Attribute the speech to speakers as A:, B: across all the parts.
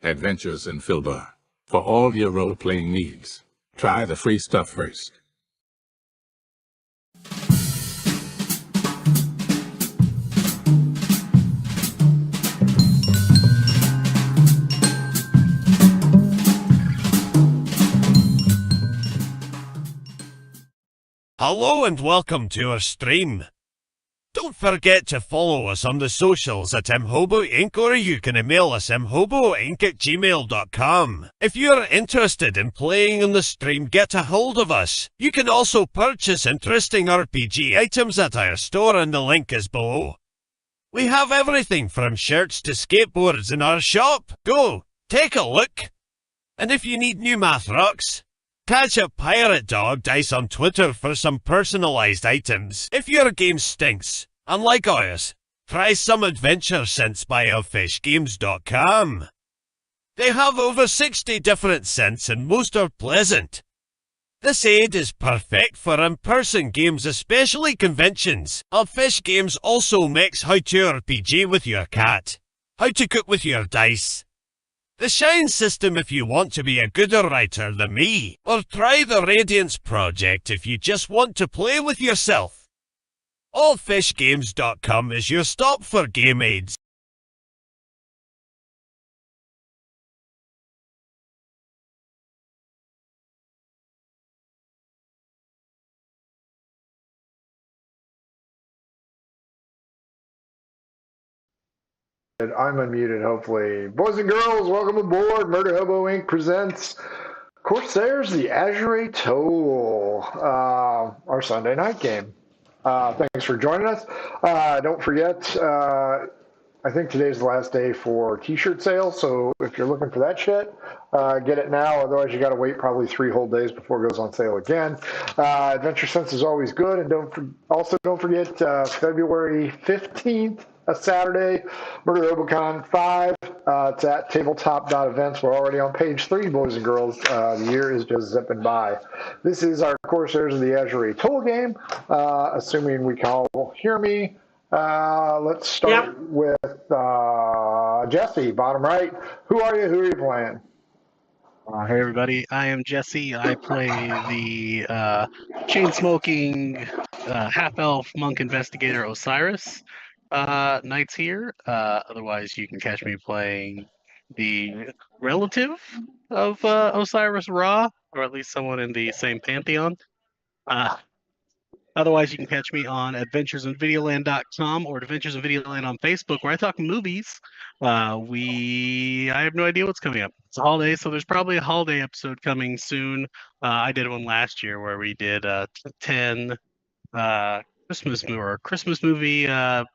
A: Adventures in Filbar. For all your role-playing needs, try the free stuff first.
B: Hello and welcome to our stream. Don't forget to follow us on the socials at Mhobo Inc. or you can email us mhoboinc@gmail.com. If you're interested in playing on the stream, get a hold of us. You can also purchase interesting RPG items at our store and the link is below. We have everything from shirts to skateboards in our shop. Go, take a look. And if you need new math rocks, catch a Pirate Dog Dice on Twitter for some personalized items. If your game stinks, unlike ours, try some adventure scents by elfishgames.com. They have over 60 different scents and most are pleasant. This aid is perfect for in-person games, especially conventions. Elfish Games also makes how to RPG with your cat, how to cook with your dice, the Shine system if you want to be a gooder writer than me, or try the Radiance project if you just want to play with yourself. Allfishgames.com is your stop for game aids.
C: I'm unmuted, hopefully. Boys and girls, welcome aboard. Murder Hobo Inc. presents Corsairs, the Azure Toll, our Sunday night game. Thanks for joining us. Don't forget, I think today's the last day for t-shirt sale, so if you're looking for that shit, get it now. Otherwise, you got to wait probably 3 whole days before it goes on sale again. Adventure Sense is always good, and don't forget February 15th, a Saturday, Murder Robocon 5. It's at tabletop.events. We're already on page 3, boys and girls. The year is just zipping by. This is our Corsairs of the Azure Toll game, assuming we can all hear me. Let's start with Jesse, bottom right. Who are you? Who are you playing?
D: Hey everybody, I am Jesse. I play the chain-smoking half-elf monk investigator Osiris. Knights here. Otherwise, you can catch me playing the relative of Osiris Ra, or at least someone in the same pantheon. Otherwise, you can catch me on adventuresinvideoland.com or Adventures in Videoland on Facebook, where I talk movies. I have no idea what's coming up. It's a holiday, so there's probably a holiday episode coming soon. I did one last year where we did 10 Christmas movie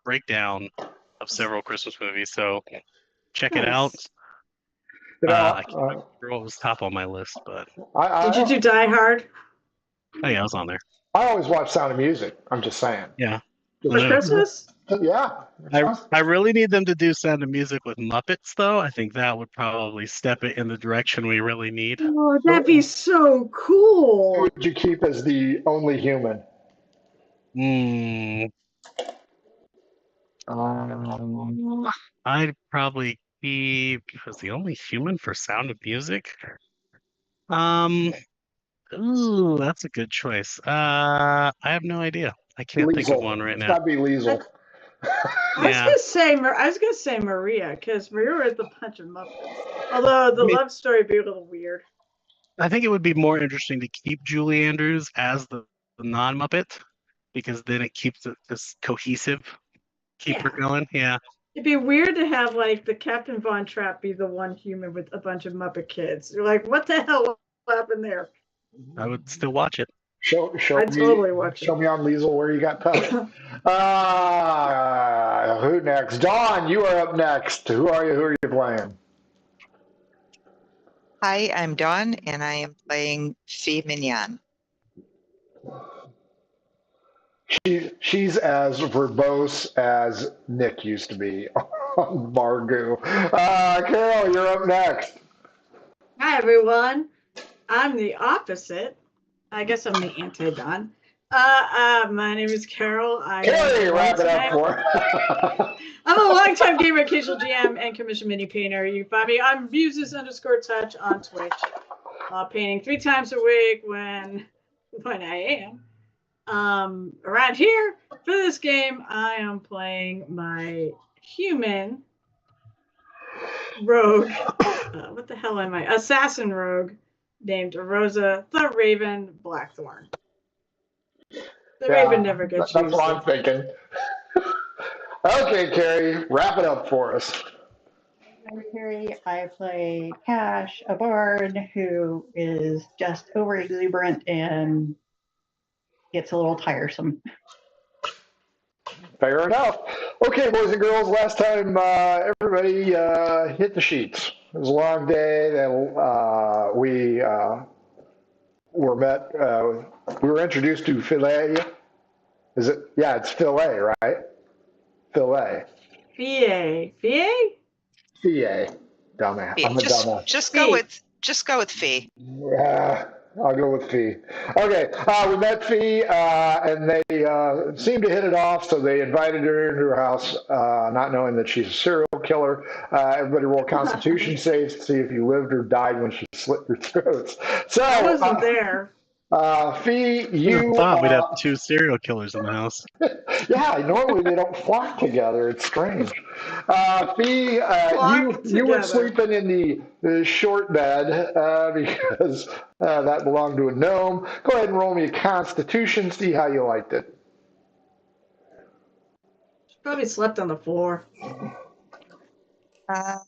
D: breakdown of several Christmas movies. So check it out. I can't remember what was top on my list, but
E: did you do Die Hard?
D: Oh yeah, I was on there.
C: I always watch Sound of Music. I'm just saying.
D: Yeah.
E: For Christmas?
C: Yeah.
D: I really need them to do Sound of Music with Muppets, though. I think that would probably step it in the direction we really need.
E: Oh, that'd be so cool.
C: Who would you keep as the only human?
D: I'd probably keep as the only human for Sound of Music. Ooh, that's a good choice. I have no idea. I can't think of one right now.
C: It's gotta be Liesel.
E: I was gonna say Maria, because Maria is the punch of Muppets. Although the love story would be a little weird.
D: I think it would be more interesting to keep Julie Andrews as the non-Muppet, because then it keeps it this cohesive. Keep her going. Yeah.
E: It'd be weird to have like the Captain Von Trapp be the one human with a bunch of Muppet kids. You're like, what the hell happened there?
D: I would still watch it.
E: Totally watch it.
C: Show me on Liesel where you got touched. Who next? Dawn, you are up next. Who are you? Who are you playing?
F: Hi, I'm Dawn, and I am playing Fee Mignon.
C: She's as verbose as Nick used to be on Margoo. Carol, you're up next.
E: Hi, everyone. I'm the opposite. I guess I'm the anti-Dawn. My name is Carol.
C: Carrie, wrap it up for.
E: I'm a longtime gamer, occasional GM, and commission mini painter. You find me on Muses_Touch on Twitch. Painting 3 times a week when I am. Around here for this game, I am playing my human rogue. What the hell am I? Assassin rogue named Rosa the Raven Blackthorn. The Raven never gets used.
C: That's what I'm thinking. Okay, Carrie, wrap it up for us.
G: I'm Carrie. I play Cash, a bard who is just over exuberant and gets a little tiresome.
C: Fair enough. Okay, boys and girls, last time everybody hit the sheets. It was a long day. That we were met. We were introduced to Filet. Is it? Yeah, it's Filet, right? Filet.
E: Fie.
C: Dumbass.
F: Fee.
C: I'm a dumbass.
F: Just go with Fee.
C: Yeah, I'll go with Fee. Okay, we met Fee, and they seemed to hit it off, so they invited her into her house, not knowing that she's a serial killer. Everybody roll Constitution saves to see if you lived or died when she slit your throats. So
E: I wasn't there.
C: Fee, you
D: thought we'd have 2 serial killers in the house.
C: Yeah, normally they don't flock together. It's strange. Fee, you were sleeping in the short bed because that belonged to a gnome. Go ahead and roll me a Constitution. See how you liked it.
E: She probably slept on the floor.
F: A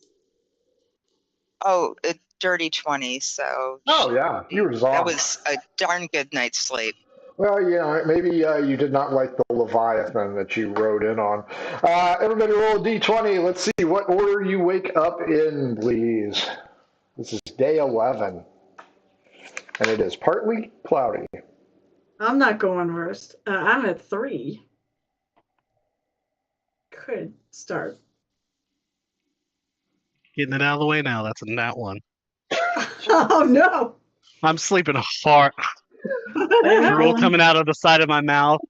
F: dirty 20, so.
C: Oh, yeah, you resolved.
F: That was a darn good night's sleep.
C: Well, yeah, maybe you did not like the Leviathan that you rode in on. Everybody roll a D20. Let's see what order you wake up in, please. This is day 11, and it is partly cloudy.
E: I'm not going worst. I'm at 3. Could start.
D: Getting it out of the way now. That's a nat 1.
E: Oh, no.
D: I'm sleeping hard. Drool coming out of the side of my mouth.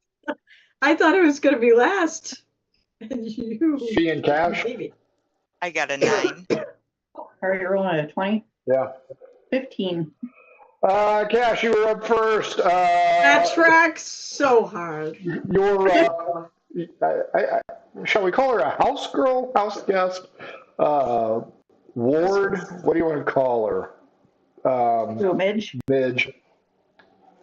E: I thought it was going to be last. And you.
C: Fee and Cash?
E: Baby.
F: I got a 9.
G: Are you rolling a 20?
C: Yeah.
G: 15.
C: Cash, you were up first.
E: That tracks so hard.
C: Your, shall we call her a house girl, house guest? Ward, what do you want to call her?
G: Midge.
C: Midge.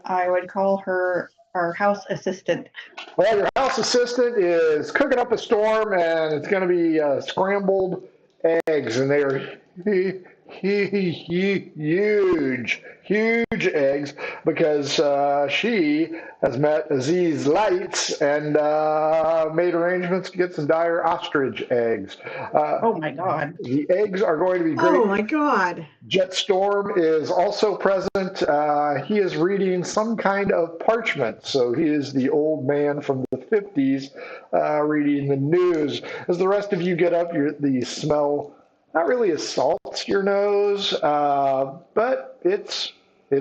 G: I would call her our house assistant.
C: Well, your house assistant is cooking up a storm, and it's going to be scrambled eggs, and they are huge eggs, because she has met Aziz Lights and made arrangements to get some dire ostrich eggs.
G: Oh my God.
C: The eggs are going to be great.
E: Oh my God.
C: Jetstorm is also present. He is reading some kind of parchment, so he is the old man from the 50s reading the news. As the rest of you get up, the smell not really assaults your nose, but it's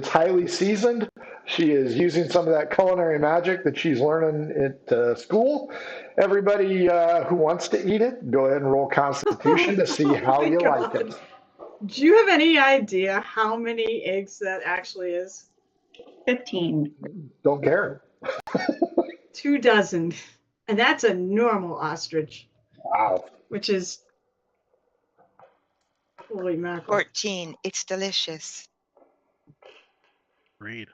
C: highly seasoned. She is using some of that culinary magic that she's learning at school. Everybody who wants to eat it, go ahead and roll Constitution to see how you like it.
E: Do you have any idea how many eggs that actually is?
G: 15.
C: Don't care.
E: 2 dozen. And that's a normal ostrich.
C: Wow.
E: Which is, holy mackerel.
F: 14. It's delicious.
D: Read.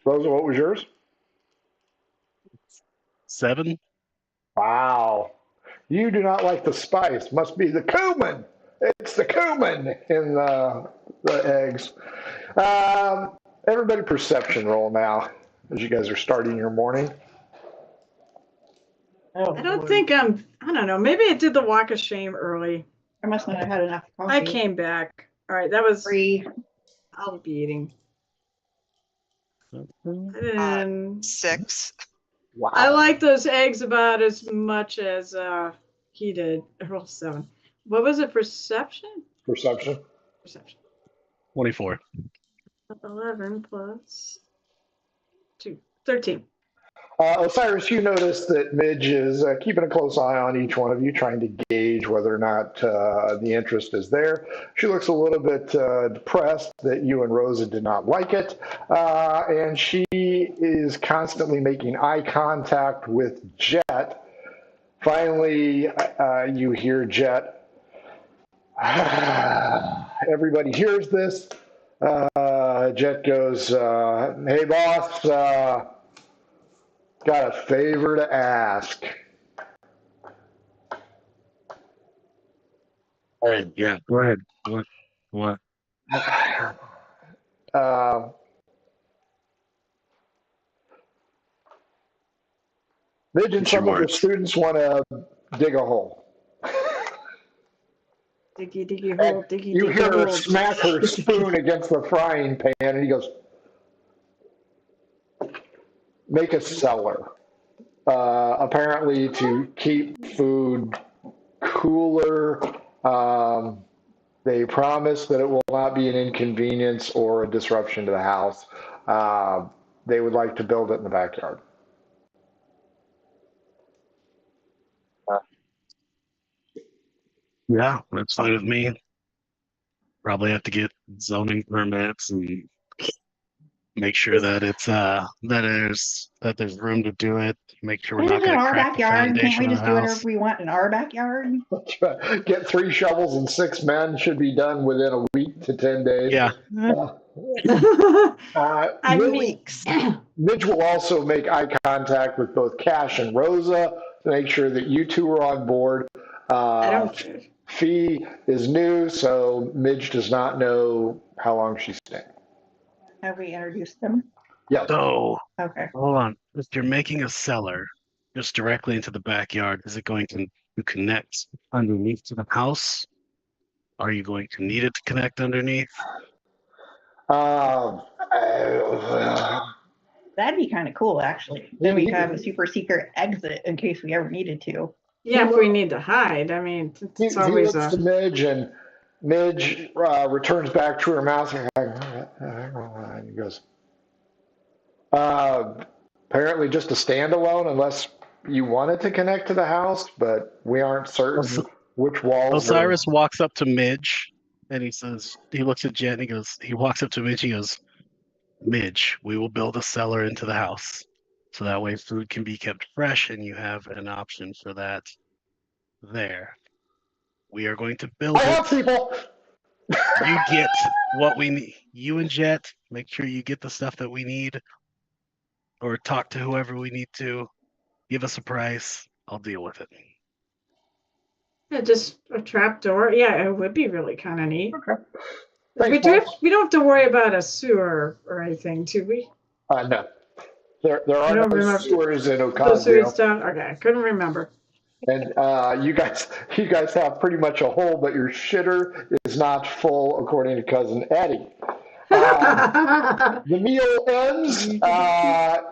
C: Rosa, what was yours?
D: 7.
C: Wow. You do not like the spice. Must be the cumin. It's the cumin in the eggs. Everybody perception roll now as you guys are starting your morning.
G: Oh,
E: I don't think I don't know. Maybe I did the walk of shame early.
G: I must not have had enough coffee.
E: I came back. All right, that was
G: 3.
E: I'll be eating. And
F: 6.
C: Wow.
E: I like those eggs about as much as he did. I rolled 7. What was it? Perception? 13.
C: Osiris, you notice that Midge is keeping a close eye on each one of you, trying to gauge whether or not the interest is there. She looks a little bit depressed that you and Rosa did not like it, and she is constantly making eye contact with Jet. Finally, you hear Jet. Everybody hears this. Jet goes, "Hey, boss. Got a favor to ask."
D: All right, yeah, go ahead. What?
C: Uh, Midge and
D: What's your
C: some of her
D: words?
C: students want to dig a hole.
E: Diggy, diggy,
C: And
E: hole, diggy,
C: you
E: diggy,
C: hear her
E: hole.
C: smack her spoon against the frying pan, and he goes, "Make a cellar." Apparently, to keep food cooler. They promise that it will not be an inconvenience or a disruption to the house. They would like to build it in the backyard.
D: Yeah, that's fine with me. Probably have to get zoning permits and make sure that it's that there's room to do it. Make sure we're
G: This
D: not
G: is in
D: going to
G: our
D: crack the
G: backyard. Can't we
D: foundation of
G: just
D: the
G: do whatever
D: house.
G: we want in our backyard?
C: Get 3 shovels and 6 men should be done within a week to 10 days.
D: Yeah,
E: I
F: Two
E: mean,
F: weeks.
C: Midge will also make eye contact with both Cash and Rosa to make sure that you two are on board.
E: I don't care.
C: Fee is new, so Midge does not know how long she's staying.
G: Have we introduced them?
C: Yes.
D: so
G: Okay.
D: hold on. If you're making a cellar just directly into the backyard, is it going to connect underneath to the house? Are you going to need it to connect underneath?
C: Um,
G: That'd be kind of cool, actually. Then we could have a super secret exit in case we ever needed to.
E: Yeah, if we need to hide. I mean,
C: he
E: it's always
C: looks
E: a.
C: to Midge, and Midge returns back to her mouth and he goes, apparently just a standalone unless you wanted to connect to the house, but we aren't certain which walls are.
D: Osiris walks up to Midge and he looks at Jen and he walks up to Midge and he goes, "Midge, we will build a cellar into the house. So that way food can be kept fresh and you have an option for that there. We are going to build
C: I have
D: it.
C: people.
D: You get what we need. You and Jet, make sure you get the stuff that we need or talk to whoever we need to. Give us a price. I'll deal with it."
E: Yeah, just a trap door. Yeah, it would be really kind of neat.
C: Okay.
E: We
C: Thanks,
E: we don't have to worry about a sewer or anything, do we?
C: no. There
E: I
C: are
E: don't
C: no
E: remember.
C: sewers in
E: The sewer
C: Ocasio.
E: stuff. Okay, I couldn't remember.
C: And you guys have pretty much a hole, but your shitter is not full, according to Cousin Eddie. The meal ends.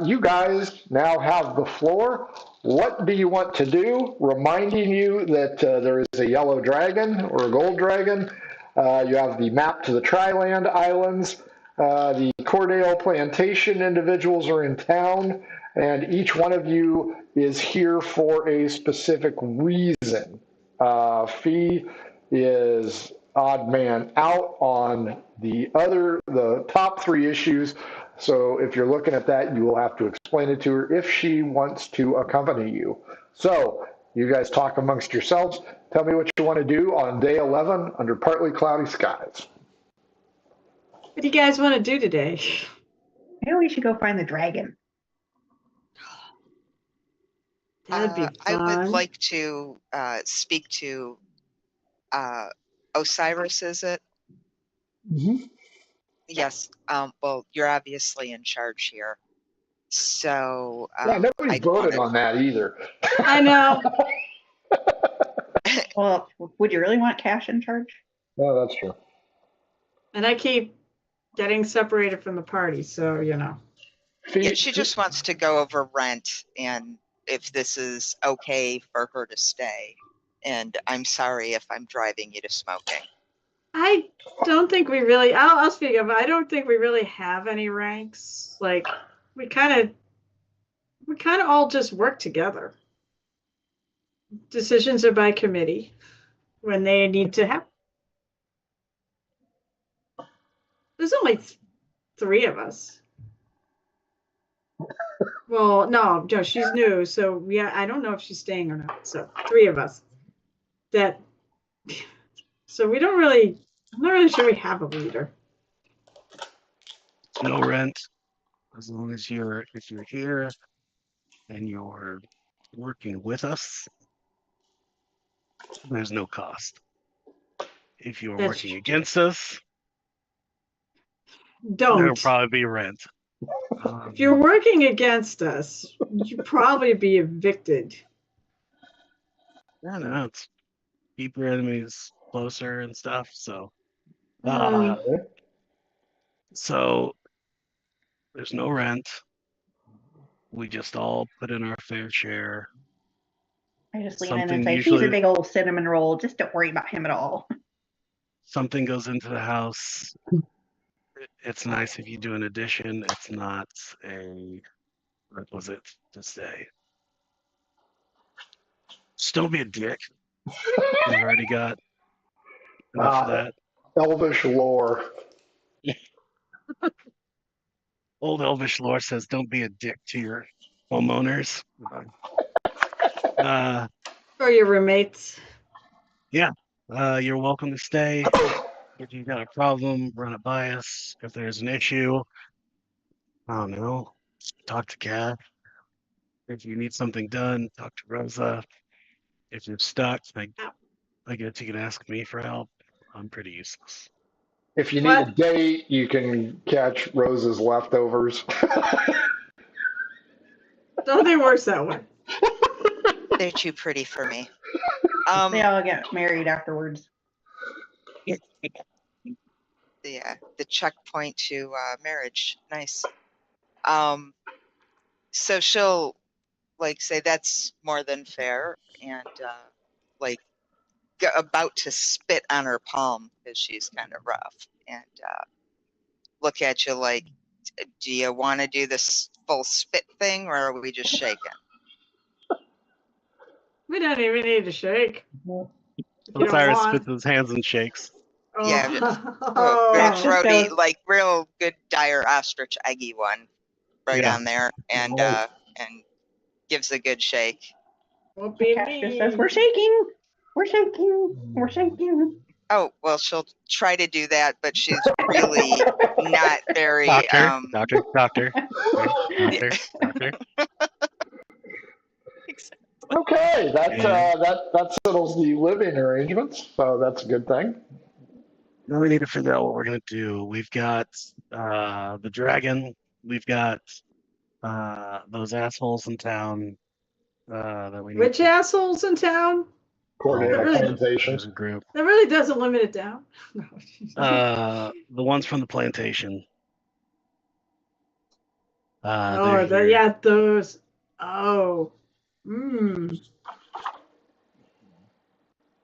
C: You guys now have the floor. What do you want to do? Reminding you that there is a yellow dragon or a gold dragon. You have the map to the Triland Islands. The Cordale Plantation individuals are in town, and each one of you is here for a specific reason. Fee is odd man out on the top 3 issues. So if you're looking at that, you will have to explain it to her if she wants to accompany you. So you guys talk amongst yourselves. Tell me what you want to do on day 11 under partly cloudy skies.
E: What do you guys want to do today?
G: Maybe we should go find the dragon.
E: That'd be
F: I
E: fun.
F: would like to speak to Osiris, is it?
C: Mm-hmm.
F: Yes. Well, you're obviously in charge here. So
C: Yeah, nobody voted on that either.
E: I know.
G: Well, would you really want Cash in charge?
C: No, that's true.
E: And I keep getting separated from the party, so you know.
F: Yeah, she just wants to go over rent and if this is okay for her to stay. And I'm sorry if I'm driving you to smoking.
E: I don't think we really. I'll speak up. I don't think we really have any ranks. Like we kind of We kind of all just work together. Decisions are by committee when they need to happen. There's only 3 of us. Well, no, she's new, so yeah, I don't know if she's staying or not. So 3 of us. So we don't really. I'm not really sure we have a leader.
D: No rent, as long as if you're here and you're working with us, there's no cost. If you're
E: That's
D: working
E: true.
D: against us,
E: Don't.
D: there'll probably be rent.
E: If you're working against us, you'd probably be evicted.
D: I don't know. It's keep your enemies closer and stuff. So,
E: Mm.
D: so there's no rent. We just all put in our fair share.
G: I just lean in
D: Something
G: and say, he's
D: usually-
G: a big old cinnamon roll. Just don't worry about him at all.
D: Something goes into the house. It's nice if you do an addition. It's not a requisite to stay. Just don't be a dick. We've already got enough of that.
C: Elvish lore.
D: Old Elvish lore says, "Don't be a dick to your homeowners."
E: Or your roommates.
D: You're welcome to stay. If you've got a problem, run it by us. If there's an issue, I don't know, talk to Kat. If you need something done, talk to Rosa. If you're stuck, I guess you can ask me for help. I'm pretty useless.
C: If you need a date, you can catch Rose's leftovers.
E: Don't think works that way.
F: They're too pretty for me.
G: They all get married afterwards.
F: The checkpoint to marriage. Nice. So she'll say that's more than fair, and about to spit on her palm because she's kind of rough, and look at you like, do you want to do this full spit thing, or are we just shaking?
E: We don't even need to shake.
D: Osiris spits his hands and shakes.
E: Oh.
F: Yeah, real throaty, real good dire ostrich eggy one, right on there, and gives a good shake.
E: Won't be
G: Cat
E: me.
G: just says, we're shaking. We're shaking. We're shaking.
F: Oh, well, she'll try to do that, but she's really not very.
D: Doctor.
C: Okay, that settles the living arrangements, so that's a good thing.
D: Now we need to figure out what we're gonna do. We've got the dragon. We've got those assholes in town that we need.
E: Which assholes in town?
C: There's
D: a group.
E: That really doesn't limit it down.
D: The ones from the plantation.
E: Those. Oh.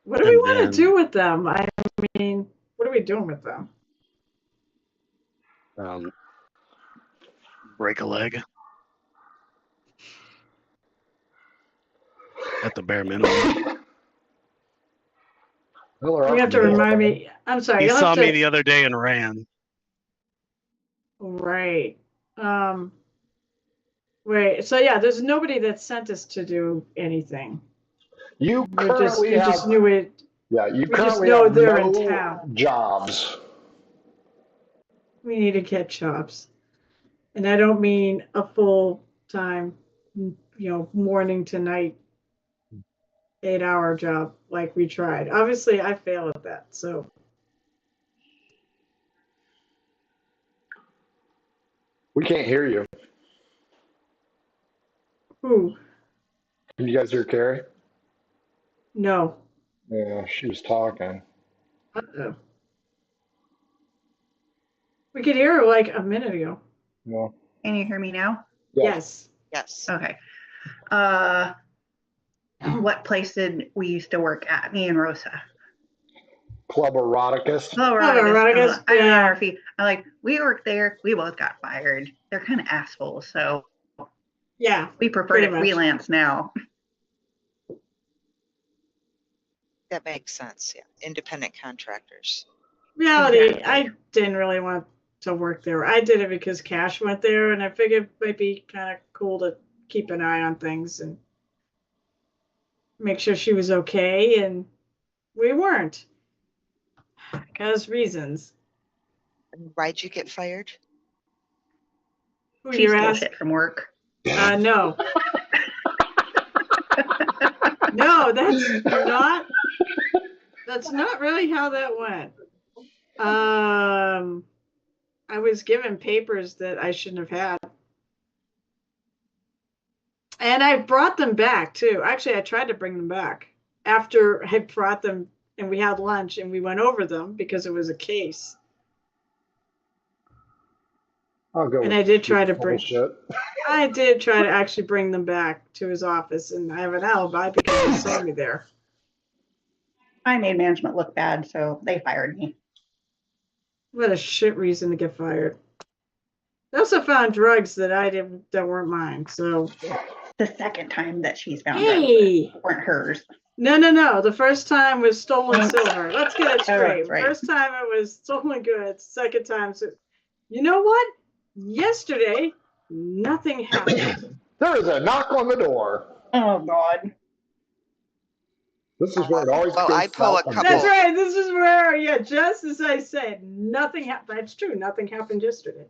E: What do we want to do with them? I mean, what are we doing with them?
D: Break a leg. At the bare minimum.
E: You have to remind me. I'm sorry.
D: He saw me the other day and ran.
E: Right. Wait. So yeah, there's nobody that sent us to do anything.
C: You currently have.
E: Just knew it.
C: Yeah, you
E: we
C: currently
E: just know
C: have
E: they're
C: no
E: in town.
C: Jobs.
E: We need to get jobs, and I don't mean a full time, morning to night, 8-hour job like we tried. Obviously, I fail at that. So.
C: We can't hear you.
E: Who?
C: Can you guys hear Carrie?
E: No.
C: Yeah, she was talking.
E: Uh-oh. We could hear her like a minute ago.
C: Yeah.
G: Can you hear me now?
E: Yes.
F: Yes.
G: Okay. What place did we used to work at? Me and Rosa.
C: Club Eroticus.
G: Club Eroticus. I'm like, we worked there. We both got fired. They're kind of assholes. So
E: Yeah.
G: We prefer
E: Pretty
G: to
E: much.
G: freelance now.
F: That makes sense. Yeah, independent contractors.
E: Reality,
G: Exactly.
E: I didn't really want to work there. I did it because Cash went there, and I figured it might be kind of cool to keep an eye on things and make sure she was okay. And we weren't because reasons.
F: Why'd you get fired?
E: Who
G: She
E: you're
G: stole
E: asking?
G: shit from work.
E: No. No, that's not really how that went. I was given papers that I shouldn't have had. And I brought them back too. Actually, I tried to bring them back after I brought them and we had lunch and we went over them because it was a case.
C: I'll go.
E: And I did try to
C: bullshit.
E: I did try to actually bring them back to his office, and I have an alibi because he saw me there.
G: I made management look bad, so they fired me.
E: What a shit reason to get fired. They also found drugs that that weren't mine. So
G: The second time that she's found
E: hey,
G: drugs weren't hers.
E: no. The first time was stolen silver. Let's get it straight.
G: Right.
E: First time it was stolen goods. Second time, you know what? Yesterday, nothing happened.
C: There is a knock on the door.
G: Oh God.
C: This is where it always
F: Well,
C: goes
F: I pull a
C: south on
F: couple-
E: That's right. This is where, just as I said, nothing happened. That's true. Nothing happened yesterday.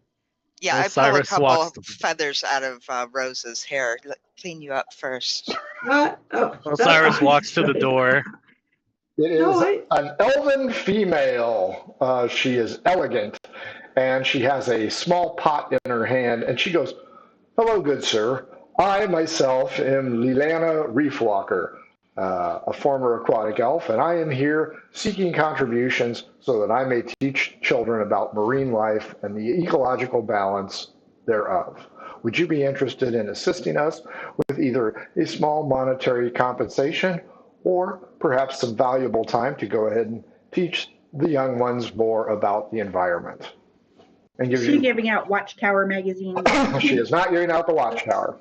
F: Yeah,
D: Well,
F: I pull a
D: Cyrus
F: couple
D: walks
F: of feathers out of Rose's hair. Clean you up first.
E: What? Oh,
D: Osiris walks to the door.
C: It is
E: No,
C: an elven female. She is elegant, and she has a small pot in her hand, and she goes, "Hello, good sir. I myself am Lilana Reefwalker, a former aquatic elf, and I am here seeking contributions so that I may teach children about marine life and the ecological balance thereof. Would you be interested in assisting us with either a small monetary compensation or perhaps some valuable time to go ahead and teach the young ones more about the environment?" And
G: Is she giving out Watchtower magazines?
C: She is not giving out the Watchtower.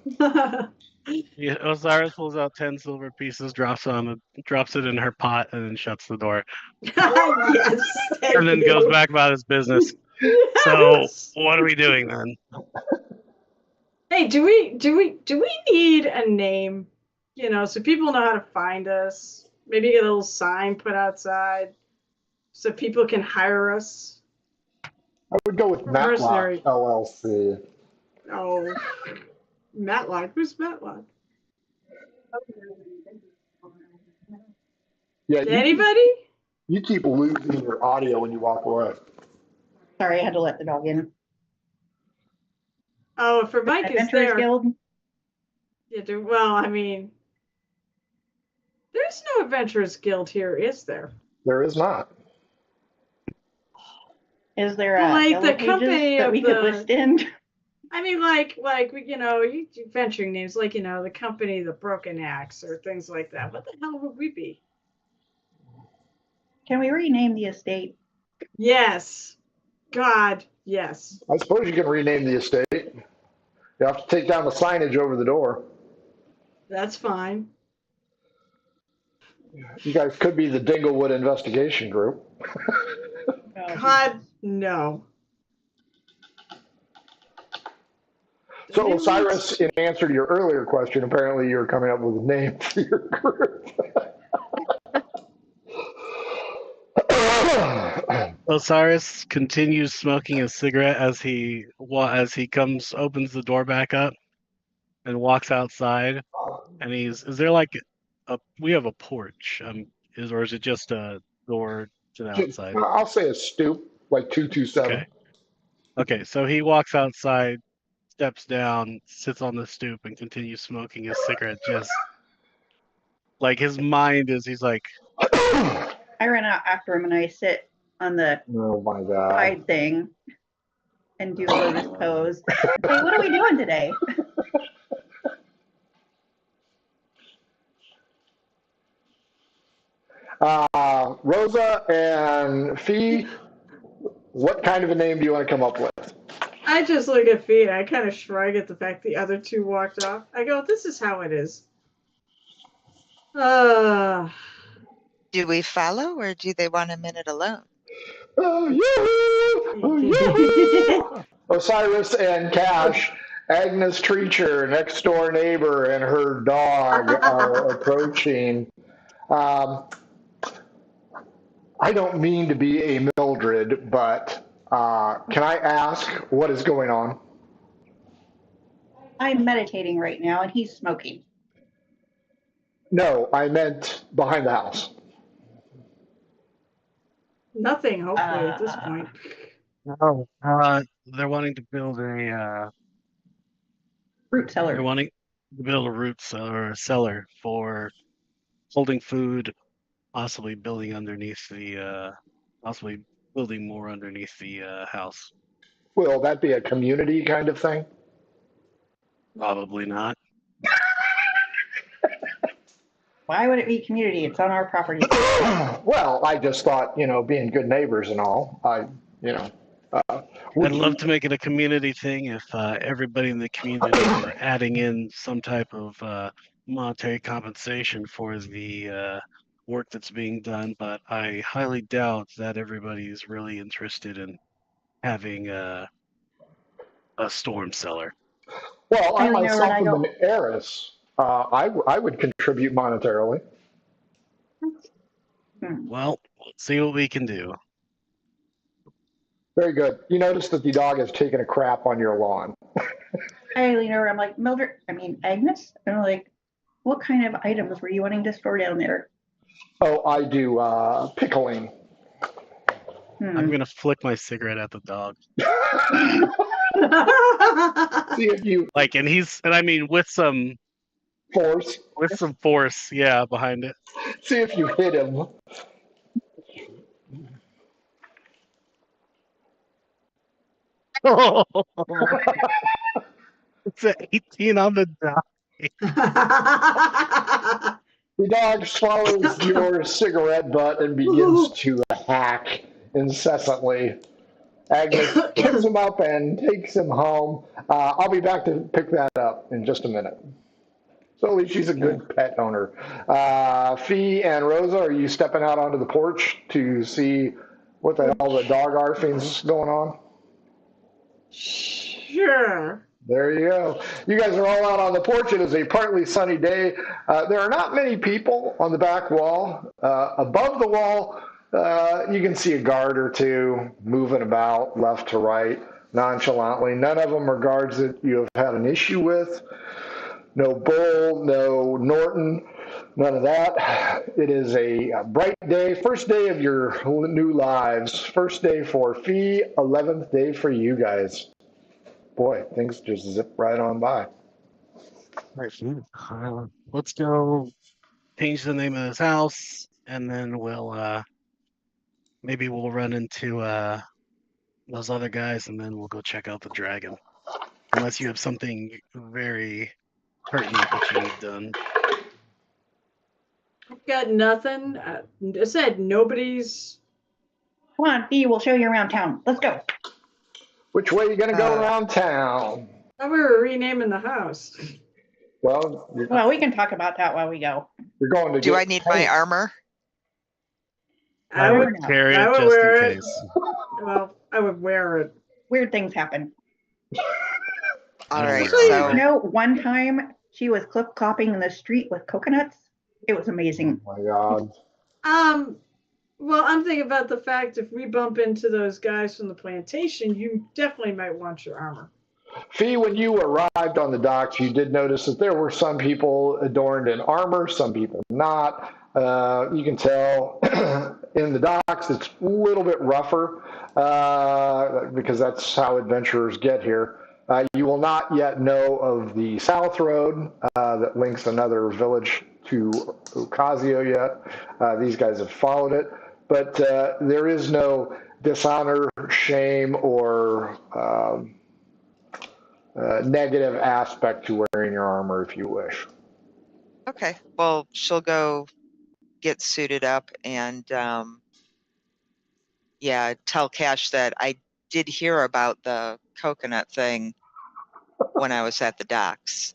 D: Yeah, Osiris pulls out 10 silver pieces, drops it in her pot, and then shuts the door.
E: Yes.
D: And then goes back about his business. So what are we doing then?
E: Hey, do we need a name? So people know how to find us. Maybe get a little sign put outside so people can hire us.
C: I would go with Matlock
E: Mercenary.
C: LLC.
E: Oh, Matlock. Who's Matlock?
C: Yeah,
E: Anybody?
C: you keep losing your audio when you walk away.
G: Sorry, I had to let the dog in.
E: Oh, for Mike is
G: Adventurers
E: there.
G: Guild?
E: Yeah, well, I mean, there's no Adventurers Guild here, is there?
C: There is not.
G: Is there
E: Well,
G: a
E: like
G: yellow
E: the
G: pages
E: company
G: that
E: of
G: we could
E: the-
G: list in?
E: I mean, you venturing names, the company, the Broken Axe, or things like that. What the hell would we be?
G: Can we rename the estate?
E: Yes. God, yes.
C: I suppose you can rename the estate. You have to take down the signage over the door.
E: That's fine.
C: You guys could be the Dinglewood Investigation Group.
E: God, no.
C: So, Osiris, in answer to your earlier question, apparently you're coming up with a name for your group.
D: Osiris continues smoking a cigarette as he opens the door back up and walks outside. And is there we have a porch? Or is it just a door to the outside?
C: I'll say a stoop, like 227.
D: Okay, so he walks outside, steps down, sits on the stoop, and continues smoking his cigarette. Just like his mind he's like,
G: I run out after him and I sit on the
C: Oh my God.
G: side thing and do a lotus pose. Hey, what are we doing today?
C: Rosa and Fee, what kind of a name do you want to come up with?
E: I just look at Fee and I kind of shrug at the fact the other two walked off. I go, this is how it is.
F: Do we follow or do they want a minute alone?
C: Oh, yoo-hoo! Oh, yoo-hoo! Osiris and Cash, Agnes Treacher, next door neighbor, and her dog are approaching. I don't mean to be a Mildred, but can I ask what is going on?
G: I'm meditating right now, and he's smoking.
C: No, I meant behind the house.
E: Nothing, hopefully, at this point.
D: Oh, they're wanting to build a
G: Fruit cellar.
D: they're wanting to build a root cellar or a cellar for holding food, possibly building underneath the possibly building more underneath the house.
C: Will that be a community kind of thing?
D: Probably not.
G: Why would it be community? It's on our property.
C: Well, I just thought, being good neighbors and all,
D: I'd love to make it a community thing if everybody in the community were adding in some type of monetary compensation for the work that's being done, but I highly doubt that everybody is really interested in having a storm cellar.
C: Well, I
G: I know,
C: myself
G: and I
C: am an heiress. I would contribute monetarily.
D: Well, let's see what we can do.
C: Very good. You notice that the dog has taken a crap on your lawn.
G: I lean over. I'm like, Agnes. And I'm like, what kind of items were you wanting to store down there?
C: Oh, I do pickling.
D: I'm gonna flick my cigarette at the dog.
C: See if you
D: and I mean with some
C: force.
D: Yeah, behind it.
C: See if you hit him.
D: It's an 18 on the dot.
C: The dog swallows your cigarette butt and begins to hack incessantly. Agnes picks him up and takes him home. I'll be back to pick that up in just a minute. So at least she's a good pet owner. Fee and Rosa, are you stepping out onto the porch to see what the hell the dog arfing's going on?
E: Sure.
C: There you go. You guys are all out on the porch. It is a partly sunny day. There are not many people on the back wall. Above the wall, you can see a guard or two moving about left to right nonchalantly. None of them are guards that you have had an issue with. No Bull, no Norton, none of that. It is a bright day. First day of your new lives. First day for Fee, 11th day for you guys. Boy, things just zip right on by.
D: Let's go change the name of this house, and then we'll maybe we'll run into those other guys, and then we'll go check out the dragon. Unless you have something very pertinent that you need done.
E: I've got nothing. I said nobody's.
G: Come on, Fee, we'll show you around town. Let's go.
C: Which way are you going to go around town?
E: Oh, we were renaming the house.
C: Well,
G: we can talk about that while we go.
C: You're going to.
F: Do I need my armor?
E: I would
D: carry
E: I
D: it
E: would
D: just
E: wear
D: in
E: it.
D: case.
E: Well, I would wear it.
G: Weird things happen.
F: All right.
G: You know, one time she was clip-clopping in the street with coconuts. It was amazing.
C: Oh my God.
E: Well, I'm thinking about the fact if we bump into those guys from the plantation, you definitely might want your armor.
C: Fee, when you arrived on the docks, you did notice that there were some people adorned in armor, some people not. You can tell in the docks it's a little bit rougher because that's how adventurers get here. You will not yet know of the South Road that links another village to Ocasio yet. These guys have followed it. But there is no dishonor, shame, or negative aspect to wearing your armor if you wish.
F: Okay. Well, she'll go get suited up and tell Cash that I did hear about the coconut thing when I was at the docks.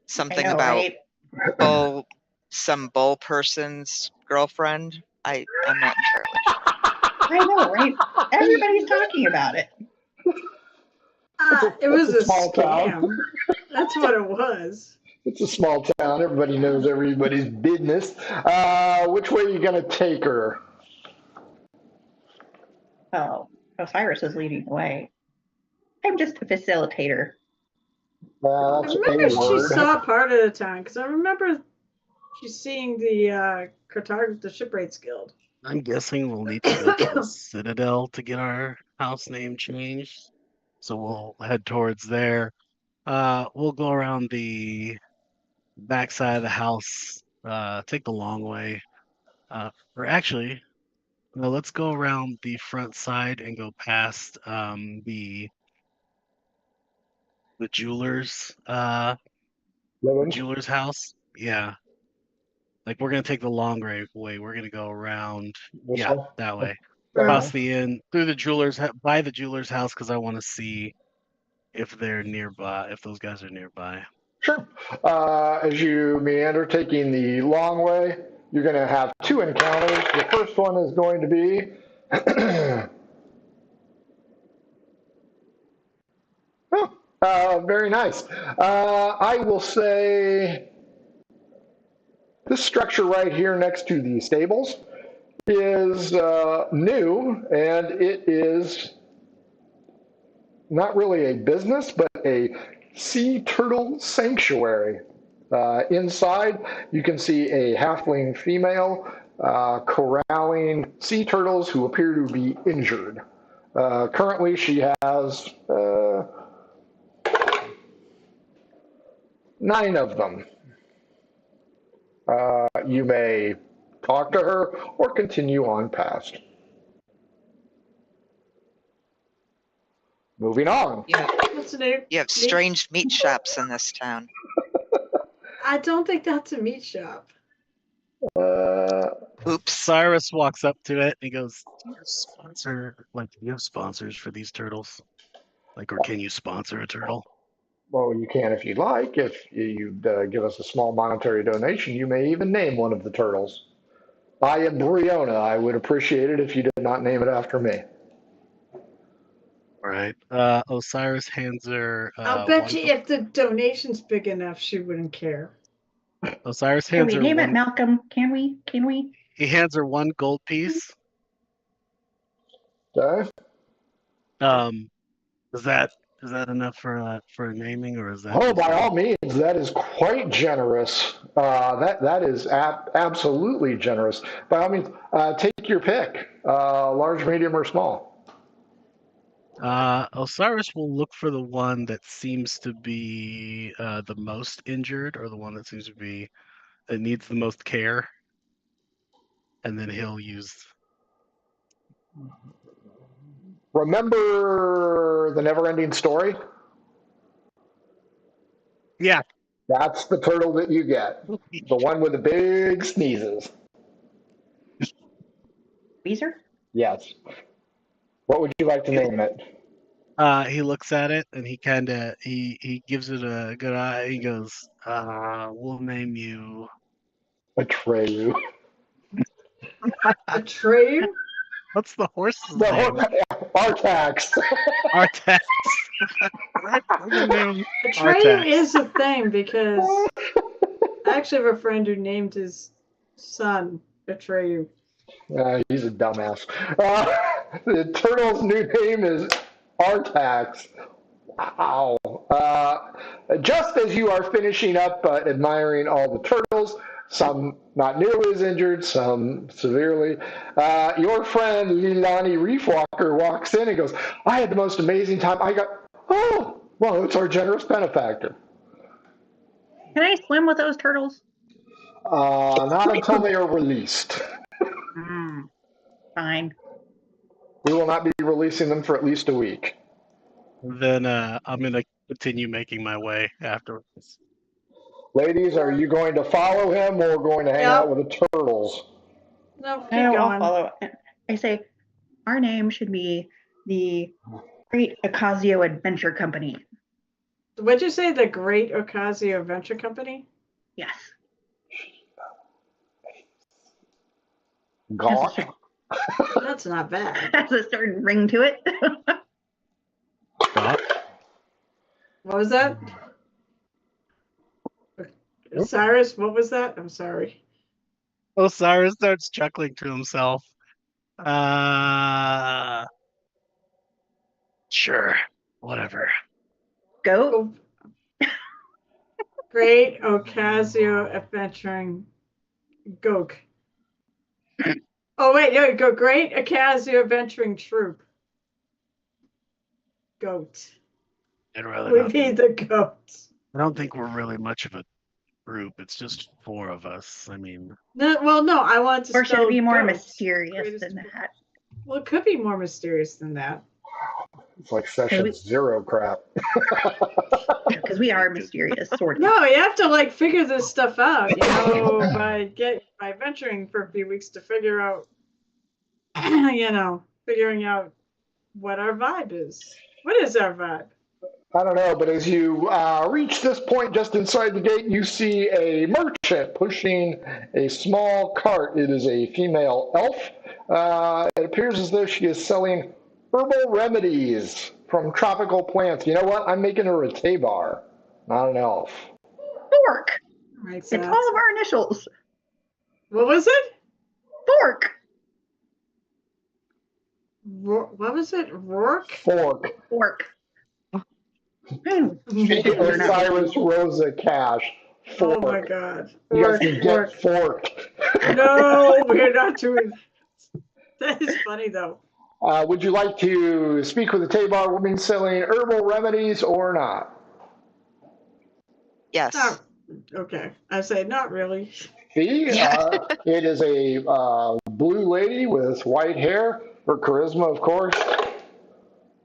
F: Something
G: I know,
F: about
G: right?
F: some bull person's girlfriend. I'm not entirely sure.
G: I know, right? Everybody's talking about it.
E: It was
C: it's
E: a
C: small town.
E: scam. That's what it was.
C: It's a small town. Everybody knows everybody's business. Which way are you going to take her?
G: Oh, Osiris is leading the way. I'm just a facilitator.
E: I
C: That's
E: remember
C: a
E: she
C: word.
E: saw part of the town because I remember she's seeing the the Shipwrights Guild.
D: I'm guessing we'll need to go to the Citadel to get our house name changed. So we'll head towards there. We'll go around the backside of the house, take the long way. Or actually, no, let's go around the front side and go past the jeweler's
C: Living.
D: house. Yeah. Like we're gonna take the long way. We're gonna go around,
C: This
D: yeah,
C: one?
D: that way.
C: Fair
D: Across
C: enough.
D: the inn, through the jeweler's, by the jeweler's house, because I want to see if they're nearby, if those guys are nearby.
C: Sure. As you meander taking the long way, you're going to have two encounters. The first one is going to be very nice. I will say this structure right here next to the stables is new, and it is not really a business, but a sea turtle sanctuary. Inside, you can see a halfling female corralling sea turtles who appear to be injured. Currently, she has 9 of them. You may talk to her or continue on past. Moving on.
E: What's the name?
F: You have strange meat shops in this town.
E: I don't think that's a meat shop.
F: Oops.
D: Cyrus walks up to it and he goes, "Do you have sponsors for these turtles? Like, or can you sponsor a turtle?"
C: Well, you can if you'd like. If you'd give us a small monetary donation, you may even name one of the turtles. I am Briona. I would appreciate it if you did not name it after me.
D: All right. Osiris hands her.
E: I'll bet you if the donation's big enough, she wouldn't care.
D: Osiris
G: Can
D: hands
G: we
D: her
G: name it
D: one.
G: Malcolm? Can we? Can we?
D: He hands her one gold piece.
C: Okay.
D: Is that enough for a naming, or is that?
C: Oh, by all means, that is quite generous. That is absolutely generous. By all means, take your pick, large, medium, or small.
D: Osiris will look for the one that seems to be the most injured, or the one that seems to be that needs the most care, and then he'll use.
C: Remember the never-ending story?
D: Yeah.
C: That's the turtle that you get. The one with the big sneezes.
G: Weezer?
C: Yes. What would you like to name it?
D: He looks at it and he kind of he gives it a good eye. He goes, "We'll name you
C: Atreyu.
E: Atreyu?
D: What's the horse's
C: No,
D: name?"
C: Artax.
D: Artax. We're gonna name him
E: Atreyu
D: Artax.
E: is a thing because I actually have a friend who named his son Atreyu.
C: He's a dumbass. The turtle's new name is Artax. Wow. Just as you are finishing up admiring all the turtles, some not nearly as injured, some severely, your friend Lilani Reefwalker walks in and goes, "I had the most amazing time. Oh, well, it's our generous benefactor."
G: Can I swim with those turtles?
C: Not until they are released.
G: Fine.
C: We will not be releasing them for at least a week.
D: Then I'm gonna continue making my way afterwards.
C: Ladies, are you going to follow him or going to hang out with the turtles?
E: No, keep
G: No, I'll
E: going.
G: follow. I say our name should be the Great Ocasio Adventure Company.
E: What'd you say? The Great Ocasio Venture Company?
G: Yes.
C: Gawk.
E: That's not bad.
G: Has a certain ring to it.
D: Doc?
E: What was that? Cyrus, what was that? I'm sorry.
D: Osiris starts chuckling to himself. Sure, whatever.
G: Go.
E: Great Ocasio Adventuring Goat. Oh, wait, no, go Great Ocasio Adventuring Troop. Goat.
D: I'd rather
E: Would
D: not.
E: be the goat.
D: I don't think we're really much of a group. It's just 4 of us. I mean,
E: No, well, no, I want to
G: Or should
E: spell
G: it be more
E: goat.
G: mysterious
E: Greatest-
G: than that?
E: Well, it could be more mysterious than that.
C: It's like session 0 crap.
G: Because we are mysterious, sort of.
E: No, you have to like figure this stuff out, you know, by venturing for a few weeks to figure out, you know, figuring out what our vibe is. What is our vibe?
C: I don't know, but as you reach this point just inside the gate, you see a merchant pushing a small cart. It is a female elf. It appears as though she is selling herbal remedies from tropical plants. You know what? I'm making her a Tabar, not an elf.
G: Fork.
E: Makes
G: It's
E: sense.
G: all of our initials.
E: What was it?
G: Fork.
E: What was it? Rourke?
C: Fork.
G: Fork.
C: Osiris Rosa Cash.
E: Oh
C: Fork.
E: my God.
C: You guys
E: Fork,
C: can
E: fork.
C: get forked.
E: No, we're not doing that. That is funny though.
C: Would you like to speak with the Tabar woman selling herbal remedies or not?
F: Yes.
E: Not, okay. I say not really.
C: See, it is a blue lady with white hair. Her charisma, of course.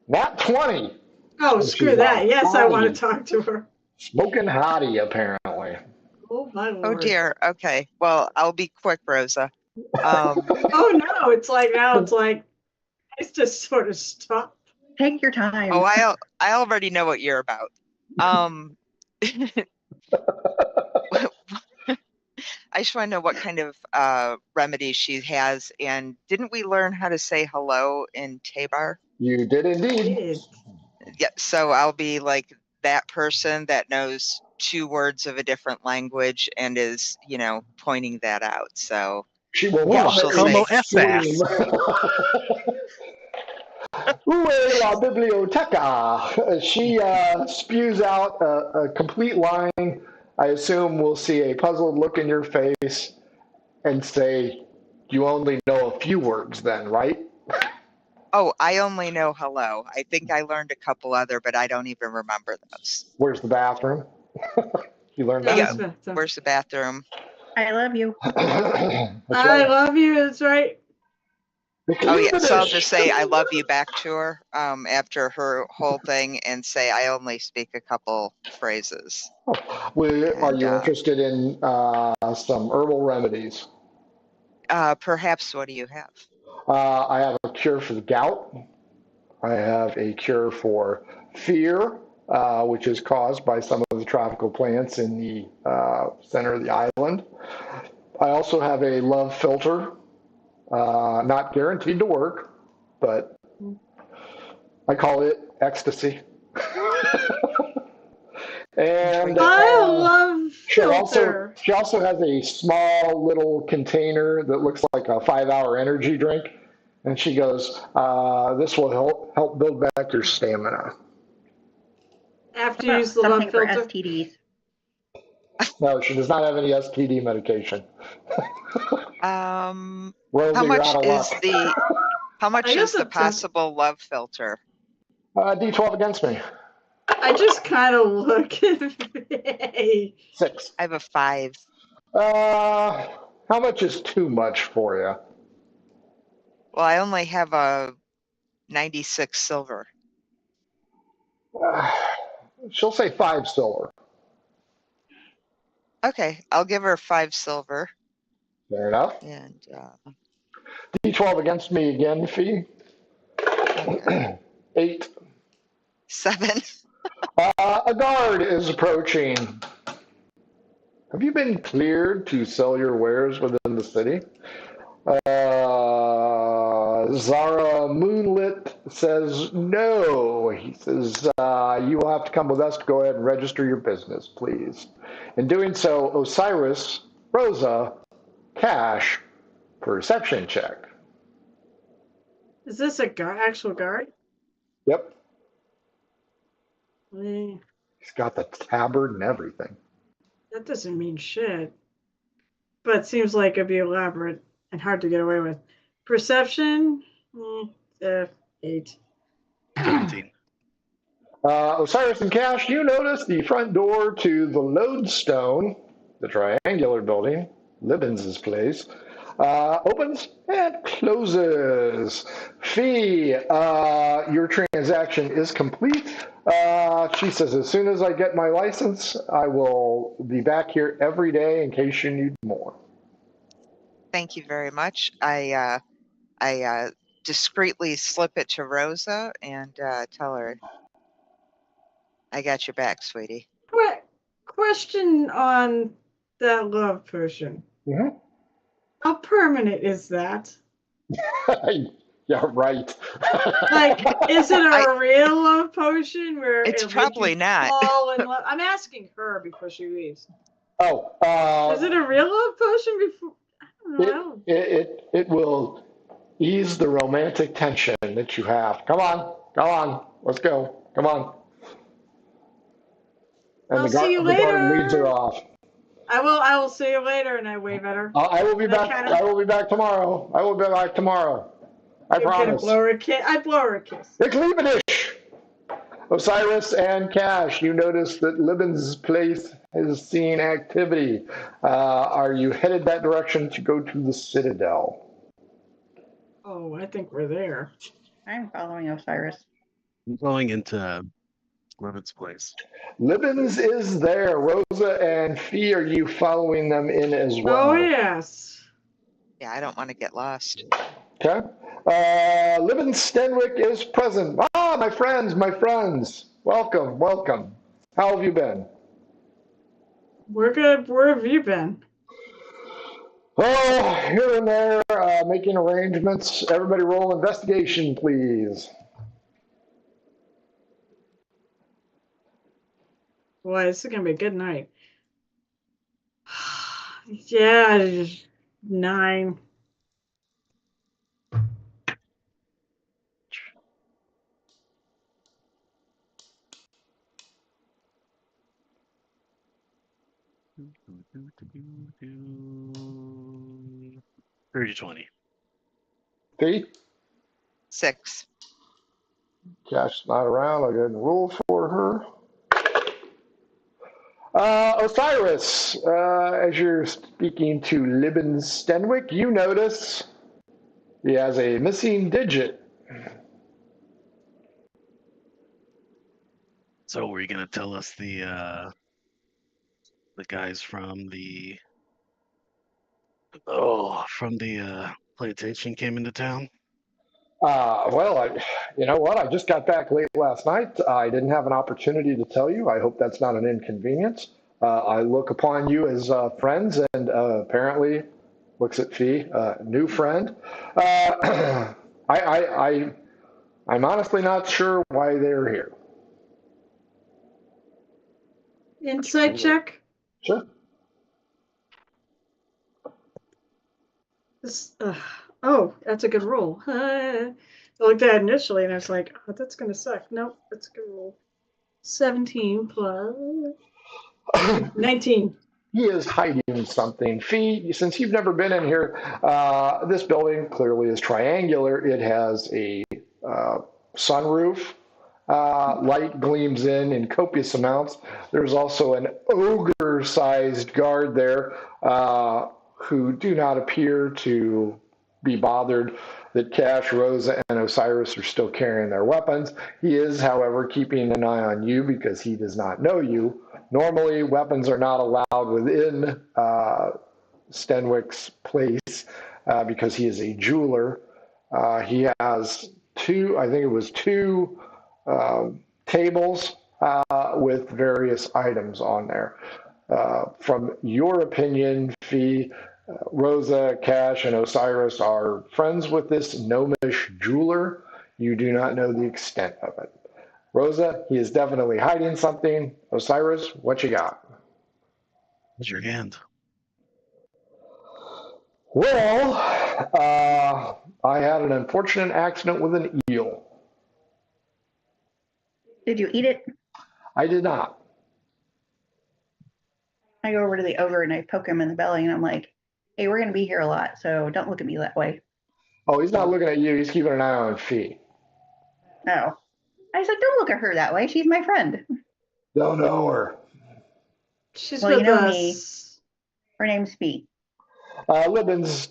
C: Nat 20.
E: Oh,
C: She's
E: screw that. Yes, I want
C: hottie.
E: to talk to her.
C: Smoking hottie, apparently.
E: Oh my lord.
F: Oh dear. Okay. Well, I'll be quick, Rosa. Um,
E: Oh no, it's like now it's like it's just sort of stop.
G: Take your time.
F: oh, I already know what you're about. I just want to know what kind of remedy she has. And didn't we learn how to say hello in Tabar?
C: You did indeed.
F: Yeah. So I'll be like that person that knows 2 words of a different language and is, you know, pointing that out. So
C: She will
F: Yeah,
C: vomit
F: she'll
C: and
F: say-
D: Como estas?
C: scream. Ue la biblioteca. She spews out a complete line. I assume we'll see a puzzled look in your face and say, you only know a few words then, right?
F: oh, I only know hello. I think I learned a couple other, but I don't even remember those.
C: Where's the bathroom? You learned
F: Yeah.
C: that?
F: Where's the bathroom?
G: I love you.
C: That's
E: I
C: right.
E: love you, that's right.
F: Oh yeah, so I'll just say I love you back to her after her whole thing and say I only speak a couple phrases.
C: Are you interested in some herbal remedies?
F: Perhaps what do you have?
C: I have a cure for the gout. I have a cure for fear, which is caused by some of the tropical plants in the center of the island. I also have a love filter, not guaranteed to work, but I call it ecstasy. And
E: I love
C: she
E: filter.
C: also has a small little container that looks like a 5-hour energy drink. And she goes, this will help build back your stamina.
E: After you use the love
G: Something for
E: filter.
G: STDs.
C: No, she does not have any STD medication. Rosa,
F: How
C: you're
F: much
C: out of
F: is
C: luck.
F: how much
E: I guess
F: is the
E: it's
F: possible love filter?
C: D12 against me.
E: I just kind of look at me.
C: 6.
F: I have a 5.
C: How much is too much for you?
F: Well, I only have a 96 silver.
C: She'll say 5 silver.
F: Okay, I'll give her 5 silver.
C: Fair enough.
F: And
C: D12 against me again, Fee.
F: okay.
C: 8.
F: 7.
C: A guard is approaching. Have you been cleared to sell your wares within the city? Zara Moonlit says no. He says, you will have to come with us to go ahead and register your business, please. In doing so, Osiris, Rosa, Cash, perception check.
E: Is this a actual guard?
C: Yep.
E: Eh,
C: He's got the tabard and everything.
E: that doesn't mean shit. But it seems like it'd be elaborate and hard to get away with. Perception? 8.
D: 17.
C: Osiris and Cash, you notice the front door to the Lodestone, the triangular building, Libbins' place, opens and closes. Fee, your transaction is complete. She says, as soon as I get my license, I will be back here every day in case you need more.
F: Thank you very much. I discreetly slip it to Rosa and tell her, I got your back, sweetie.
E: Question on that love potion.
C: Mm-hmm.
E: How permanent is that?
C: Yeah, right.
E: Like, is it a real love potion where
F: It's
E: it
F: probably not.
E: fall in love? I'm asking her before she leaves.
C: Oh,
E: Is it a real love potion before? I don't know.
C: it will ease the romantic tension that you have. Come on, let's go. Come on. And
E: I'll see you
C: the guard
E: later.
C: leads her off.
E: I will see you later, and I wave at her.
C: I will be back.
E: Kinda...
C: I will be back tomorrow. I will be back tomorrow. I promise.
E: Blow her a kiss. I blow her a kiss.
C: It's Liebenish. Osiris and Cash, you notice that Libbins' place has seen activity. Are you headed that direction to go to the Citadel?
E: Oh, I think we're there.
G: I'm following Osiris.
D: I'm going into Levin's place.
C: Libbins is there. Rosa and Fee, are you following them in as well?
E: Oh, yes.
F: Yeah, I don't want to get lost.
C: Okay. Libbins Stenwick is present. Ah, my friends. Welcome. How have you been?
E: We're good. Where have you been?
C: Oh, here and there, making arrangements. Everybody roll investigation, please.
E: Boy, this is going to be a good night. Yeah, 9.
D: Thirty 20.
C: Fee?
F: 6.
C: Cash's not around. I'll go ahead and roll for her. Osiris, as you're speaking to Libbins Stenwick, you notice he has a missing digit.
D: So were you gonna tell us the guys from the plantation came into town?
C: Well, you know what? I just got back late last night. I didn't have an opportunity to tell you. I hope that's not an inconvenience. I look upon you as friends, and apparently, looks at Fee, new friend. I'm honestly not sure why they're here.
E: Insight check?
C: Sure.
E: Oh, that's a good roll. I looked at it initially and I was like, oh, that's going to suck. Nope, that's a good roll. 17 plus 19.
C: He is hiding something. Fee, since you've never been in here, this building clearly is triangular. It has a sunroof. Light gleams in copious amounts. There's also an ogre-sized guard there who do not appear to be bothered that Cash, Rosa, and Osiris are still carrying their weapons. He is, however, keeping an eye on you because he does not know you. Normally, weapons are not allowed within Stenwick's place because he is a jeweler. He has two tables with various items on there. From your opinion, Fee, Rosa, Cash, and Osiris are friends with this gnomish jeweler. You do not know the extent of it. Rosa, he is definitely hiding something. Osiris, what you got?
D: What's your hand?
C: Well, I had an unfortunate accident with an eel.
G: Did you eat it?
C: I did not.
G: I go over to the ogre and I poke him in the belly and I'm like, hey, we're going to be here a lot, so don't look at me that way.
C: Oh, he's not looking at you. He's keeping an eye on Fee.
G: No. I said, don't look at her that way. She's my friend.
C: Don't know her.
E: She's
G: Well, you
E: with
G: know
E: us.
G: Her name's Fee.
C: Libbins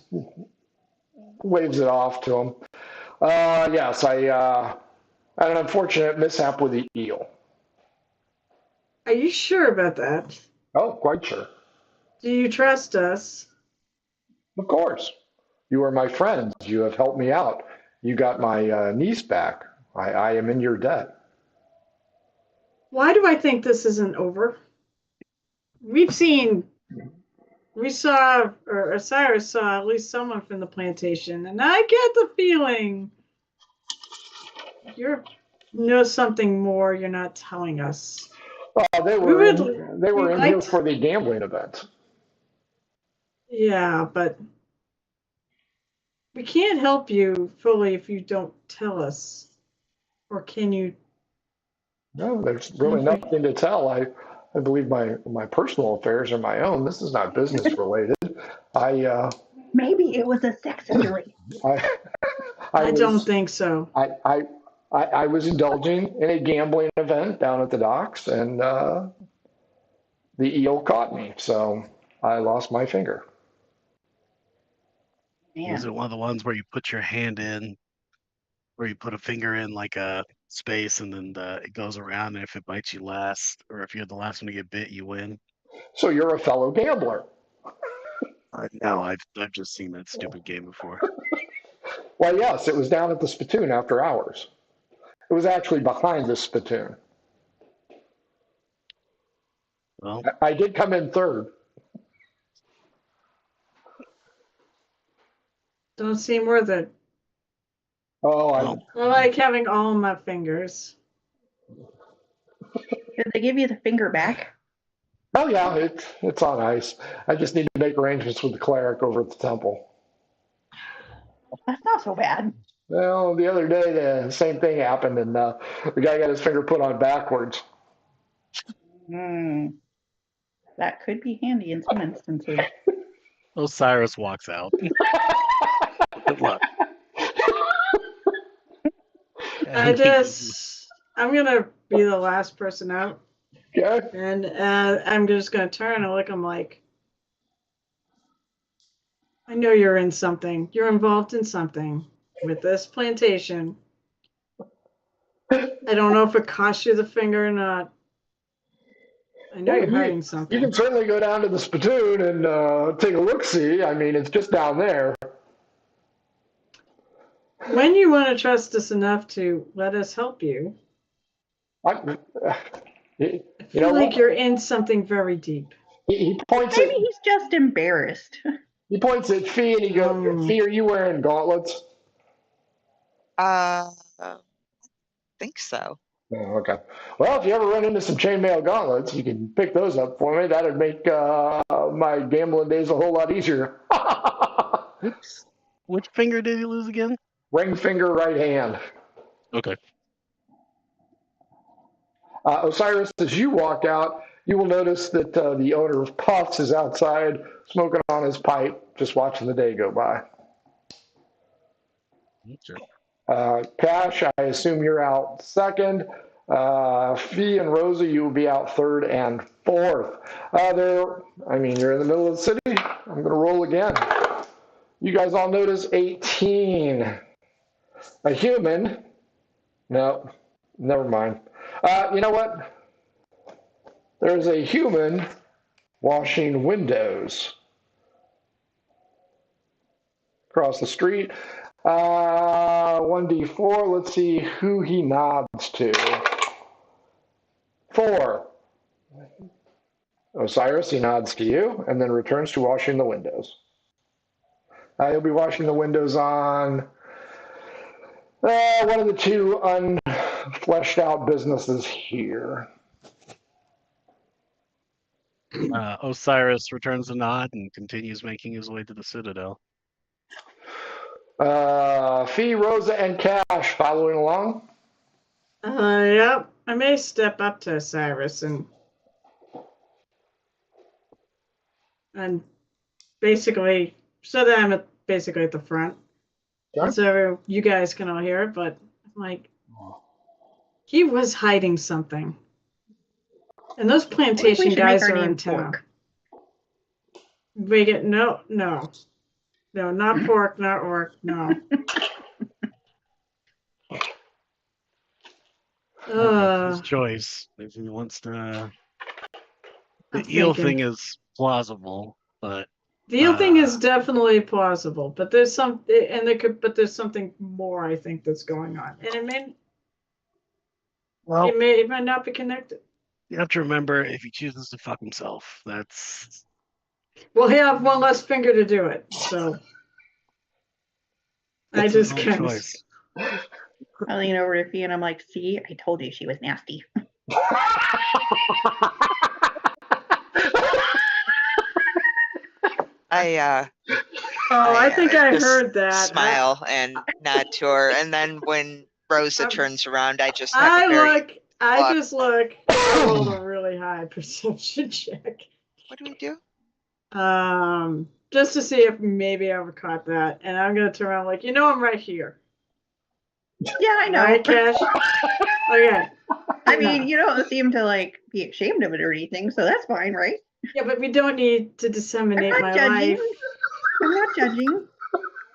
C: waves it off to him. Yes, I had an unfortunate mishap with the eel.
E: Are you sure about that?
C: Oh, quite sure.
E: Do you trust us?
C: Of course. You are my friends. You have helped me out. You got my niece back. I am in your debt.
E: Why do I think this isn't over? We saw, or Osiris saw at least someone from the plantation, and I get the feeling you know something more you're not telling us.
C: They were in here for the gambling event.
E: Yeah, but we can't help you fully if you don't tell us. Or can you?
C: No, there's really nothing to tell. I believe my personal affairs are my own. This is not business related.
G: Maybe it was a sex injury.
E: I don't think so.
C: I was indulging in a gambling event down at the docks, and the eel caught me, so I lost my finger.
G: Yeah.
D: Was it one of the ones where you put your hand in, where you put a finger in like a space and then it goes around, and if it bites you last, or if you're the last one to get bit, you win?
C: So you're a fellow gambler.
D: No, I've just seen that stupid game before.
C: Well, yes, it was down at the Spittoon after hours. It was actually behind the Spittoon.
D: Well,
C: I did come in third.
E: Don't seem worth it.
C: Oh,
E: I like having all my fingers.
G: Did they give you the finger back?
C: oh yeah, it's on ice. I just need to make arrangements with the cleric over at the temple.
G: That's not so bad.
C: Well, the other day the same thing happened, and the guy got his finger put on backwards.
G: That could be handy in some instances.
D: Osiris walks out. Good luck.
E: I'm gonna be the last person out,
C: Okay.
E: and I'm just gonna turn and look. I'm like, I know you're in something. You're involved in something with this plantation. I don't know if it cost you the finger or not. I know you're hiding something.
C: You can certainly go down to the Spittoon and take a look-see. I mean, it's just down there.
E: When you want to trust us enough to let us help you, I feel like you're in something very deep.
C: He points
G: Maybe he's just embarrassed.
C: He points at Fee and he goes, Fee, are you wearing gauntlets?
F: Think so.
C: Oh, okay. Well, if you ever run into some chainmail gauntlets, you can pick those up for me. That'd make my gambling days a whole lot easier.
D: Which finger did you lose again?
C: Ring finger, right hand.
D: Okay.
C: Osiris, as you walk out, you will notice that the owner of Puffs is outside smoking on his pipe, just watching the day go by.
D: Sure.
C: Cash, I assume you're out second. Fee and Rosa, you will be out third and fourth. You're in the middle of the city. I'm going to roll again. You guys all notice 18. A human. No, never mind. You know what? There's a human washing windows across the street. 1d4. Let's see who he nods to. 4. Osiris, he nods to you and then returns to washing the windows. He'll be washing the windows on one of the 2 unfleshed out businesses here.
D: Osiris returns a nod and continues making his way to the Citadel.
C: Fee, Rosa, and Cash following along.
E: Yep. I may step up to Cyrus and basically, so that I'm basically at the front.
C: Sure.
E: So you guys can all hear it, but like, he was hiding something. And those plantation guys are in town. We get no, not pork, not orc, no.
D: His choice. If he wants to. The
E: I'm
D: eel
E: thinking.
D: thing is plausible, but
E: The eel thing is definitely plausible, but there's there's something more I think that's going on, and it might not be connected.
D: you have to remember if he chooses to fuck himself, that's.
E: Well, he have one less finger to do it, so I
D: It's
E: just
D: his own
E: can't.
D: choice.
G: I lean over to Fee and I'm like, see, I told you she was nasty.
E: I think I
F: just
E: heard that.
F: Smile and nod to her, and then when Rosa turns around, I just have
E: I just look. I rolled a really high perception check.
F: What do we do?
E: Just to see if maybe I ever caught that, and I'm gonna turn around like, I'm right here.
G: Yeah, I know.
E: Right, Cash? Okay.
G: I mean, you don't seem to like be ashamed of it or anything, so that's fine, right?
E: Yeah, but we don't need to disseminate my life.
G: I'm not judging.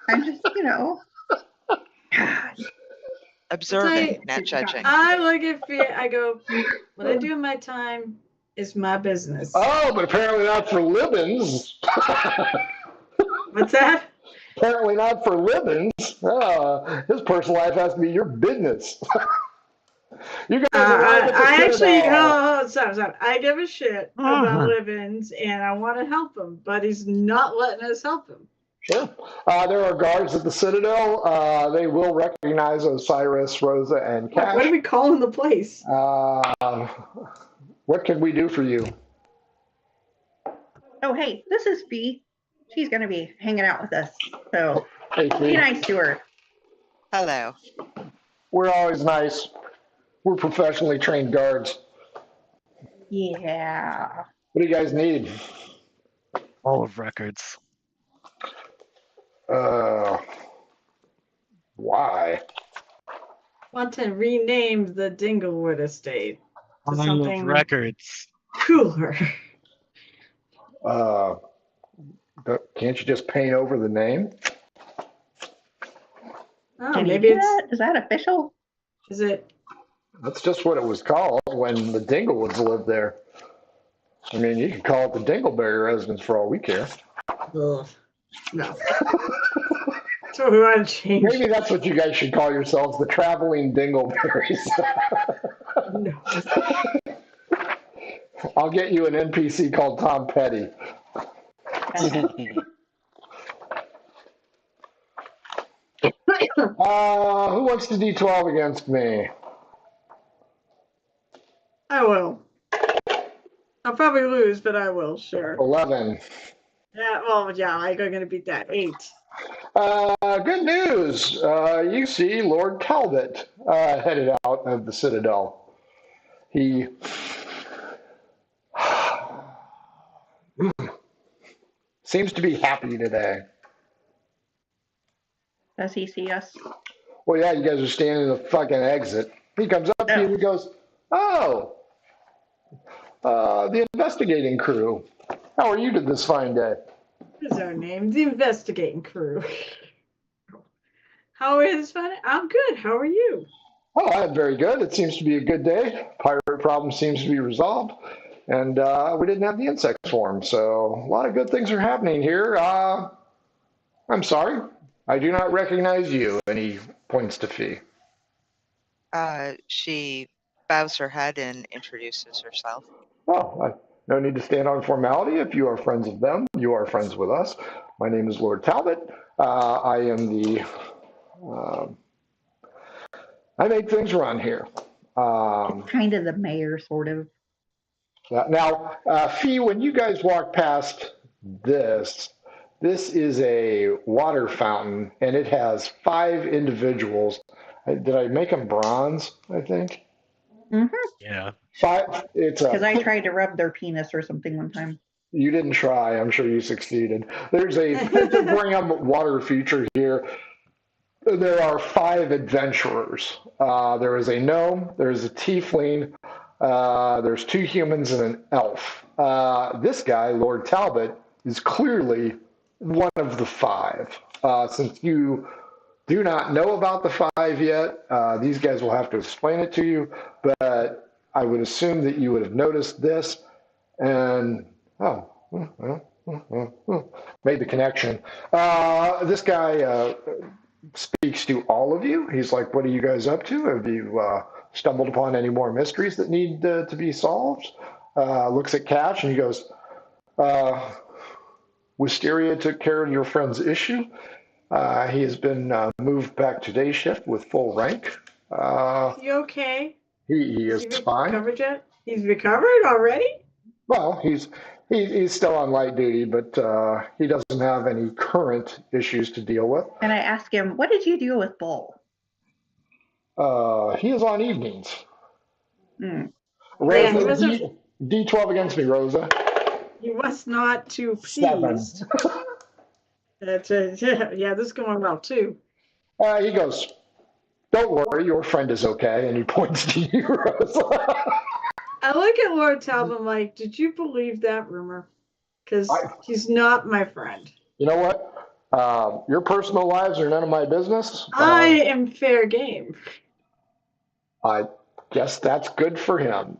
G: I'm just,
F: Observing, not judging.
E: I look at fear. I go, what I do in my time is my business.
C: Oh, but apparently not for livings.
E: What's that?
C: Apparently not for livings. His personal life has to be your business. You guys
E: I actually, stop. I give a shit about livings, and I want to help him, but he's not letting us help him.
C: Sure. There are guards at the Citadel. They will recognize Osiris, Rosa, and Cash.
E: What are we calling the place?
C: What can we do for you?
G: Oh, hey, this is Fee. She's going to be hanging out with us, so
C: Hey, Fee.
G: be nice to her.
F: Hello.
C: We're always nice. We're professionally trained guards.
G: Yeah.
C: What do you guys need?
D: All of records.
C: Why?
E: Want to rename the Dinglewood estate to
D: All
E: something
D: of records.
E: cooler.
C: Can't you just paint over the name?
E: Oh,
G: Can
E: maybe
G: you do
E: it's.
G: that? Is that official?
E: Is it?
C: That's just what it was called when the Dinglewoods lived there. I mean, you could call it the Dingleberry residence for all we care.
E: Ugh. No. So we want to change.
C: Maybe that's what you guys should call yourselves, the traveling Dingleberries.
E: No.
C: I'll get you an NPC called Tom Petty. Who wants to D12 against me?
E: I will. I'll probably lose, but I will, sure.
C: 11.
E: Yeah, well, yeah, I'm going to beat that. 8.
C: Good news. You see Lord Talbot headed out of the Citadel. He seems to be happy today.
G: Does he see us?
C: Well, yeah, you guys are standing in the fucking exit. He comes up to you and he goes, "Oh, the investigating crew. How are you to this fine day?"
E: What is our name? The investigating crew. How is it? I'm good. How are you?
C: Oh, I'm very good. It seems to be a good day. Pirate problem seems to be resolved. And we didn't have the insect swarm, so a lot of good things are happening here. I'm sorry. I do not recognize you. And he points to Fee.
F: She bows her head and introduces herself.
C: No need to stand on formality. If you are friends of them, you are friends with us. My name is Lord Talbot. I am the. I make things run here.
G: Kind of the mayor, sort of.
C: Now, Fee, when you guys walk past this is a water fountain, and it has 5 individuals. Did I make them bronze? I think.
G: Mm-hmm.
D: Yeah.
C: 5. It's
G: Because I tried to rub their penis or something one time.
C: You didn't try. I'm sure you succeeded. There's a pentagram water feature here. There are 5 adventurers. There is a gnome. There is a tiefling. There's 2 humans and an elf. This guy, Lord Talbot, is clearly one of the 5. Since you do not know about the 5 yet, these guys will have to explain it to you. But I would assume that you would have noticed this and made the connection. This guy speaks to all of you. He's like, what are you guys up to? Have you stumbled upon any more mysteries that need to be solved? Looks at Cash and he goes, Wisteria took care of your friend's issue. He has been moved back to day shift with full rank.
E: You okay?
C: He is fine.
E: Recovered yet? He's recovered already?
C: Well, he's still on light duty, but he doesn't have any current issues to deal with.
G: And I asked him, what did you do with Bull?
C: He is on evenings.
G: Mm.
C: Rosa, D12 against me, Rosa.
E: He was not too
C: 7.
E: pleased. This is going well too.
C: He goes, don't worry, your friend is okay, and he points to you, Rosa.
E: I look at Lord Talbot like, did you believe that rumor? Because he's not my friend.
C: You know what? Your personal lives are none of my business.
E: I am fair game.
C: I guess that's good for him.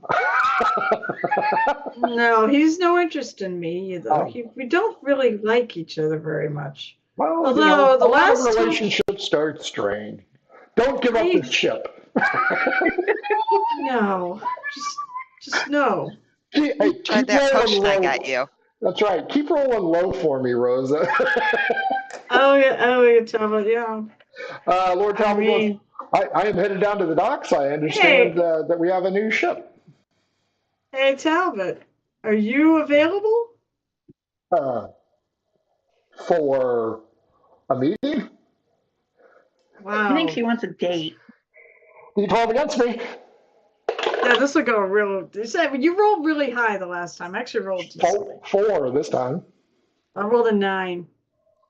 E: No, he's no interest in me either. We don't really like each other very much.
C: Well,
E: although the last
C: relationship starts strained. Don't give up the ship.
E: No, just no.
F: Hey, tried that potion I got you.
C: That's right. Keep rolling low for me, Rosa.
E: Talbot, yeah.
C: Lord Talbot, I am headed down to the docks. I understand that we have a new ship.
E: Hey, Talbot, are you available?
C: For a meeting?
E: Wow.
G: I think she wants a date.
C: D12 against me.
E: Yeah, this will go real. You rolled really high the last time. I actually rolled
C: 4 this time.
E: I rolled a 9.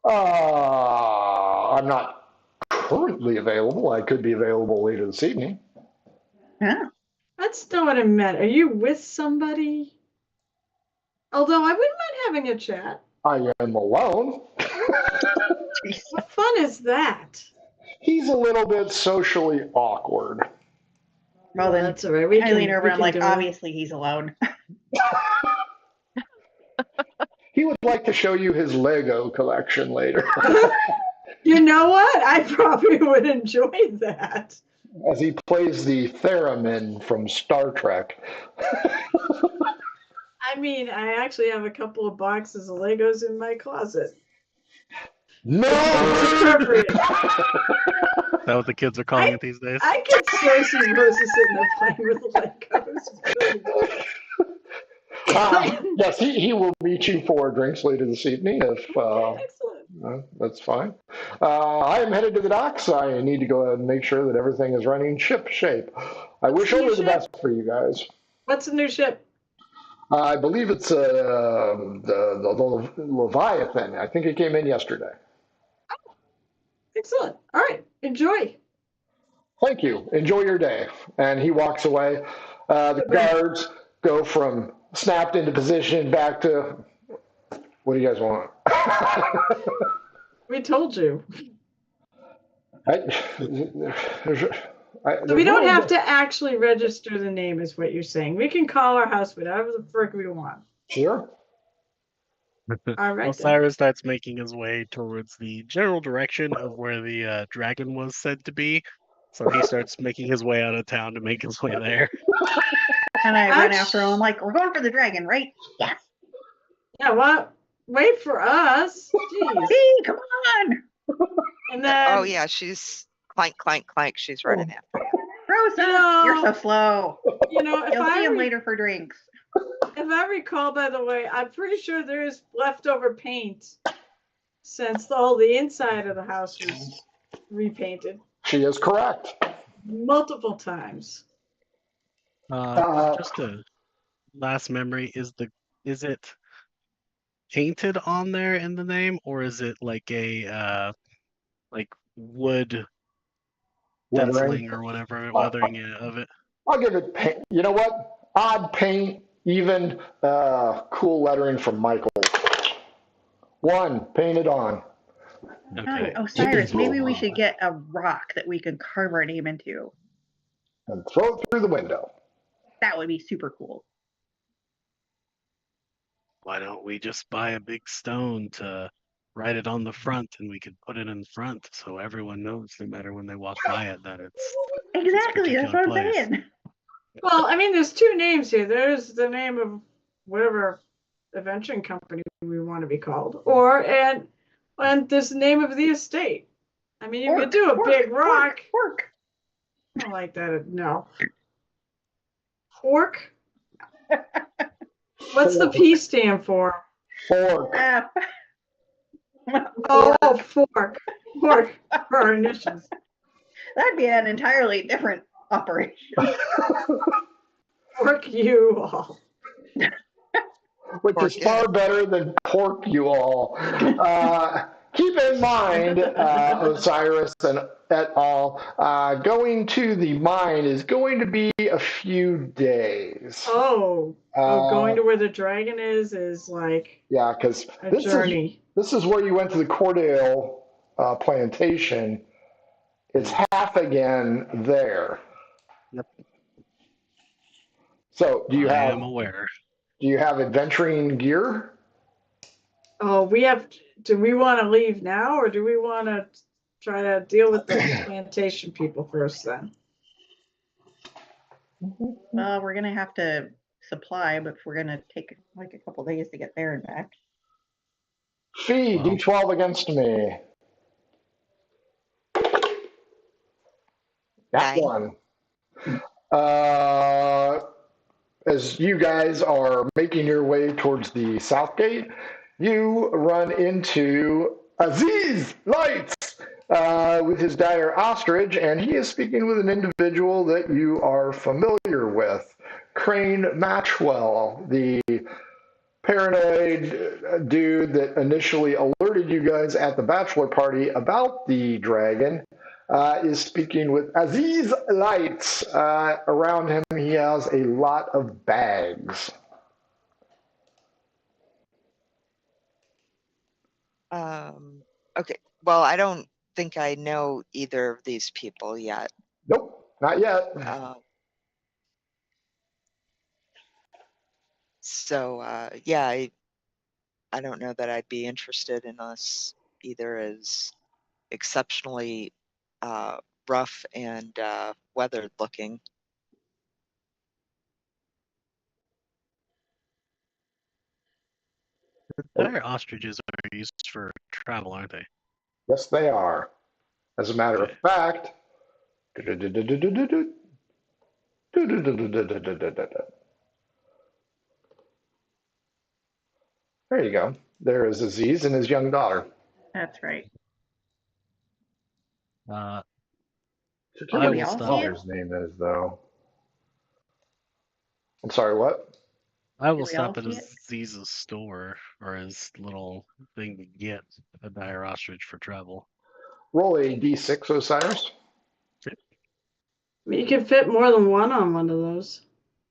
C: I'm not currently available. I could be available later this evening.
G: Yeah.
E: That's not what I meant. Are you with somebody? Although I wouldn't mind having a chat.
C: I am alone.
E: What fun is that?
C: He's a little bit socially awkward.
G: Well, then
E: that's all right.
G: I lean over and I'm like, obviously he's alone.
C: He would like to show you his Lego collection later.
E: You know what? I probably would enjoy that.
C: As he plays the theremin from Star Trek.
E: I mean, I actually have a couple of boxes of Legos in my closet.
C: No!
E: Appropriate.
D: Is that what the kids are calling it these days?
E: I can so see Rosa sitting there playing with Legos.
C: Yes, he will meet you for drinks later this evening. If
E: Excellent.
C: That's fine. I am headed to the docks. I need to go ahead and make sure that everything is running ship shape. I wish only the best for you guys.
E: What's the new ship?
C: I believe it's the Leviathan. I think it came in yesterday.
E: Oh, excellent. All right. Enjoy.
C: Thank you. Enjoy your day. And he walks away. The guards go from snapped into position back to, what do you guys want?
E: We told you.
C: So
E: we don't have to actually register the name is what you're saying. We can call our house whatever the frick we want.
C: Sure.
E: All right.
D: Osiris starts making his way towards the general direction of where the dragon was said to be. So he starts making his way out of town to make his way there.
G: And I run after him. I'm like, we're going for the dragon, right? Yes.
E: Yeah, what? Wait for us. Jeez.
G: See, come on.
E: And then,
F: Oh yeah, she's clank, clank, clank. She's running after you.
G: Rosa,
E: No.
G: you're so slow.
E: you know, if
G: You'll see him
E: I
G: later for drinks.
E: if I recall, by the way, I'm pretty sure there's leftover paint since the inside of the house was repainted
C: She is correct.
E: multiple times.
D: Just a last memory, is it painted on there in the name, or is it like a like wood stenciling or whatever, weathering of it?
C: I'll give it paint. You know what? Odd paint, even cool lettering from Michael. 1, painted on.
D: Okay.
G: Oh, Cyrus, maybe we should get a rock that we could carve our name into.
C: And throw it through the window.
G: That would be super cool.
D: Why don't we just buy a big stone to write it on the front, and we could put it in front so everyone knows, no matter when they walk by it, that it's
G: Exactly, that's what I'm
D: place.
G: saying.
E: Well, I mean, there's 2 names here. There's the name of whatever adventuring company we want to be called, and there's the name of the estate. I mean, you could do a big rock.
G: Pork.
E: I don't like that. No. Pork? What's the P stand for?
C: Fork.
E: Oh, fork. Fork for our initials.
G: That'd be an entirely different operation.
E: Pork you all.
C: Which is far better than pork you all. Keep in mind, Osiris and et al., going to the mine is going to be a few days.
E: Going to where the dragon is like
C: because
E: a journey.
C: This is where you went to the Cordale plantation. It's half again there.
D: Yep.
C: So
D: I am aware.
C: Do you have adventuring gear?
E: Oh, do we want to leave now, or do we want to try to deal with the plantation people first then?
G: Well, we're going to have to supply, but we're going to take like a couple days to get there and back.
C: Fee, D12 against me. That one. As you guys are making your way towards the south gate, you run into Aziz Lights with his dire ostrich, and he is speaking with an individual that you are familiar with, Crane Matchwell, the paranoid dude that initially alerted you guys at the bachelor party about the dragon. Is speaking with Aziz Lights. Around him, he has a lot of bags.
F: Okay. Well, I don't think I know either of these people yet.
C: Nope, not yet.
F: Yeah, I don't know that I'd be interested in us either as exceptionally rough and weathered looking.
D: Dire ostriches are used for travel, aren't they?
C: Yes, they are. As a matter of fact, there you go. There is Aziz and his young daughter.
G: That's right.
D: I
C: What
D: will
C: his
D: stop.
C: daughter's name is, though. I'm sorry, what?
D: I will
G: we
D: stop
G: all
D: at
G: see it?
D: Aziz's store or his little thing to get a dire ostrich for travel.
C: Roll a d6, Osiris.
E: You can fit more than one on one of those.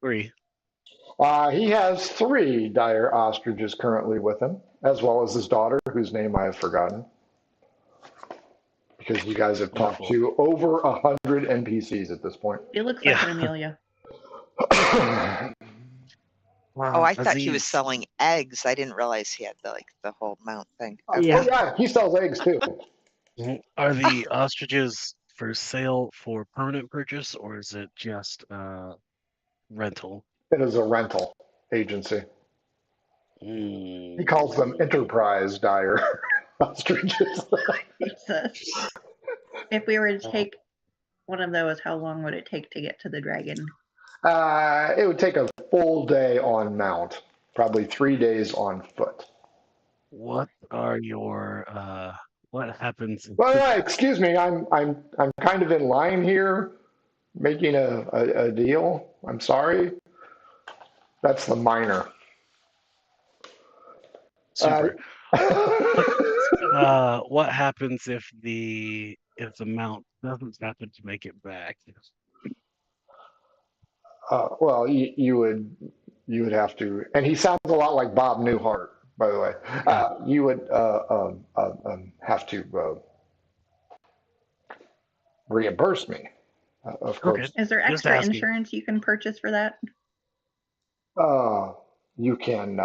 D: 3.
C: He has 3 dire ostriches currently with him, as well as his daughter, whose name I have forgotten. Because you guys have talked to over 100 NPCs at this point.
G: It looks like an Amelia.
F: Oh, I thought he was selling eggs. I didn't realize he had the whole mount thing.
C: Okay. Oh, yeah, he sells eggs too.
D: Are the ostriches for sale for permanent purchase, or is it just rental?
C: It is a rental agency. He calls them enterprise dire ostriches.
G: Jesus. If we were to take one of those, how long would it take to get to the dragon?
C: It would take a full day on mount, probably 3 days on foot.
D: What are your what happens?
C: Well, excuse me, I'm kind of in line here, making a deal. I'm sorry. That's the minor.
D: Super. What happens if the mount doesn't happen to make it back?
C: Well, you would have to, and he sounds a lot like Bob Newhart, by the way. You would have to reimburse me, of course.
G: Is there
D: Just
G: extra
D: asking.
G: insurance you can purchase for that?
C: You can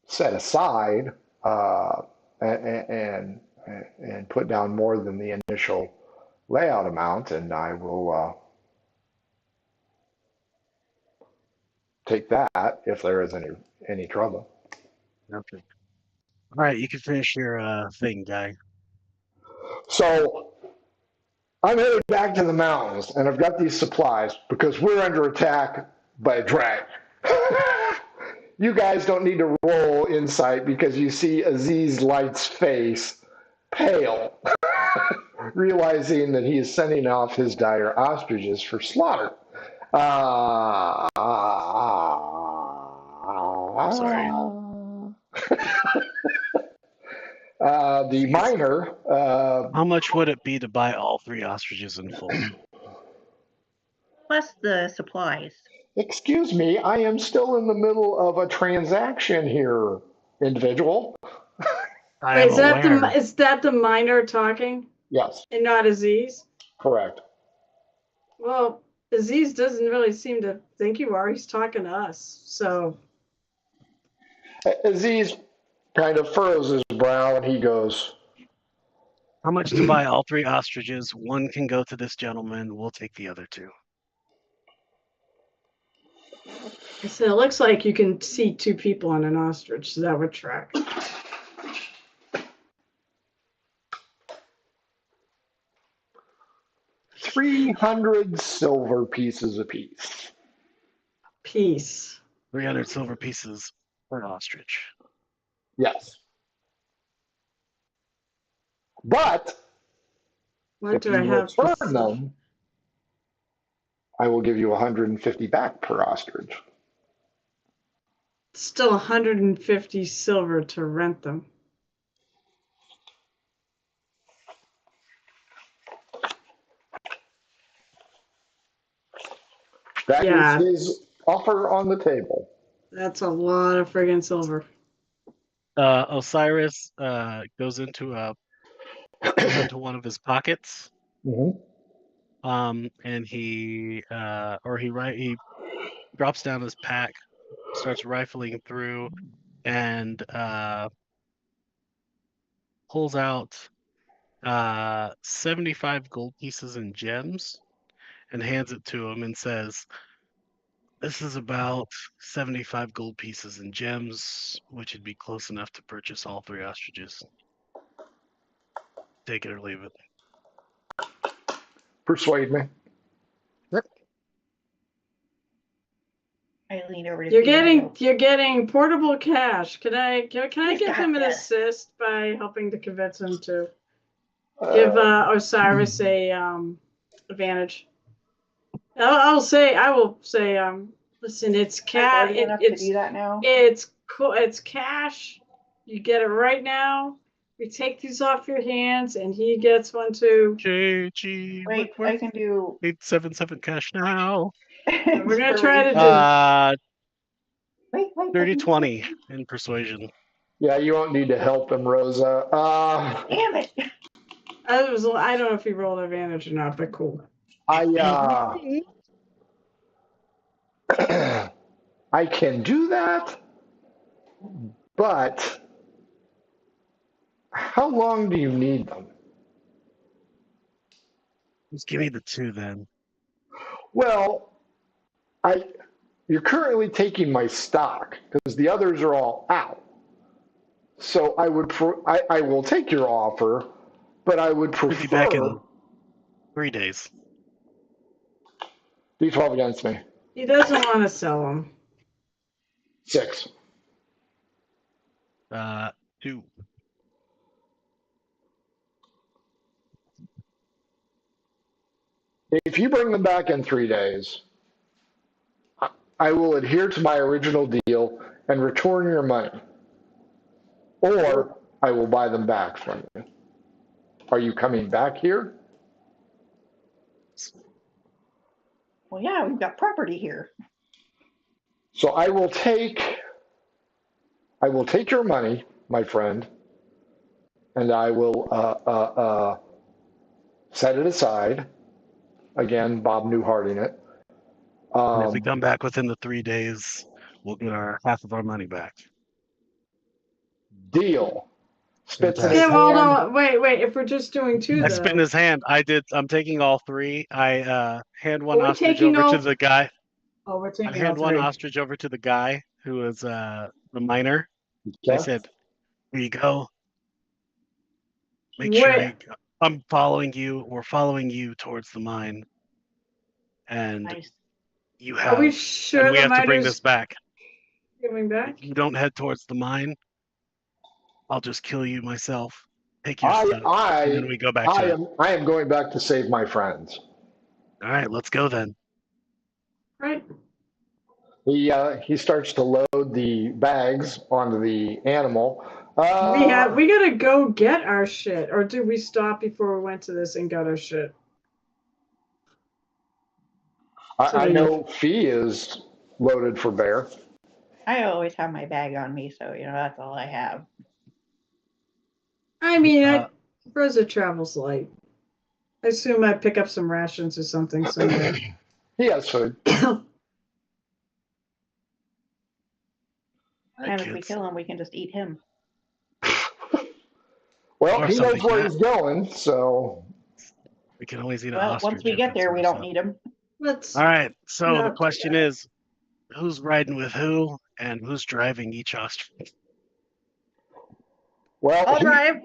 C: set aside and put down more than the initial layout amount, and I will take that if there is any trouble.
D: Okay. All right, you can finish your thing, guy.
C: So I'm headed back to the mountains, and I've got these supplies because we're under attack by a dragon. You guys don't need to roll insight because you see Aziz Light's face pale, realizing that he is sending off his dire ostriches for slaughter.
D: Sorry.
C: The minor.
D: How much would it be to buy all 3 ostriches in full?
G: Plus the supplies.
C: Excuse me, I am still in the middle of a transaction here, individual.
D: I
E: Wait,
D: am aware.
E: is that the minor talking
C: Yes,
E: and not Aziz?
C: correct.
E: Well, Aziz doesn't really seem to think you are. He's talking to us. So
C: Aziz kind of furrows his brow and he goes,
D: How much to buy all 3 ostriches? 1 can go to this gentleman. We'll take the other 2.
E: I said, it looks like you can see 2 people on an ostrich, so that would track.
C: 300 silver pieces apiece.
E: Peace.
D: 300 silver pieces per ostrich.
C: Yes. But
E: What
C: if
E: do
C: you
E: I have?
C: return them, I will give you 150 back per ostrich.
E: Still 150 silver to rent them.
C: That
E: Yeah.
C: is his offer on the table.
E: That's a lot of friggin' silver.
D: Osiris goes into one of his pockets,
C: Mm-hmm.
D: and he drops down his pack, starts rifling through, and pulls out 75 gold pieces and gems, and hands it to him and says, "This is about 75 gold pieces and gems, which would be close enough to purchase all 3 ostriches. Take it or leave it."
C: Persuade me.
G: I lean over to
E: You're getting portable cash. Can I give him an assist by helping to convince him to give Osiris a advantage? I will say, listen, it's cash.
G: to do that now.
E: It's cool. It's cash. You get it right now. We take these off your hands, and he gets one too.
D: JG,
G: Wait, I can do.
D: 877 cash now.
E: We're gonna try to do.
G: Wait,
D: 30-20 in persuasion.
C: Yeah, you won't need to help him, Rosa.
G: Damn it!
E: I don't know if he rolled advantage or not, but cool.
C: I can do that, but how long do you need them?
D: Just give me the 2 then.
C: Well, you're currently taking my stock because the others are all out. So I will take your offer, but I would
D: We'll be back
C: prefer
D: in 3 days.
C: D12 against me.
E: He doesn't want to sell them.
C: 6.
D: 2.
C: If you bring them back in 3 days, I will adhere to my original deal and return your money. Or I will buy them back from you. Are you coming back here?
G: Well, yeah, we've got property here.
C: So I will take your money, my friend, and I will set it aside. Again, Bob Newharting it.
D: And if we come back within the 3 days, we'll get our half of our money back.
C: Deal. Spits in his
E: Yeah, well,
C: hand.
E: no, wait. If we're just doing 2,
D: I
E: though.
D: spit in his hand. I'm taking all 3. I hand one
E: Are we
D: ostrich
E: taking
D: over to
E: all-
D: the guy.
E: Oh, we're
D: I
E: taking
D: hand
E: all
D: one
E: 3.
D: ostrich over to the guy who is the miner.
C: Okay.
D: I said, "Here you go. Make sure I'm following you. We're following you towards the mine, and
G: Nice.
D: you
E: Are we
D: have.
E: sure
D: And we
E: the
D: have to bring
E: miner's
D: this back.
E: coming back?
D: If you don't head towards the mine, I'll just kill you myself. Take your stuff, and then we go back to it.
C: I am going back to save my friends.
D: All right, let's go then.
E: Right.
C: He starts to load the bags onto the animal.
E: We gotta go get our shit, or did we stop before we went to this and got our shit?
C: I know Fee is loaded for bear.
G: I always have my bag on me, so that's all I have.
E: I mean, Rosa travels light. I assume I pick up some rations or something somewhere.
C: He has food.
G: And if we kill him, we can just eat him.
C: Well,
D: Or
C: he knows
D: something
C: where
D: like
C: he's going, so.
D: We can always eat an
G: Well,
D: ostrich.
G: once we
D: if
G: get
D: it's
G: there, we don't
D: awesome.
G: need him.
E: Let's.
D: All right. So
E: No,
D: the question is, who's riding with who, and who's driving each ostrich?
C: Well,
G: I'll drive.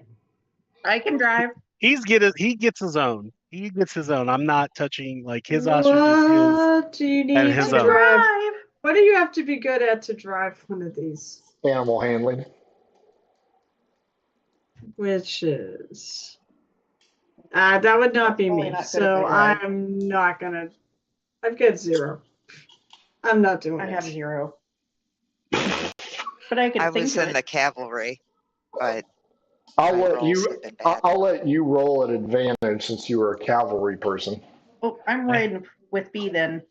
G: I can drive.
D: He gets his own. He gets his own. I'm not touching like his ostrich is his.
E: What do you need
D: and
E: to
D: his
E: drive?
D: own.
E: What do you have to be good at to drive one of these?
C: Animal handling.
E: Which is. That would not be
G: Probably
E: me.
G: not good
E: So
G: if I drive.
E: I'm not gonna. I've got 0. I'm not doing
G: I
E: it.
G: have 0. But I could
F: I
G: think
F: was
G: of
F: in
G: it.
F: the cavalry, but
C: I'll
F: my
C: let
F: rolls
C: you.
F: have been bad.
C: I'll let you roll at advantage since you were a cavalry person.
G: Oh, I'm riding with B then.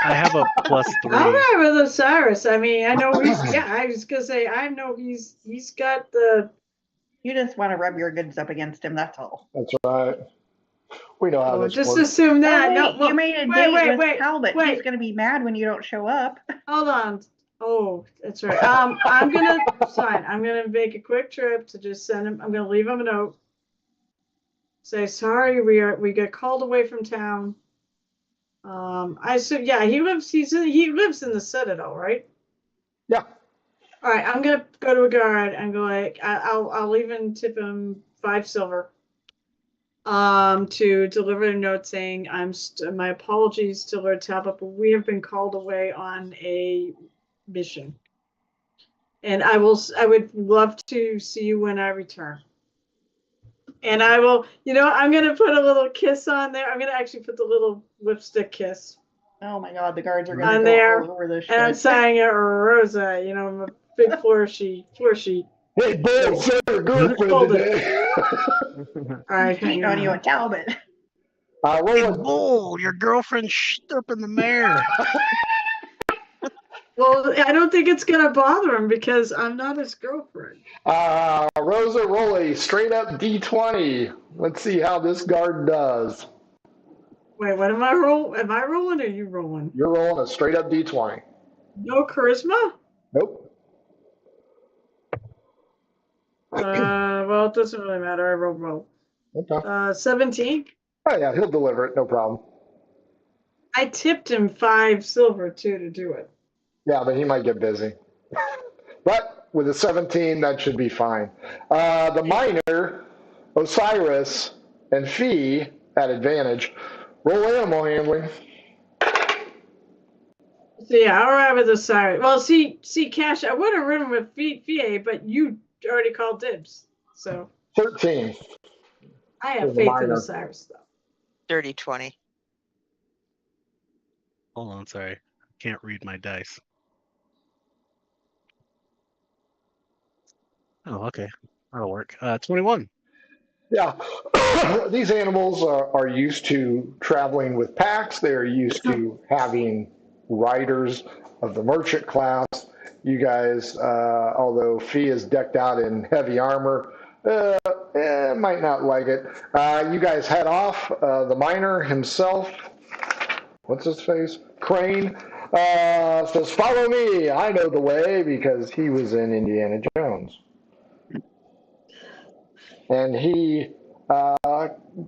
D: I have a +3.
E: I'll ride with Osiris. I mean, I know he's. Yeah, I was gonna say I know he's got the.
G: You just want to rub your goods up against him, that's all.
C: That's right. We know how
E: Oh,
C: this
E: just
C: works.
E: assume that.
G: Oh, wait,
E: No, well,
G: you made a date with Talbot.
E: wait.
G: He's going to be mad when you don't show up.
E: Hold on. Oh, that's right. I'm gonna sign. I'm gonna make a quick trip to just send him. I'm gonna leave him a note. Say sorry, we got called away from town. I assume he lives in the Citadel, right?
C: Yeah.
E: All right, I'm gonna go to a guard and go like I'll even tip him 5 silver. To deliver a note saying my apologies to Lord Talbot, but we have been called away on a mission, and I would love to see you when I return. And I will, I'm gonna put a little kiss on there. I'm gonna actually put the little lipstick kiss.
G: Oh my God, the guards are going
E: on
G: to go
E: there,
G: all over this shit.
E: and I'm signing it Rosa. A big floor sheet.
C: Hey, bold sir, girlfriend
E: Hold it.
C: today.
E: All right, hang
G: Cheating on you
E: on.
G: at Talbot.
C: What
D: Hey,
C: was-
D: bull, your girlfriend up in the mare.
E: Well, I don't think it's gonna bother him because I'm not his girlfriend.
C: Rosa, roll a straight up D20. Let's see how this guard does.
E: Wait, what am I rolling? Am I rolling or are you rolling?
C: You're rolling a straight up D20.
E: No charisma?
C: Nope.
E: Well, it doesn't really matter. I rolled well.
C: Okay.
E: 17.
C: Oh yeah, he'll deliver it. No problem.
E: I tipped him 5 silver too to do it.
C: Yeah, but he might get busy. But with a 17, that should be fine. The miner, Osiris, and Fee at advantage. Roll animal handling.
E: So yeah, I'll ride with Osiris. Well, see, Cash, I would have ridden with Fie, but you already called dibs. So
C: 13.
E: I have
C: For the
E: faith in
C: minor.
E: Osiris, though.
F: Dirty 20.
D: Hold on, sorry. Can't read my dice. Oh, okay. That'll work. 21.
C: Yeah, these animals are used to traveling with packs. They are used to having riders of the merchant class. You guys, although Fee is decked out in heavy armor, might not like it. You guys head off. The miner himself, what's his face? Crane, says, "Follow me. I know the way," because he was in Indiana Jones. And he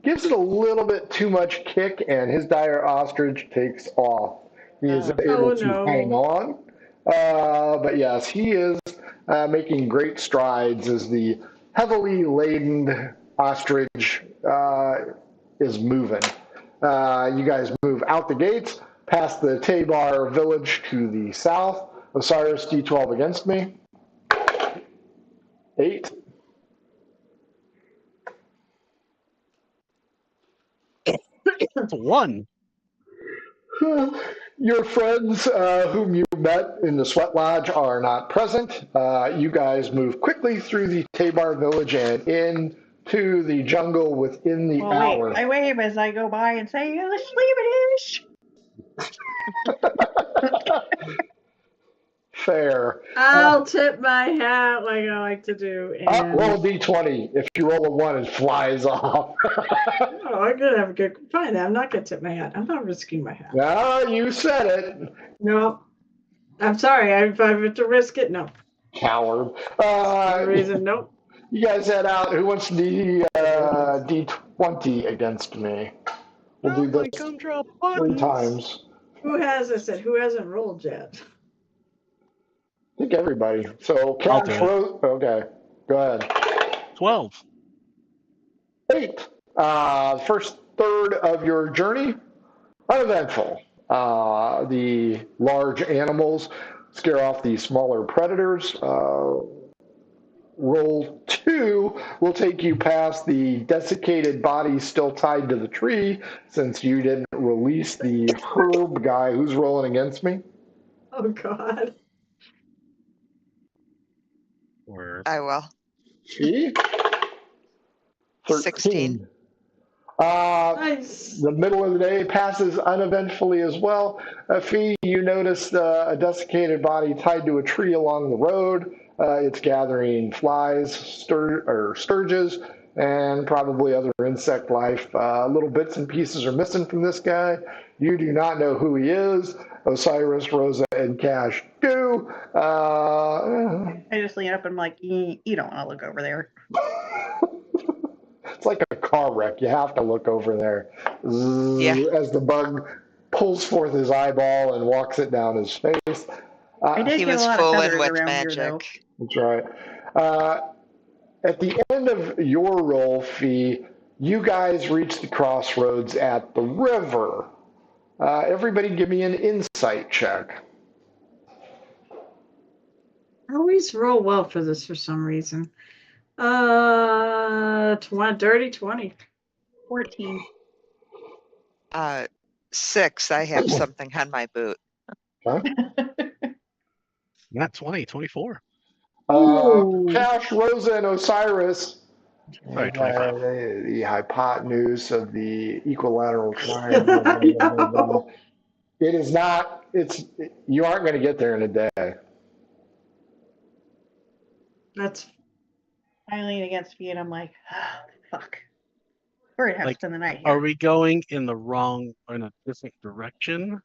C: gives it a little bit too much kick, and his dire ostrich takes off. He is able to hang on. But yes, he is making great strides as the heavily laden ostrich is moving. You guys move out the gates, past the Tabar village to the south. Osiris, D12 against me. 8.
D: That's 1.
C: Your friends whom you met in the sweat lodge are not present. You guys move quickly through the Tabar village and into the jungle within the hour.
G: Wait, I wave as I go by and say, "Sleep-it-ish."
C: Fair.
E: I'll tip my hat like I like to do. And
C: Roll a d20. If you roll a 1, it flies off.
E: oh, I'm gonna have a good. Fine, I'm not gonna tip my hat. I'm not risking my hat.
C: No, you said it.
E: No, I'm sorry. If I have to risk it, no.
C: Coward.
E: For the reason, nope.
C: You guys head out. Who wants the d20 against me? We'll do this 3 times.
E: Who has? I said, who hasn't rolled yet?
C: I think everybody. So Cash wrote. Okay, go ahead.
D: 12.
C: 8. First third of your journey, uneventful. The large animals scare off the smaller predators. Roll 2 will take you past the desiccated body still tied to the tree, since you didn't release the herb guy. Who's rolling against me?
E: Oh God.
F: I will.
C: She?
F: 16.
E: Nice.
C: The middle of the day passes uneventfully as well. Fee, you notice a desiccated body tied to a tree along the road. It's gathering flies, sturges, and probably other insect life. Little bits and pieces are missing from this guy. You do not know who he is. Osiris, Rosa, and Cash do.
G: I just lean up and I'm like, you don't want to look over there.
C: It's like a car wreck. You have to look over there. Zzz, as the bug pulls forth his eyeball and walks it down his face.
F: He was fooling with magic.
C: That's right. At the end of your roll, Fee, you guys reach the crossroads at the river. Everybody give me an insight check.
E: I always roll well for this for some reason. 20.
G: 14.
F: 6. I have something on my boot.
C: Huh?
D: Not 20, 24.
C: Cash, Rosa, and Osiris.
D: Sorry, 25.
C: The hypotenuse of the equilateral triangle. It is not. You aren't going to get there in a day.
E: That's.
G: I lean against Fee and I'm like, fuck. We're gonna have to spend the night here.
D: Are we going in a different direction?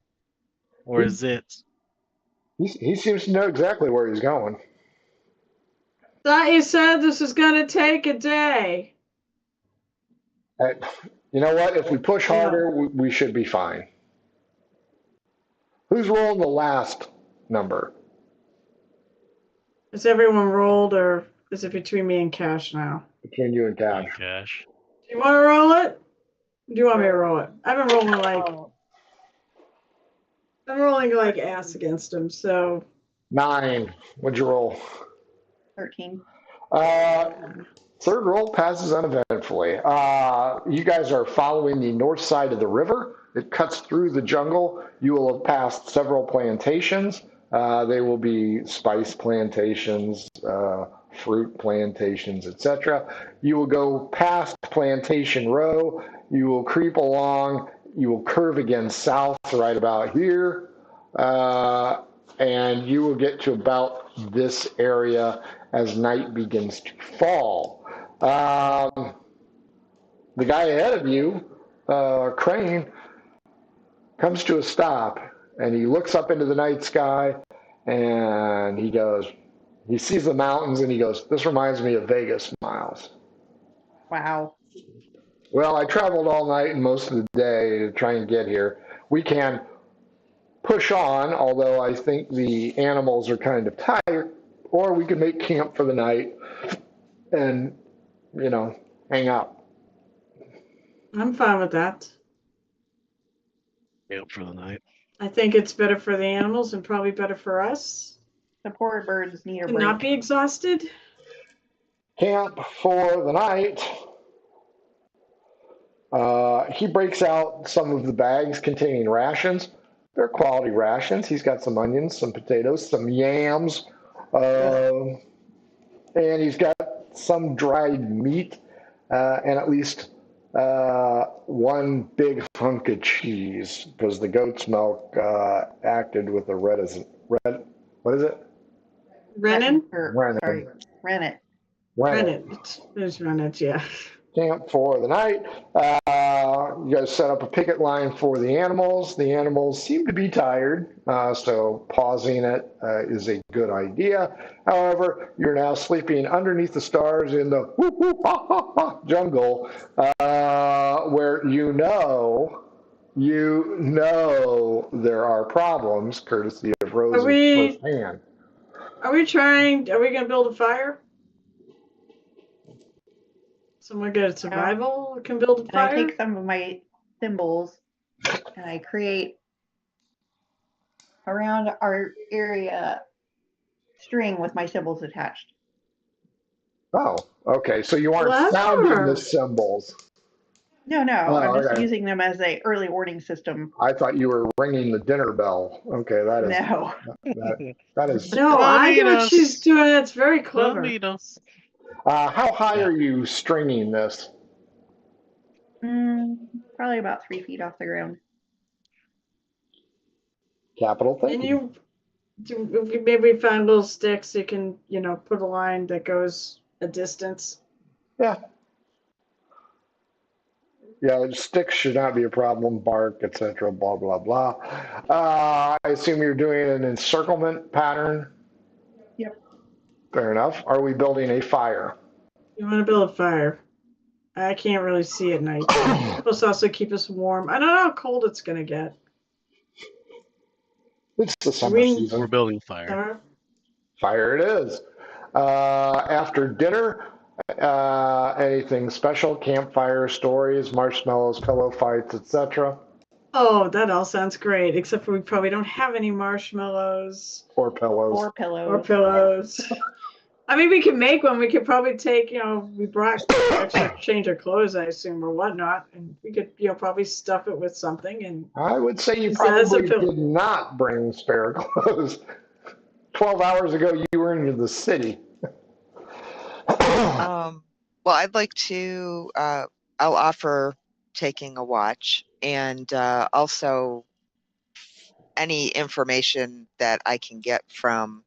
D: Or is it?
C: He seems to know exactly where he's going.
E: Thought you said this was gonna take a day.
C: You know what? If we push harder, we should be fine. Who's rolling the last number?
E: Is everyone rolled, or is it between me and Cash now?
C: Between you and Cash.
D: Cash.
E: Do you want to roll it? Do you want me to roll it? I've been rolling like
G: Oh,
E: I'm rolling like ass against him. So
C: 9. What'd you roll?
G: 13.
C: Third roll passes uneventfully. You guys are following the north side of the river. It cuts through the jungle. You will have passed several plantations. They will be spice plantations, fruit plantations, etc. You will go past Plantation Row. You will creep along. You will curve again south right about here. And you will get to about this area as night begins to fall. The guy ahead of you, Crane, comes to a stop and he looks up into the night sky and he sees the mountains and he goes, "This reminds me of Vegas, Miles."
G: Wow.
C: Well, I traveled all night and most of the day to try and get here. We can push on, although I think the animals are kind of tired, or we can make camp for the night and, hang out.
E: I'm fine with that.
D: Yep, for the night.
E: I think it's better for the animals and probably better for us
G: The poor birds need a
E: to
G: break.
E: not be exhausted.
C: Camp for the night. He breaks out some of the bags containing rations. They're quality rations. He's got some onions, some potatoes, some yams, and he's got some dried meat, and at least one big hunk of cheese because the goat's milk acted with the red. What is it?
E: Rennet?
C: Rennet.
G: Sorry, rennet.
E: Rennet. There's rennet, yeah.
C: Camp for the night. You guys set up a picket line for the animals. The animals seem to be tired, so pausing it is a good idea. However, you're now sleeping underneath the stars in the whoop, whoop, ha, ha, ha, jungle, where you know there are problems, courtesy of Rose's first hand.
E: Are we going to build a fire? Someone good at survival can build a
G: And
E: fire?
G: I take some of my symbols and I create around our area string with my symbols attached.
C: Oh, okay. So you aren't sounding the symbols.
G: No, I'm just
C: okay.
G: using them as a early warning system.
C: I thought you were ringing the dinner bell. Okay, that is
G: No.
C: that is.
E: No, I know what she's doing. That's very clever.
C: How high are you stringing this?
G: Probably about 3 feet off the ground.
C: Capital thing.
E: And maybe find little sticks you can, put a line that goes a distance.
C: Yeah. Yeah, sticks should not be a problem. Bark, etc. Blah blah blah. I assume you're doing an encirclement pattern.
G: Yep.
C: Fair enough. Are we building a fire?
E: You want to build a fire? I can't really see at night. Plus, also keep us warm. I don't know how cold it's gonna get.
C: It's the summer season.
D: We're building fire.
C: Fire it is. After dinner, anything special? Campfire stories, marshmallows, pillow fights, etc.
E: Oh, that all sounds great. Except for we probably don't have any marshmallows
C: or pillows.
E: Or pillows. I mean, we can make one. We could probably take, we brought extra change of clothes, I assume, or whatnot, and we could, probably stuff it with something. And
C: I would say you probably did not bring spare clothes. 12 hours ago, you were in the city.
F: Well, I'd like to. I'll offer taking a watch, and also any information that I can get from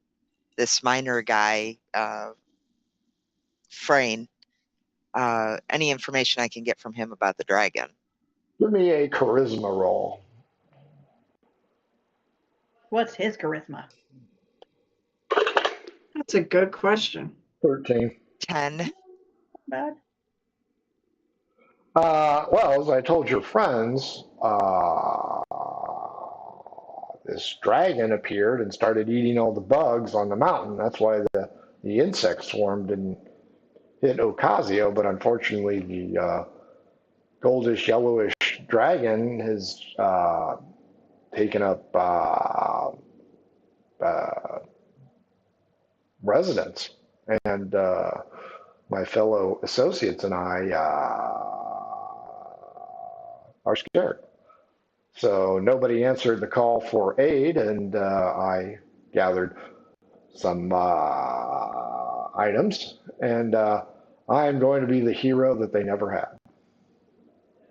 F: this miner guy, Frayne. Any information I can get from him about the dragon.
C: Give me a charisma roll.
G: What's his charisma?
E: That's a good question.
C: 13.
F: 10.
G: Bad.
C: Well, as I told your friends, this dragon appeared and started eating all the bugs on the mountain. That's why the insect swarm didn't hit Ocasio, but unfortunately the goldish yellowish dragon has taken up residence, and my fellow associates and I are scared. So nobody answered the call for aid, and I gathered some items, and I'm going to be the hero that they never had.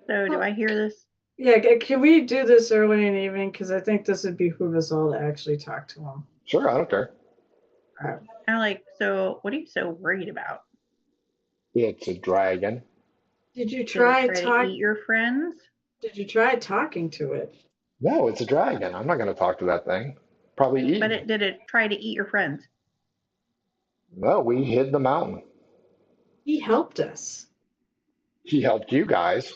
G: So do I hear this?
E: Yeah, can we do this early in the evening? Because I think this would behoove us all to actually talk to him.
C: Sure, I don't care.
G: I'm like, so what are you so worried about?
C: It's a dragon.
E: Did you
G: Did it
E: try
G: to eat your friends?
E: Did you try talking to it?
C: No, it's a dragon. I'm not going to talk to that thing. Probably eat.
G: But did it try to eat your friends?
C: No, we hid the mountain.
E: He helped us.
C: He helped you guys.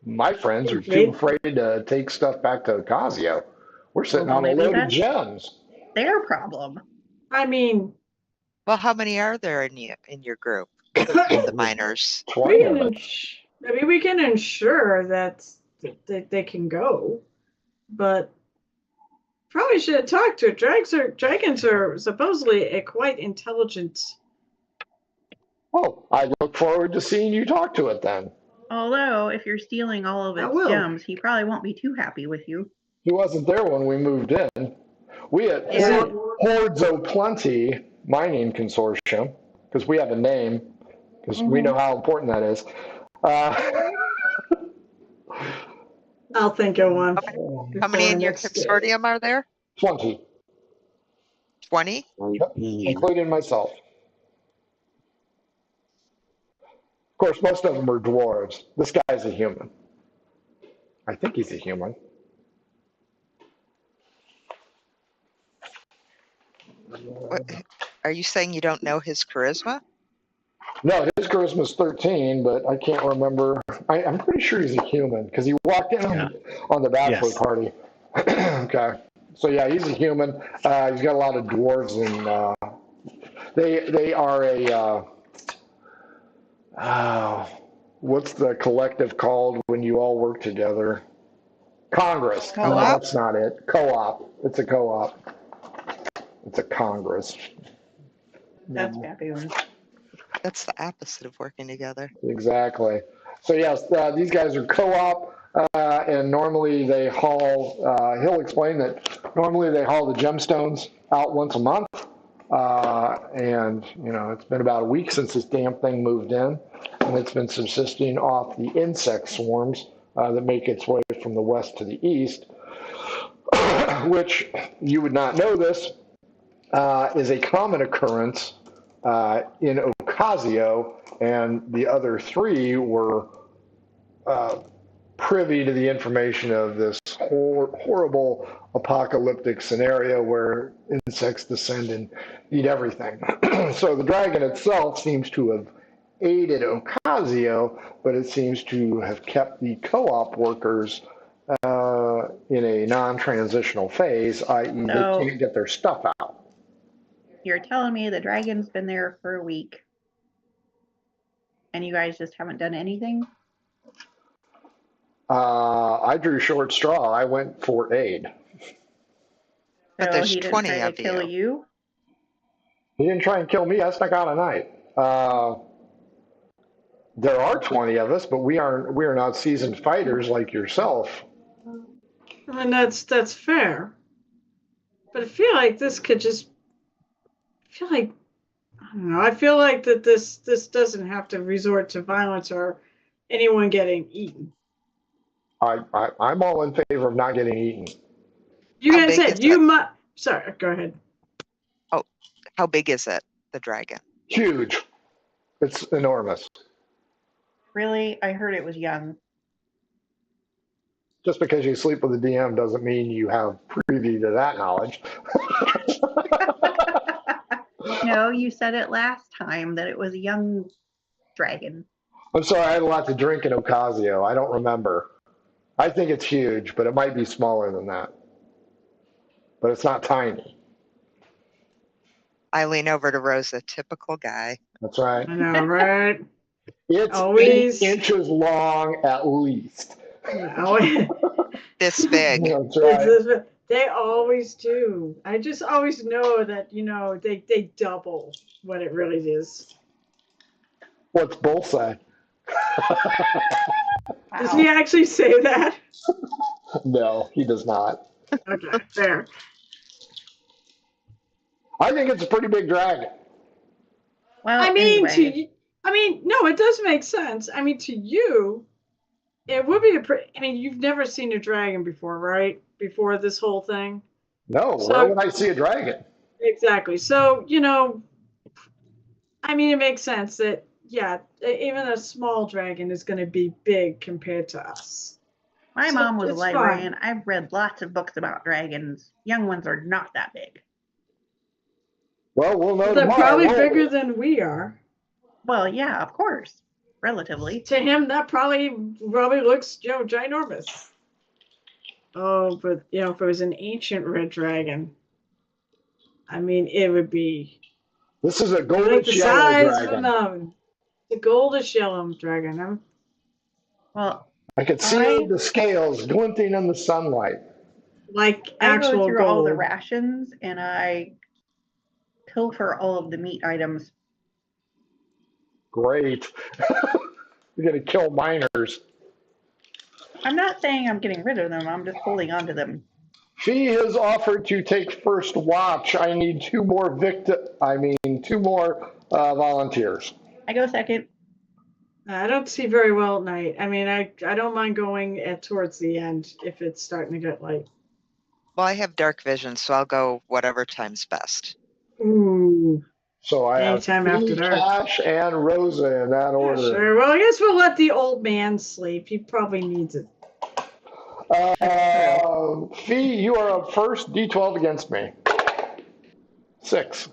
C: My friends are too
E: Maybe-
C: afraid to take stuff back to Ocasio. We're sitting
G: Well,
C: on a
G: maybe
C: load of
G: that's-
C: gems.
G: Their problem.
E: I mean,
F: Well, how many are there in your group? The miners.
C: 20 of it.
E: maybe we can ensure that they can go, but probably should have talked to it. Dragons are supposedly a quite intelligent.
C: Oh, I look forward to seeing you talk to it then.
G: Although, if you're stealing all of
E: I
G: its
E: will.
G: gems, he probably won't be too happy with you.
C: He wasn't there when we moved in. We at
G: Yeah.
C: Hordes O'Plenty Mining Consortium, because we have a name, because we know how important that is.
E: I'll think of one.
F: How many in your consortium are there?
C: 20,
F: 20?
C: including myself. Of course, most of them are dwarves. This guy's a human. I think he's a human.
F: What, are you saying you don't know his charisma?
C: No, his charisma's 13, but I can't remember. I'm pretty sure he's a human because he walked in on the bachelor
D: Yes.
C: party. Okay. So yeah, he's a human. He's got a lot of dwarves, and they are what's the collective called when you all work together? Congress.
F: Co-op?
C: No, that's not it. Co-op. It's a co-op. It's a Congress.
G: That's fabulous.
F: That's the opposite of working together.
C: Exactly. So yes, these guys are co-op, and normally they haul. He'll explain that normally they haul the gemstones out once a month, and it's been about a week since this damn thing moved in, and it's been subsisting off the insect swarms that make its way from the west to the east, which you would not know this is a common occurrence in Ocasio, and the other three were privy to the information of this horrible apocalyptic scenario where insects descend and eat everything. So the dragon itself seems to have aided Ocasio, but it seems to have kept the co-op workers in a non-transitional phase, i.e. they can't get their stuff out.
G: You're telling me the dragon's been there for a week, and you guys just haven't done anything?
C: I drew short straw. I went for aid.
F: But
G: So
F: there's
G: he didn't
F: 20
G: try to
F: of
G: kill
F: you.
G: you?
C: He didn't try and kill me. I snuck out at night. There are 20 of us, but we are not seasoned fighters like yourself.
E: And that's fair. But I feel like this could just. I don't know. I feel like that this doesn't have to resort to violence or anyone getting eaten.
C: I'm all in favor of not getting eaten.
E: You
F: How
E: guys
F: big
E: said
F: is
E: you
F: it?
E: might. Sorry, go ahead.
F: How big is it, the dragon?
C: Huge. It's enormous.
G: Really? I heard it was young.
C: Just because you sleep with a DM doesn't mean you have privy to that knowledge.
G: No, you said it last time that it was a young dragon.
C: I'm sorry, I had a lot to drink in Ocasio. I don't remember. I think it's huge, but it might be smaller than that. but it's not tiny.
F: I lean over to Rosa, typical guy.
C: That's right.
E: I know, right?
C: It's
E: Always.
C: 8 inches long at least.
E: Always.
F: This big.
C: That's right.
E: They always do. I just always know that, they double what it really is.
C: What's bullseye?
E: Does he actually say that?
C: No, he does not.
E: Okay, fair.
C: I think it's a pretty big dragon.
G: Well,
E: I mean,
G: anyway.
E: no, it does make sense. I mean, to you, it would be you've never seen a dragon before, right? Before this whole thing.
C: No,
E: So-
C: where would I see a dragon?
E: Exactly. So, it makes sense that, yeah, even a small dragon is going to be big compared to us.
G: My
E: So
G: mom was a
E: it's
G: librarian. I've read lots of books about dragons. Young ones are not that big.
C: Well, we'll know
E: They're
C: tomorrow.
E: probably
C: won't we?
E: bigger than we are.
G: Well, yeah, of course. Relatively.
E: To him, that probably looks, ginormous. Oh, but if it was an ancient red dragon, it would be
C: This is a
E: like
C: golden
E: the
C: yellow
E: size of a
C: dragon.
E: mountain. The goldish yellow dragon.
G: Well,
C: I could see the scales glinting in the sunlight.
E: Like
G: I go
E: actual
G: through all the
E: gold.
G: rations and I pilfer all of the meat items.
C: Great. You're going to kill miners.
G: I'm not saying I'm getting rid of them. I'm just holding on to them.
C: She has offered to take first watch. I need two more volunteers.
G: I go second.
E: I don't see very well at night. I don't mind going towards the end if it's starting to get light.
F: Well, I have dark vision, so I'll go whatever time's best.
E: Ooh.
C: So I have
E: Anytime after dark.
C: Cash and Rosa in that
E: Yeah,
C: order.
E: sure. Well, I guess we'll let the old man sleep. He probably needs it.
C: Fee, you are up first. D12 against me. 6.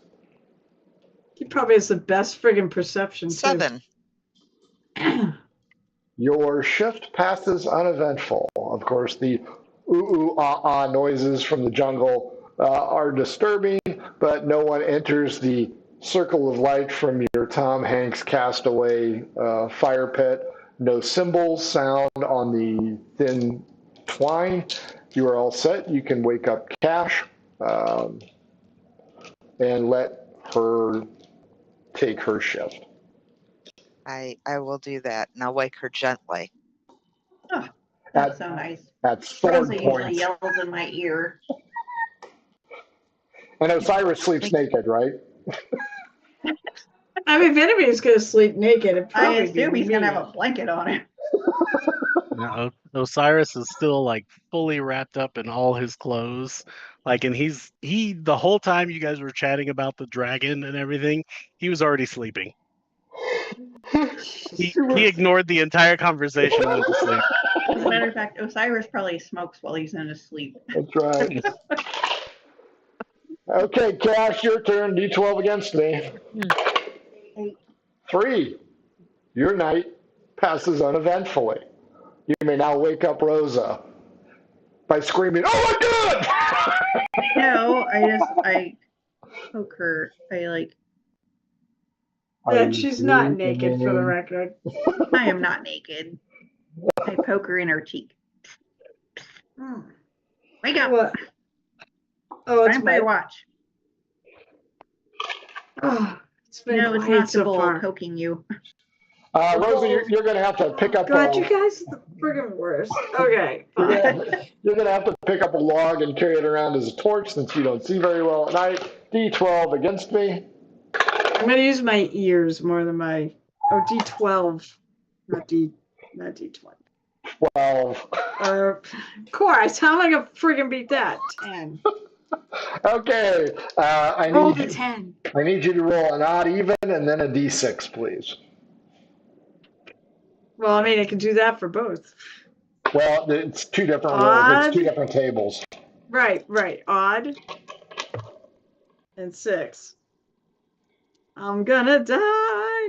E: He probably has the best friggin' perception, too.
F: 7.
C: Your shift passes uneventful. Of course, the ooh-ah-ah noises from the jungle are disturbing, but no one enters the circle of light from your Tom Hanks castaway fire pit. No cymbals sound on the thin twine. You are all set. You can wake up Cash and let her take her shift.
F: I will do that, and I'll wake her gently.
G: Oh, that's so nice.
C: At sword
G: Rosa usually
C: points.
G: yells in my ear.
C: And Osiris sleeps naked, right?
E: If anybody's going to sleep naked, it'd
G: I
E: probably
G: assume
E: be
G: he's
E: me.
G: going to have a blanket on him.
D: No, Osiris is still like fully wrapped up in all his clothes. Like, and he the whole time you guys were chatting about the dragon and everything, he was already sleeping. He ignored the entire conversation and went to sleep.
G: As a matter of fact, Osiris probably smokes while he's in his sleep.
C: That's right. Okay, Cash, your turn. D12 against me. 3. Your night passes uneventfully. You may now wake up Rosa by screaming, "Oh my God!"
G: No, I poke her.
E: And she's not naked, for the record.
G: I am not naked. I poke her in her cheek. Wake up.
E: What? Oh, it's
G: Time for your watch.
E: Oh, it's been
G: No, it's
E: quiet
G: not the
E: so
G: bull
E: far.
G: poking you.
C: Rosa, you're going to have to pick up
E: God, you guys are the friggin' worst. Okay, fine.
C: you're going to have to pick up a log and carry it around as a torch since you don't see very well at night. D12 against me.
E: I'm going to use my ears more than my... Oh, D12. Not D20.
C: 12.
E: Of course, how am I going to friggin' beat that? 10.
C: Okay.
E: Roll the 10.
C: I need you to roll an odd, even, and then a D6, please.
E: Well, I can do that for both.
C: Well, it's two different rolls.
E: Odd.
C: It's two different tables.
E: Right. Odd. And 6. I'm gonna die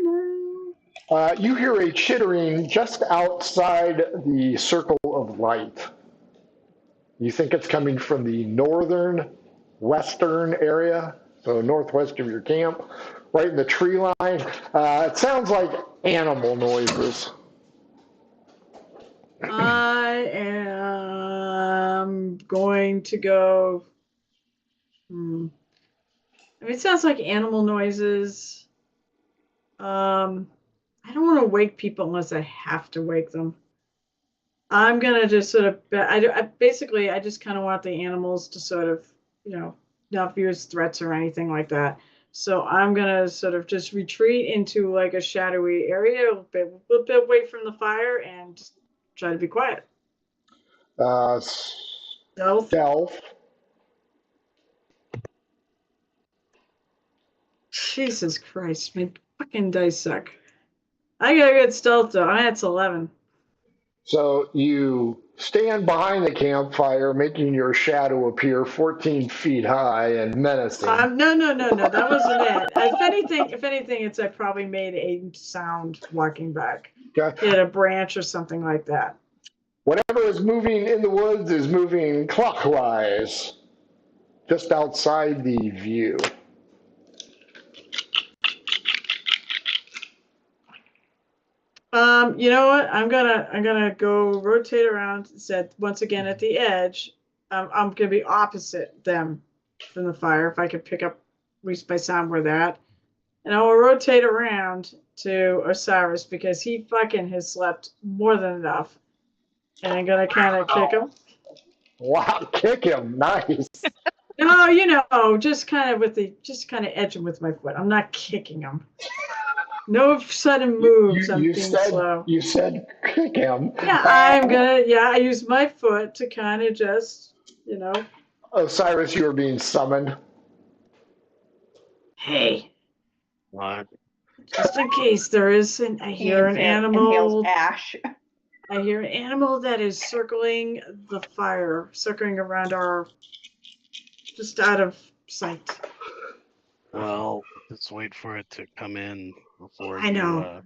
E: now.
C: You hear a chittering just outside the circle of light. You think it's coming from the northern western area, so northwest of your camp, right in the tree line. It sounds like animal noises.
E: I am going to go. I mean, it sounds like animal noises. I don't want to wake people unless I have to wake them. I'm gonna just sort of. Basically, I just kind of want the animals to sort of, not view as threats or anything like that. So I'm gonna sort of just retreat into like a shadowy area, a little bit away from the fire, and just try to be quiet. Stealth.
C: Stealth.
E: Jesus Christ, my fucking dice suck. I got a good stealth though. That's 11.
C: So you stand behind the campfire, making your shadow appear 14 feet high and menacing.
E: No. That wasn't it. If anything, it's I probably made a sound walking back.
C: Okay.
E: Hit a branch or something like that.
C: Whatever is moving in the woods is moving clockwise, just outside the view.
E: You know what? I'm gonna go rotate around. Said once again at the edge. I'm gonna be opposite them from the fire. If I could pick up at least by sound where they're at, and I will rotate around to Osiris because he fucking has slept more than enough, and I'm gonna kind of kick him.
C: Wow, kick him, nice.
E: No, just kind of edge him with my foot. I'm not kicking him. No sudden moves. I'm being slow.
C: You said kick him.
E: Yeah, I use my foot to kind of just,
C: Osiris, you are being summoned.
E: Hey,
D: What?
E: just in case there is I hear an animal.
G: Inhales ash.
E: I hear an animal that is circling the fire, circling around just out of sight.
D: Well, let's wait for it to come in before
E: I know.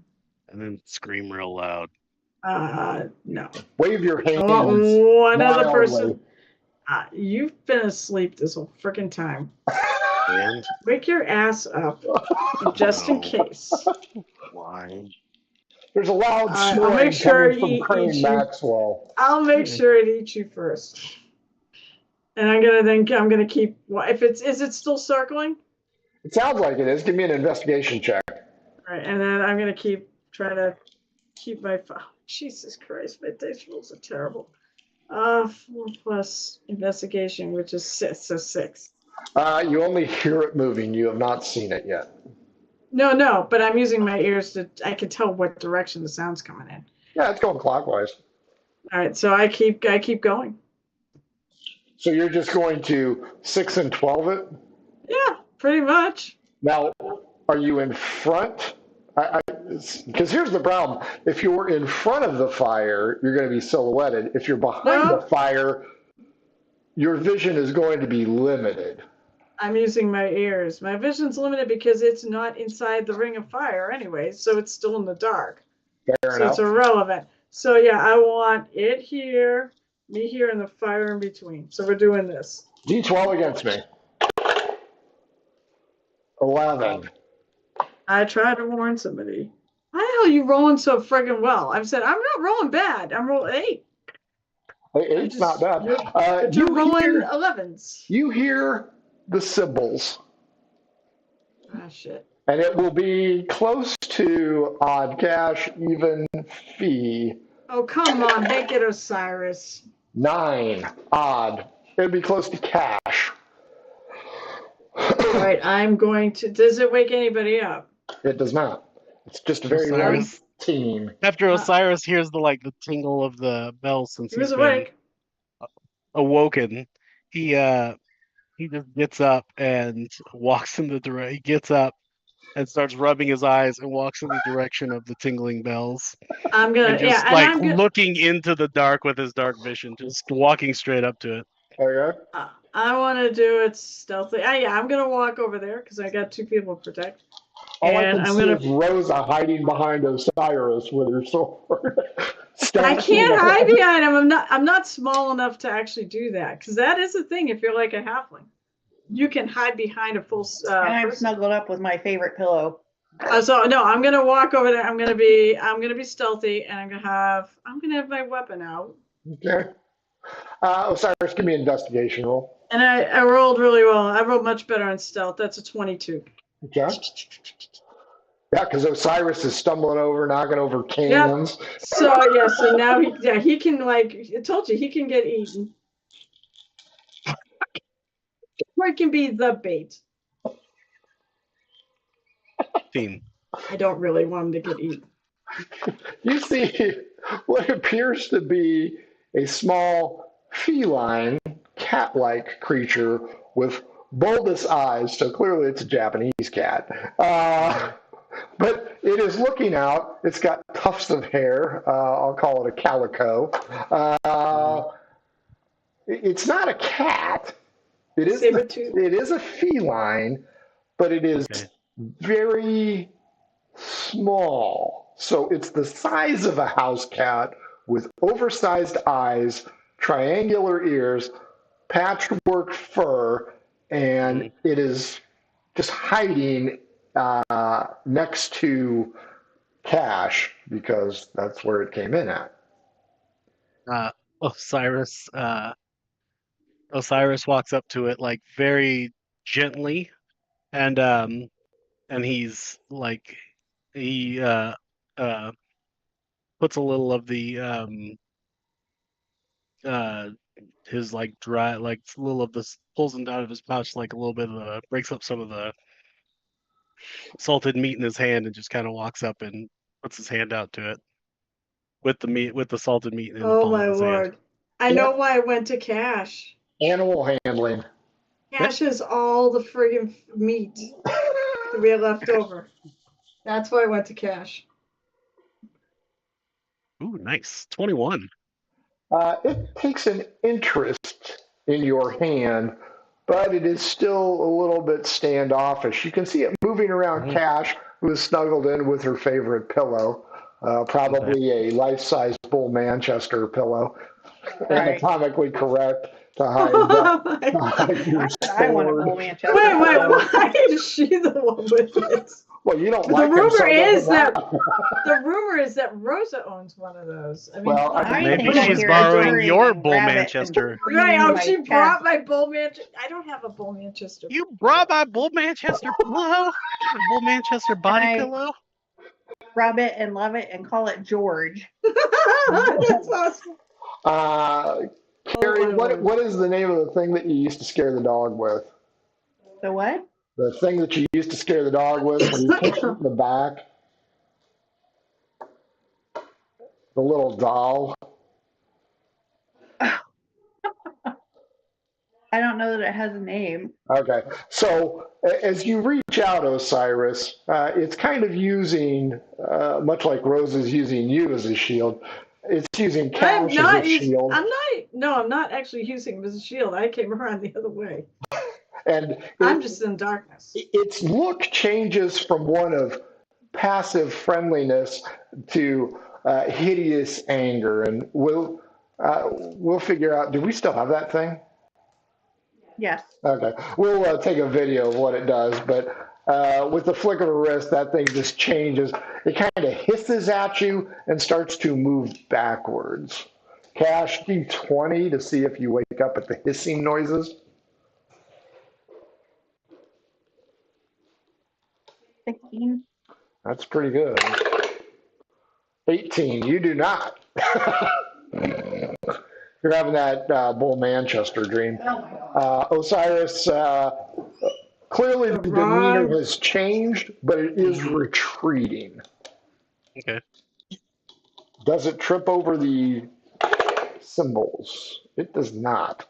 D: And then scream real loud.
E: No.
C: Wave your hands.
E: One other
C: wildly.
E: person. You've been asleep this whole freaking time.
D: And
E: Wake your ass up, just in case.
D: why?
C: There's a loud
E: I'll
C: snoring
E: make sure
C: coming from Crane Maxwell.
E: I'll make sure it eats you first. And I'm gonna keep. Is it still circling?
C: It sounds like it is. Give me an investigation check.
E: All right, and then I'm gonna try to keep my. Jesus Christ, my dice rolls are terrible. 4 plus investigation, which is 6, so 6.
C: You only hear it moving. You have not seen it yet.
E: No, but I'm using my ears I can tell what direction the sound's coming in.
C: Yeah, it's going clockwise.
E: All right, so I keep going.
C: So you're just going to 6 and 12 it?
E: Yeah, pretty much.
C: Now, are you in front? Because here's the problem. If you're in front of the fire, you're going to be silhouetted. If you're behind the fire, your vision is going to be limited.
E: I'm using my ears. My vision's limited because it's not inside the ring of fire anyway, so it's still in the dark.
C: Fair enough.
E: It's irrelevant. So yeah, I want it here, me here, and the fire in between. So we're doing this.
C: D12 against me. 11.
E: I tried to warn somebody. How the hell are you rolling so friggin' well? I've said, I'm not rolling bad. I'm rolling 8.
C: Hey, 8's not bad.
E: You're rolling 11s.
C: You hear the cymbals.
E: Ah, shit.
C: And it will be close to odd cash, even fee.
E: Oh, come on. Make it Osiris.
C: 9 odd. It would be close to cash.
E: All right, I'm going to. Does it wake anybody up?
C: It does not. It's just a very
D: Osiris.
C: light team.
D: After Osiris hears the tingle of the bells since
E: He was
D: he's been
E: awake.
D: awoken, he just gets up and walks in the direction. He gets up and starts rubbing his eyes and walks in the direction of the tingling bells.
E: I'm gonna,
D: And just
E: yeah, and I'm gonna,
D: looking into the dark with his dark vision, just walking straight up to it.
C: Okay.
E: I want to do it stealthily. Yeah, I'm gonna walk over there because I got 2 people to protect.
C: All
E: And
C: I can
E: I'm
C: see
E: gonna.
C: is Rosa hiding behind Osiris with her sword.
E: I can't hide behind him. I'm not small enough to actually do that because that is the thing. If you're like a halfling. you can hide behind a full.
G: And I'm
E: person.
G: snuggled up with my favorite pillow.
E: So no, I'm gonna walk over there. I'm gonna be stealthy, and I'm gonna have my weapon out.
C: Okay. Osiris, give me an investigation roll.
E: And I rolled really well. I rolled much better on stealth. That's a 22.
C: Okay. Yeah, because Osiris is stumbling over, knocking over cans.
E: Yep. So now he can, like I told you, he can get eaten. Or it can be the bait.
D: Team.
E: I don't really want him to get eaten.
C: You see what appears to be a small feline, cat-like creature with bulbous eyes. So clearly it's a Japanese cat. But it is looking out. It's got tufts of hair. I'll call it a calico. It's not a cat. It is a feline, but it is very small. So it's the size of a house cat with oversized eyes, triangular ears, patchwork fur, and it is just hiding next to Cash because that's where it came in at.
D: Osiris walks up to it like very gently, and he's like he puts a little of the his like dry like a little of this pulls him out of his pouch like a little bit of the breaks up some of the salted meat in his hand and just kind of walks up and puts his hand out to it with the salted meat in the palm of his hand.
E: I know why I went to Cash.
C: Animal handling.
E: Cash has all the friggin' meat that we had left over. That's why I went to Cash.
D: Ooh, nice. 21.
C: It takes an interest in your hand, but it is still a little bit standoffish. You can see it moving around Cash, who is snuggled in with her favorite pillow, probably a life-size Bull Manchester pillow, anatomically correct to hide your
G: I want a Bull Manchester.
E: Wait, why is she the one with it?
C: Well, you don't
E: The
C: like
E: rumor is that Rosa owns one of those. I mean,
C: well,
D: maybe she's borrowing your Bull Manchester.
E: Right? Oh, she brought my Bull Manchester. I don't have a Bull Manchester.
D: You brought my Bull Manchester pillow? Bull Manchester body pillow?
G: Rub it and love it and call it George.
E: That's awesome.
C: Carrie, what is the name of the thing that you used to scare the dog with?
G: The what?
C: The thing that you used to scare the dog with when you kicked it in the back? The little doll.
G: I don't know that it has a name.
C: Okay. So as you reach out, Osiris, it's kind of using, much like Rose is using you as a shield, it's using Cash as a shield.
E: I'm not actually using him as a shield. I came around the other way.
C: And
E: I'm just in darkness.
C: Its look changes from one of passive friendliness to hideous anger, and we'll figure out. Do we still have that thing?
G: Yes.
C: Okay, we'll take a video of what it does, but with the flick of a wrist, that thing just changes. It kind of hisses at you and starts to move backwards. Cash, D20 to see if you wake up at the hissing noises.
G: 16.
C: That's pretty good. 18. You do not. You're having that Bull Manchester dream. Osiris, clearly the demeanor has changed, but it is retreating.
D: Okay.
C: Does it trip over the symbols? It does not.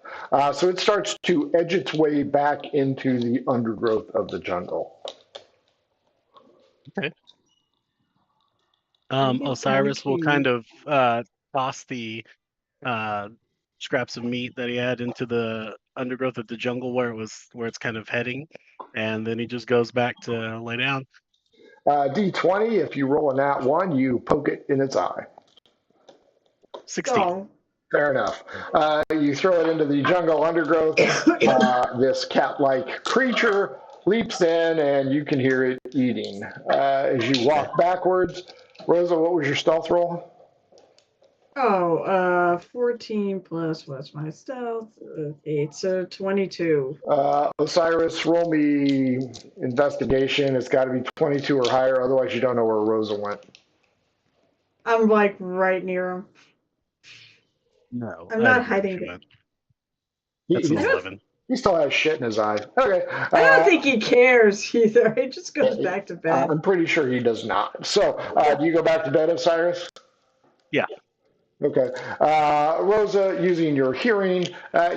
C: So it starts to edge its way back into the undergrowth of the jungle.
D: Okay. Osiris will kind of toss the scraps of meat that he had into the undergrowth of the jungle where it's kind of heading, and then he just goes back to lay down.
C: D20, if you roll a nat 1, you poke it in its eye.
D: 16.
C: Fair enough. You throw it into the jungle undergrowth. This cat-like creature leaps in, and you can hear it eating. As you walk backwards, Rosa, what was your stealth roll?
E: 14 plus what's my stealth? 8, so 22.
C: Osiris, roll me investigation. It's got to be 22 or higher, otherwise you don't know where Rosa went.
E: I'm like right near him.
D: No,
E: I'm
D: I
E: not
D: don't know
E: hiding
D: what you
E: it.
D: meant. That's an
C: He,
D: 11.
C: he still has shit in his eye. Okay.
E: I don't think he cares either. He just goes back to bed.
C: I'm pretty sure he does not. So, do you go back to bed, Osiris?
D: Yeah.
C: Okay. Rosa, using your hearing,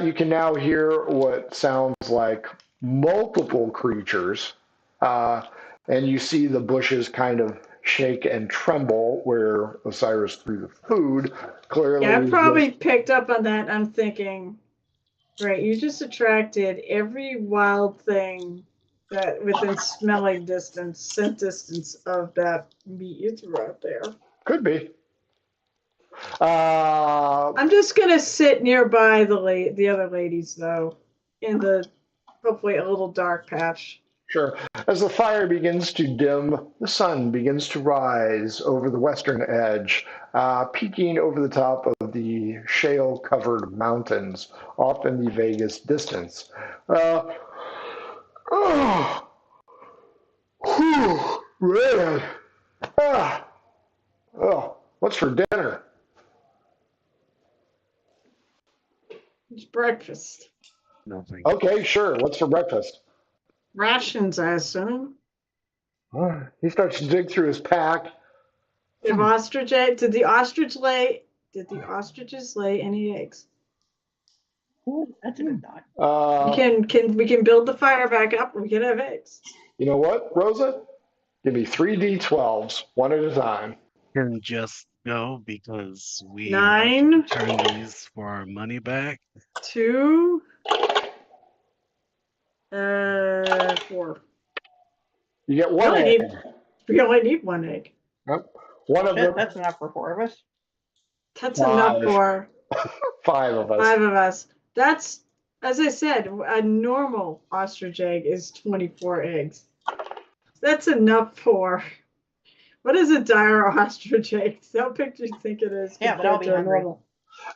C: you can now hear what sounds like multiple creatures. And you see the bushes kind of shake and tremble where Osiris threw the food. Clearly,
E: Yeah, I probably picked up on that. I'm thinking, right, you just attracted every wild thing that within smelling distance, scent distance of that meat you threw out there.
C: Could be.
E: I'm just gonna sit nearby the other ladies though, in the hopefully a little dark patch.
C: Sure. As the fire begins to dim, the sun begins to rise over the western edge, peeking over the top of the shale-covered mountains off in the vaguest distance. Oh, whew, man. Ah, oh, what's for dinner?
E: It's breakfast.
D: Nothing.
C: Okay, sure. What's for breakfast?
E: Rations, I assume.
C: He starts to dig through his pack.
E: Did the ostriches lay any eggs?
G: Ooh, that's a good thought.
E: We can build the fire back up. We can have eggs.
C: You know what, Rosa? Give me 3d12s, one at a time.
D: Can just go because we
E: 9.
D: have to return these for our money back.
E: 2. 4.
C: You get one egg.
E: We only need 1 egg.
C: Yep. One of
G: Shit,
C: them.
G: that's enough for 4 of us.
E: That's
C: 5.
E: enough for
C: 5 of us.
E: 5 of us. That's, as I said, a normal ostrich egg is 24 eggs. That's enough for. What is a dire ostrich egg? How big do you think it is?
G: Yeah, but I'll be hungry.
E: Normal?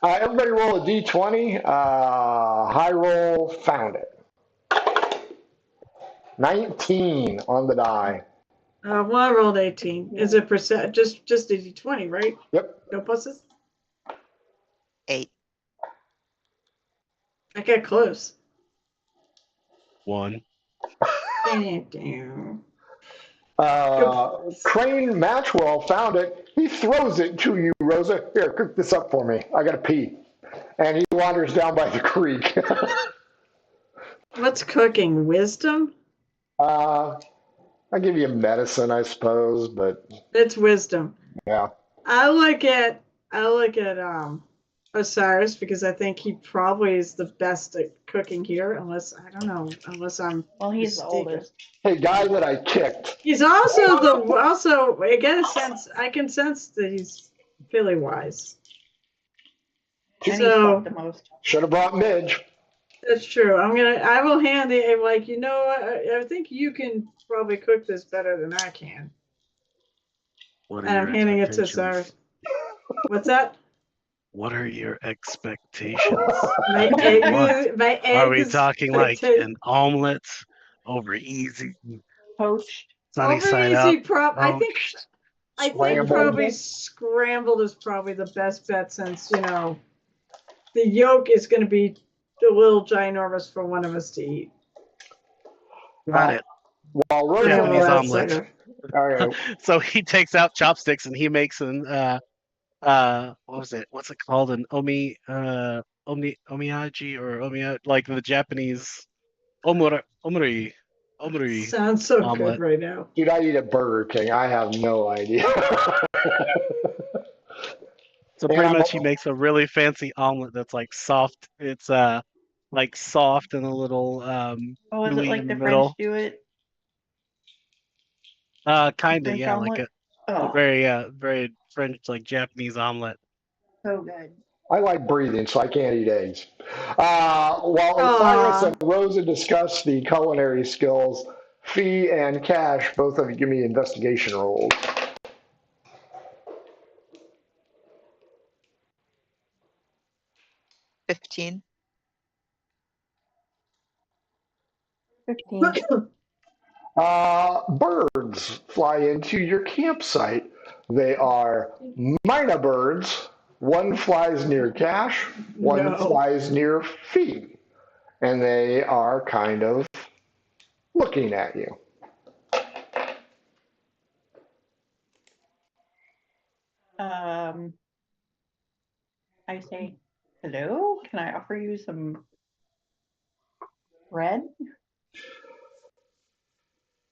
C: Everybody roll a d20. High roll found it. 19 on the die.
E: Well, I rolled 18. Is it percent? Just a d20, right?
C: Yep.
E: No pluses.
F: 8.
E: I got close.
D: 1.
E: Damn.
C: Crane Matchwell found it. He throws it to you, Rosa. Here, cook this up for me. I got to pee. And he wanders down by the creek.
E: What's cooking? Wisdom?
C: I'll give you medicine, I suppose, but
E: It's wisdom.
C: yeah.
E: I look at Osiris because I think he probably is the best at cooking here, unless I'm
G: Well, he's the
E: mistaken.
G: oldest.
C: Hey, guy that I kicked.
E: He's also I can sense that he's fairly wise.
G: And he's
E: So
G: fought the most.
C: Should have brought Midge.
E: that's true. I will hand it I think you can probably cook this better than I can.
D: What
E: And
D: are
E: I'm
D: your
E: handing it to
D: expectations?
E: Osiris. What's that?
D: What are your expectations?
E: My
D: What?
E: egg.
D: Are we talking like an omelet over easy,
G: Poached.
D: sunny
E: over
D: side
E: easy
D: up?
E: I think
C: Scrambled.
E: probably scrambled is probably the best bet since the yolk is going to be a little ginormous for one of us to eat.
D: Got it.
C: While Rosa
D: Japanese
E: Well,
D: omelet.
E: that's
C: Okay.
D: So he takes out chopsticks and he makes an what was it? What's it called? An omiyaji or like the Japanese omuri
E: sounds so
D: omelet.
E: good right now.
C: Dude, I eat at Burger King. I have no idea.
D: So pretty much he makes a really fancy omelet that's like soft. It's like soft and a little
G: Oh, is it
D: gooey
G: like
D: in
G: the
D: the
G: French
D: middle.
G: do it?
D: Kinda,
G: French
D: yeah,
G: omelet?
D: like a
G: Oh,
D: very French, like Japanese omelet.
G: so good.
C: I like breathing, so I can't eat eggs. While Osiris
E: Aw.
C: and Rosa discuss the culinary skills, Fee and Cash, both of you give me investigation rolls.
F: 15.
G: 15.
C: Birds fly into your campsite. They are Mina birds. One flies near Cash, one
E: No.
C: flies near Fee, and they are kind of looking at you.
G: I say, hello, can I offer you some bread?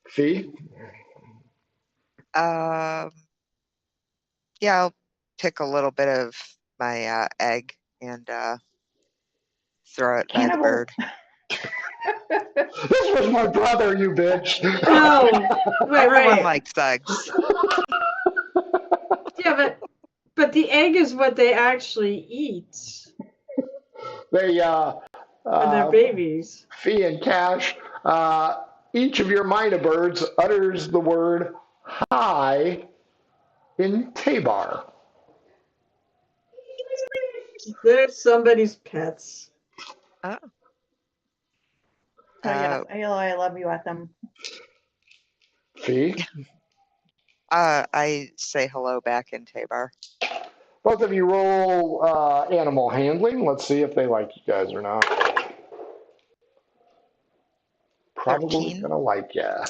C: Fee?
F: Yeah, I'll pick a little bit of my egg and throw it by the
G: Cannibal.
F: bird.
C: This was my brother, you bitch.
E: Oh, wait,
F: Everyone
E: wait.
F: likes eggs.
E: Yeah, but the egg is what they actually eat
C: They,
E: when they're babies.
C: Fee and Cash, each of your Mina birds utters the word hi in Tabar.
E: They're somebody's pets.
F: Oh.
G: So yeah, I love you at them.
C: Fee?
F: I say hello back in Tabar.
C: Both of you roll animal handling. Let's see if they like you guys or not. Probably
F: 13.
C: gonna like ya.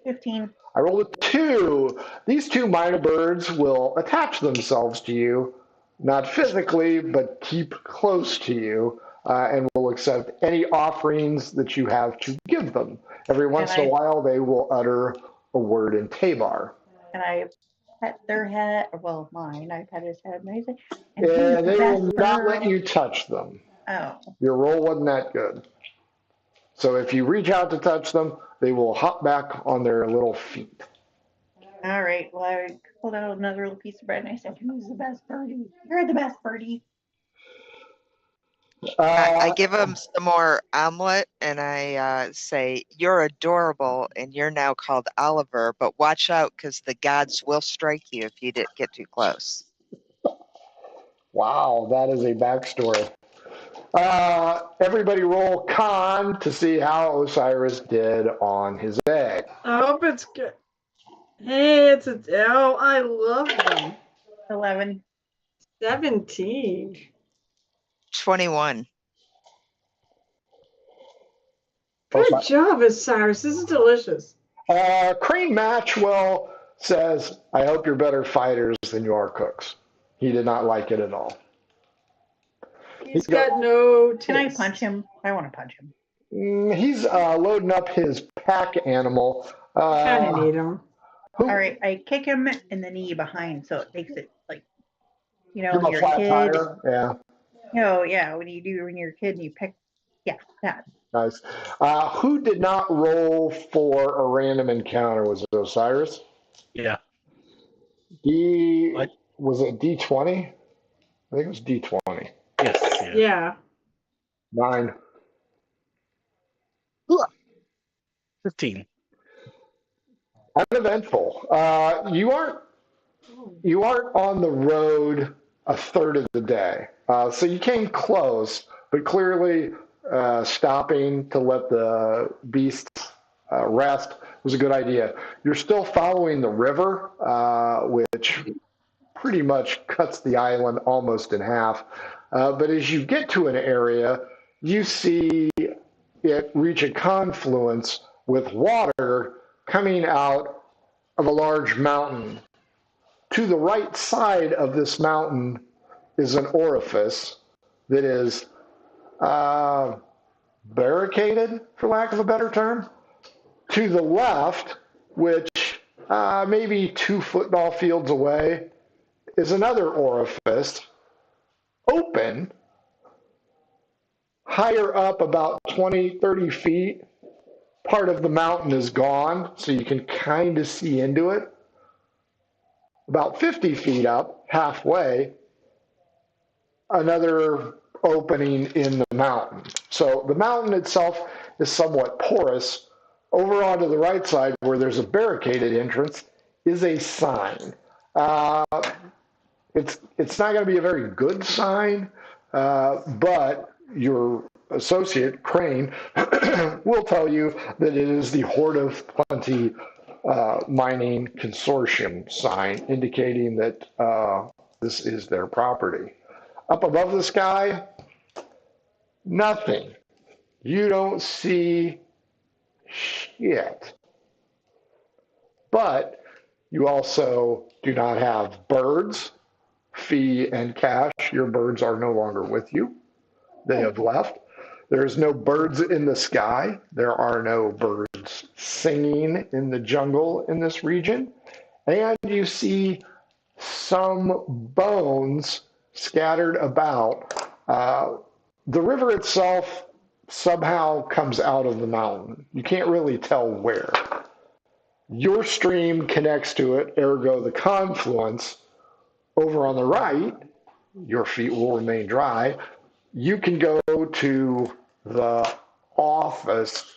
G: 15.
C: I rolled a 2. These two Mina birds will attach themselves to you, not physically, but keep close to you, and will accept any offerings that you have to give them. Every once in a while, they will utter a word in Tabar.
G: And I pet their head, well, mine, I pet his head, and I say, and
C: Yeah,
G: he's
C: they
G: the best
C: will not
G: bird.
C: let you touch them.
G: Oh,
C: Your roll wasn't that good. So if you reach out to touch them, they will hop back on their little feet.
G: all right. Well, I pulled out another little piece of bread, and I said, who's the best birdie? You're the best birdie.
F: I give him some more omelet and I say, you're adorable and you're now called Oliver, but watch out because the gods will strike you if you get too close.
C: Wow, that is a backstory. Everybody roll con to see how Osiris did on his egg.
E: I hope it's good. Hey, it's a. Oh, I love them.
G: 11.
E: 17.
F: 21.
E: Good job, Osiris. This is delicious.
C: Crane Matchwell says, I hope you're better fighters than you are cooks. He did not like it at all.
E: He's got no taste.
G: Can I punch him? I want to punch him.
C: He's loading up his pack animal.
E: Kind of need him.
G: All right, I kick him in the knee behind, so it makes it like, you know,
C: Give him a
G: your
C: flat
G: kid.
C: tire. Yeah.
G: No, yeah, when you're a kid and you pick, yeah, that.
C: Nice. Who did not roll for a random encounter? Was it Osiris?
D: Yeah.
C: What? Was it D20? I think it was D20.
D: Yes.
E: Yeah.
C: 9.
D: 15.
C: Uneventful. You aren't on the road a third of the day, so you came close, but clearly stopping to let the beasts rest was a good idea. You're still following the river, which pretty much cuts the island almost in half. But as you get to an area, you see it reach a confluence with water coming out of a large mountain. To the right side of this mountain is an orifice that is barricaded, for lack of a better term. To the left, which maybe 2 football fields away, is another orifice, open, higher up about 20, 30 feet. Part of the mountain is gone, so you can kind of see into it. About 50 feet up, halfway, another opening in the mountain. So the mountain itself is somewhat porous. Over onto the right side, where there's a barricaded entrance, is a sign. Uh, it's not going to be a very good sign, but your associate Crane will tell you that it is the Horde of Plenty Mining Consortium sign, indicating that this is their property. Up above the sky, nothing. You don't see shit. But you also do not have birds. Fee and Cash, your birds are no longer with you. They have left. There's no birds in the sky. There are no birds singing in the jungle in this region. And you see some bones scattered about. The river itself somehow comes out of the mountain. You can't really tell where. Your stream connects to it, ergo the confluence. Over on the right, your feet will remain dry. You can go to the office,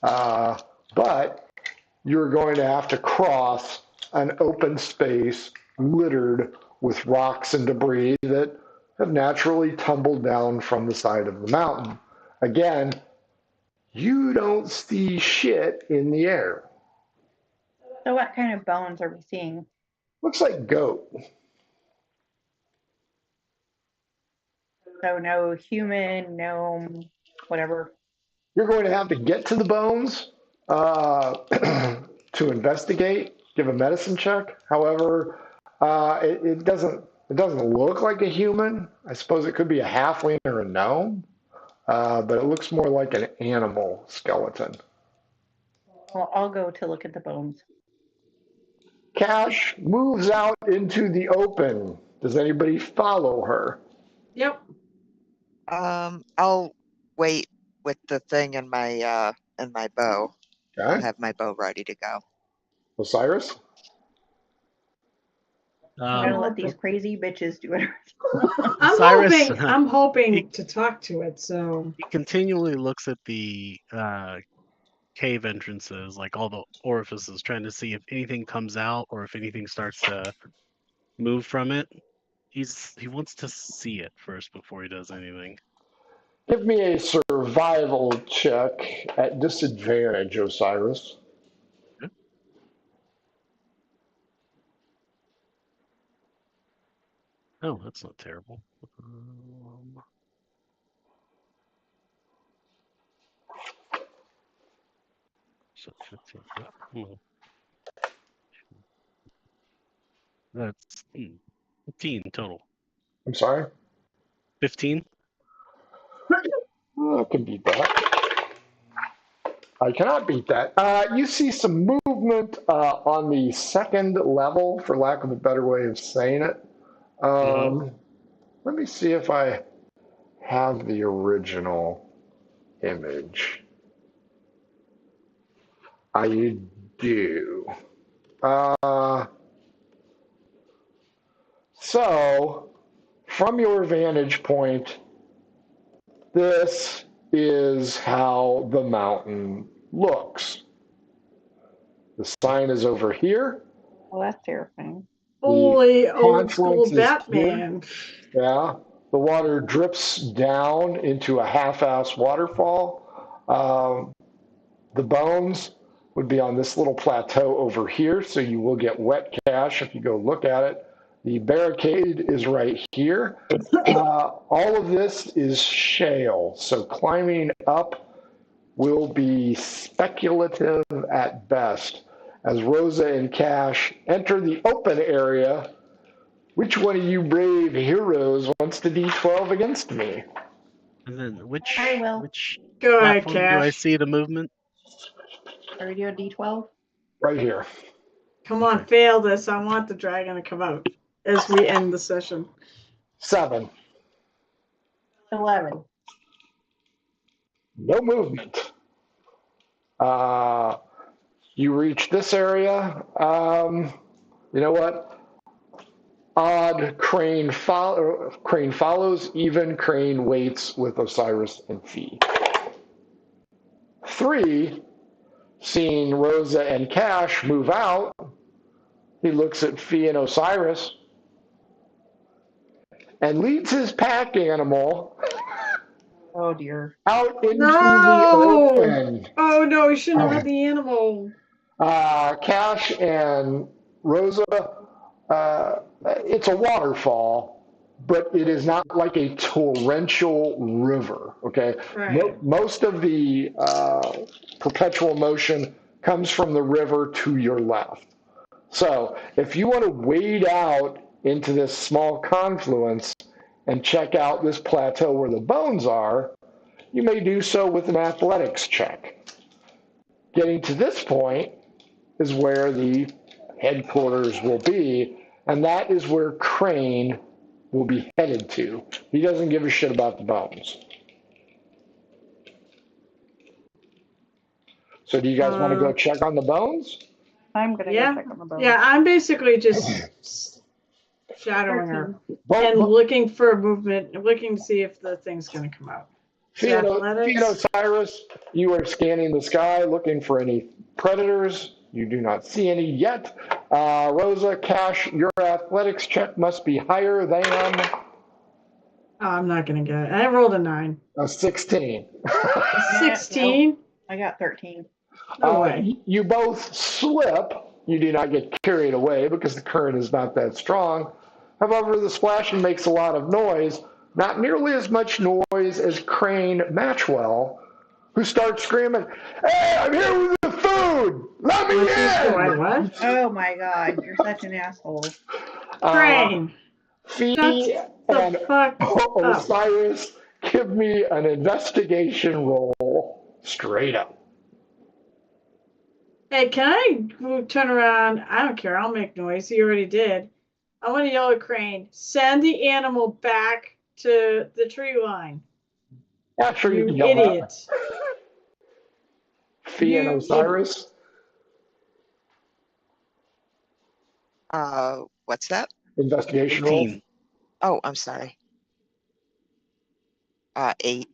C: but you're going to have to cross an open space littered with rocks and debris that have naturally tumbled down from the side of the mountain. Again, you don't see shit in the air.
G: So what kind of bones are we seeing?
C: Looks like goat.
G: So no human, no whatever.
C: You're going to have to get to the bones to investigate, give a medicine check. However, it doesn't look like a human. I suppose it could be a halfling or a gnome, but it looks more like an animal skeleton.
G: Well, I'll go to look at the bones.
C: Cash moves out into the open. Does anybody follow her?
E: Yep.
F: I'll wait with the thing in my bow. I'll
C: Okay.
F: have my bow ready to go.
C: Osiris?
G: I'm gonna let these crazy bitches do it.
D: Cyrus,
E: I'm hoping to talk to it. So
D: he continually looks at the cave entrances, like all the orifices, trying to see if anything comes out or if anything starts to move from it. He wants to see it first before he does anything.
C: Give me a survival check at disadvantage, Osiris.
D: Oh, that's not terrible. So 15. No. That's 15 total.
C: I'm sorry?
D: 15?
C: I can beat that. I cannot beat that. You see some movement on the second level, for lack of a better way of saying it. Let me see if I have the original image. I do. So, from your vantage point, this is how the mountain looks. The sign is over here.
G: Well, that's terrifying.
E: holy old school
C: confluence is
E: Batman.
C: Yeah. The water drips down into a half-ass waterfall. The bones would be on this little plateau over here, so you will get wet Cash if you go look at it. The barricade is right here. All of this is shale, so climbing up will be speculative at best. As Rosa and Cash enter the open area, which one of you brave heroes wants to D12 against me?
D: And then which
G: I will.
D: which
E: Go ahead,
D: platform do I
E: Cash.
D: see the movement?
G: Are we doing D12?
C: Right here.
E: Come on, fail this. I want the dragon to come out as we end the session.
C: 7.
G: 11.
C: No movement. You reach this area. You know what? odd, Crane follows, even, Crane waits with Osiris and Fee. 3, seeing Rosa and Cash move out, he looks at Fee and Osiris and leads his pack animal
G: Oh dear.
C: out into
E: No!
C: the open.
E: Oh no, we shouldn't have had the animal.
C: Cash and Rosa, it's a waterfall, but it is not like a torrential river, okay?
E: Right.
C: Most of the perpetual motion comes from the river to your left. So if you want to wade out into this small confluence and check out this plateau where the bones are, you may do so with an athletics check. Getting to this point is where the headquarters will be, and that is where Crane will be headed to. He doesn't give a shit about the bones. So do you guys want to go check on the bones?
G: I'm gonna
E: Yeah.
G: go check on the bones.
E: Yeah, I'm basically just shadowing her
G: 13.
E: and looking for movement, looking to see if the thing's going to come out.
C: Fee and Osiris, you are scanning the sky looking for any predators. You do not see any yet. Rosa, Cash, your athletics check must be higher than
E: Oh, I'm not going to get it. I rolled a 9.
C: a 16.
E: 16?
G: I got 13.
E: No way.
C: You both slip. You do not get carried away because the current is not that strong. However, the splashing makes a lot of noise, not nearly as much noise as Crane Matchwell, who starts screaming, "Hey, I'm here with the food! Let me in!"
E: What?
G: Oh my god, you're such an asshole.
E: Crane!
C: Fee and
E: fuck up.
C: Osiris, give me an investigation roll straight up.
E: Hey, can I turn around? I don't care. I'll make noise. You already did. I want to yell at Crane. Send the animal back to the tree line.
C: Yeah, sure, you
E: You
C: can yell
E: idiot.
C: that. Fee and Osiris.
F: What's that?
C: Investigation roll.
D: 18.
F: Oh, I'm sorry. 8.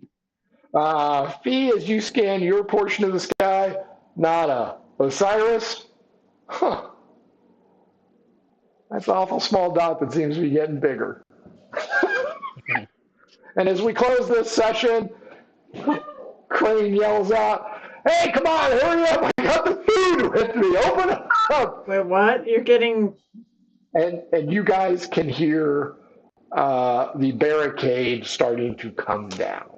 C: Fee, as you scan your portion of the sky, nada. Osiris, huh. That's an awful small dot that seems to be getting bigger. And as we close this session, Crane yells out, "Hey, come on, hurry up, I got the food with me, open up!"
E: Wait, what? You're getting...
C: And you guys can hear the barricade starting to come down.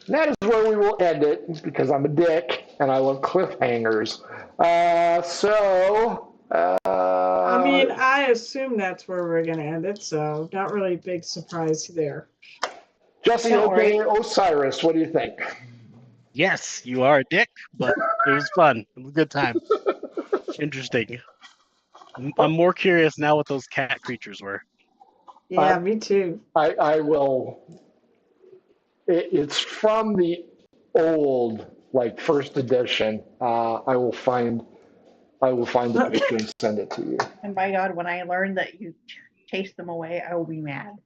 C: And that is where we will end it, because I'm a dick, and I love cliffhangers.
E: I mean, I assume that's where we're going to end it, so not really a big surprise there.
C: Jesse, okay, Osiris, what do you think?
D: Yes, you are a dick, but it was fun. It was a good time. Interesting. I'm more curious now what those cat creatures were.
E: Yeah, me too.
C: I will. It's from the old, like, first edition. I will find the picture and send it to you.
G: And by God, when I learn that you chase them away, I will be mad.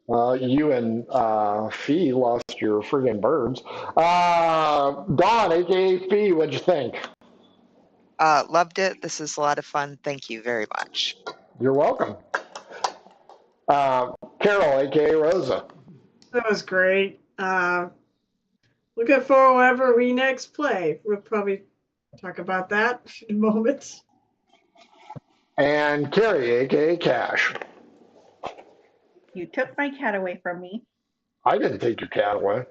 C: You and Fee lost your friggin' birds. Dawn, aka Fee, what'd you think?
F: Loved it. This is a lot of fun. Thank you very much.
C: You're welcome. Carol, aka Rosa.
E: That was great. Looking forward whenever we next play. We'll probably talk about that in a moment.
C: And Carrie, aka Cash.
G: You took my cat away from me.
C: I didn't take your cat away.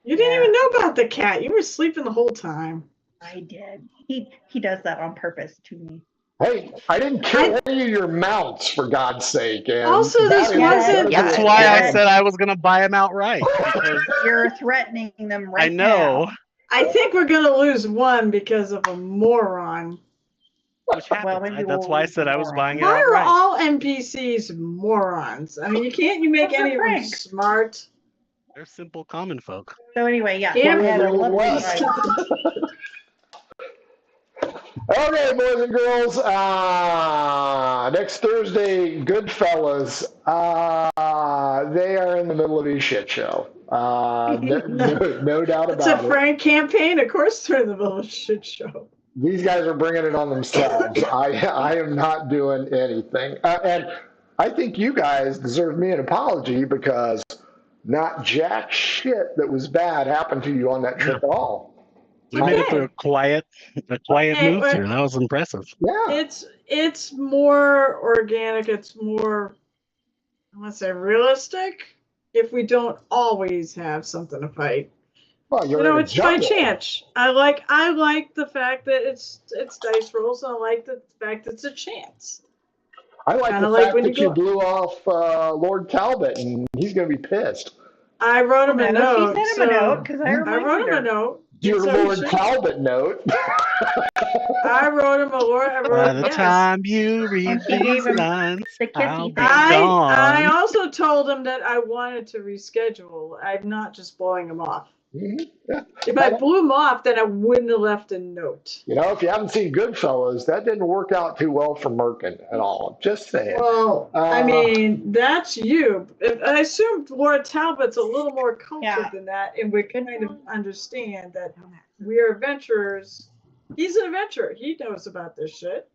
E: You didn't even know about the cat. You were sleeping the whole time.
G: I did. He does that on purpose to me.
C: Hey, I didn't kill any of your mounts, for God's sake. And
E: Also, this wasn't...
D: That's why I said I was going to buy them outright. Because
G: you're threatening them right
D: I know.
G: now.
E: I think we're going to lose one because of a moron.
D: Which happens. That's why I said I was buying it
E: Why are
D: outright.
E: all NPCs morons? I mean, you make any of them smart.
D: They're simple common folk.
G: So anyway, yeah.
E: Damn
G: we had a
E: it.
G: lovely
C: Okay, boys and girls. Next Thursday, Goodfellas. They are in the middle of a shit show. No doubt
E: It's a
C: about it.
E: Frank campaign. Of course, they're in the middle of a shit show.
C: These guys are bringing it on themselves. I am not doing anything. And I think you guys deserve me an apology because not jack shit that was bad happened to you on that trip at all.
D: We made it
E: Okay.
D: through a quiet
E: Hey,
D: move through. That was impressive.
C: Yeah.
E: It's more organic. It's more, I want to say, realistic. If we don't always have something to fight,
C: Well, you're in a
E: it's by
C: jungle.
E: chance. I like the fact that it's dice rolls. And I like the fact that it's a chance.
C: I like
E: Kinda
C: the
E: like
C: fact
E: when
C: that
E: you
C: you
E: go-
C: blew off Lord Talbot, and he's going to be pissed.
E: I wrote him a note.
G: She sent him a note because I
E: I
G: reminded
E: wrote him
G: her.
E: a note.
C: Your
E: So he
C: Lord
E: should-
C: Talbot note.
E: I wrote him a Lord. I
D: By
E: wrote,
D: the
E: yes.
D: time you read
G: And she
D: these
G: gave him
D: lines,
G: the kissy
D: I'll be
G: thing.
E: I
D: gone.
E: also told him that I wanted to reschedule. I'm not just blowing him off.
C: Mhm. Yeah.
E: If I blew him off, then I wouldn't have left a note.
C: You know, if you haven't seen Goodfellas, that didn't work out too well for Merkin at all. Just saying.
E: Well, I mean, that's you. I assume Lord Talbot's a little more cultured
G: Yeah.
E: than that, and we kind of understand that we're adventurers. He's an adventurer. He knows about this shit.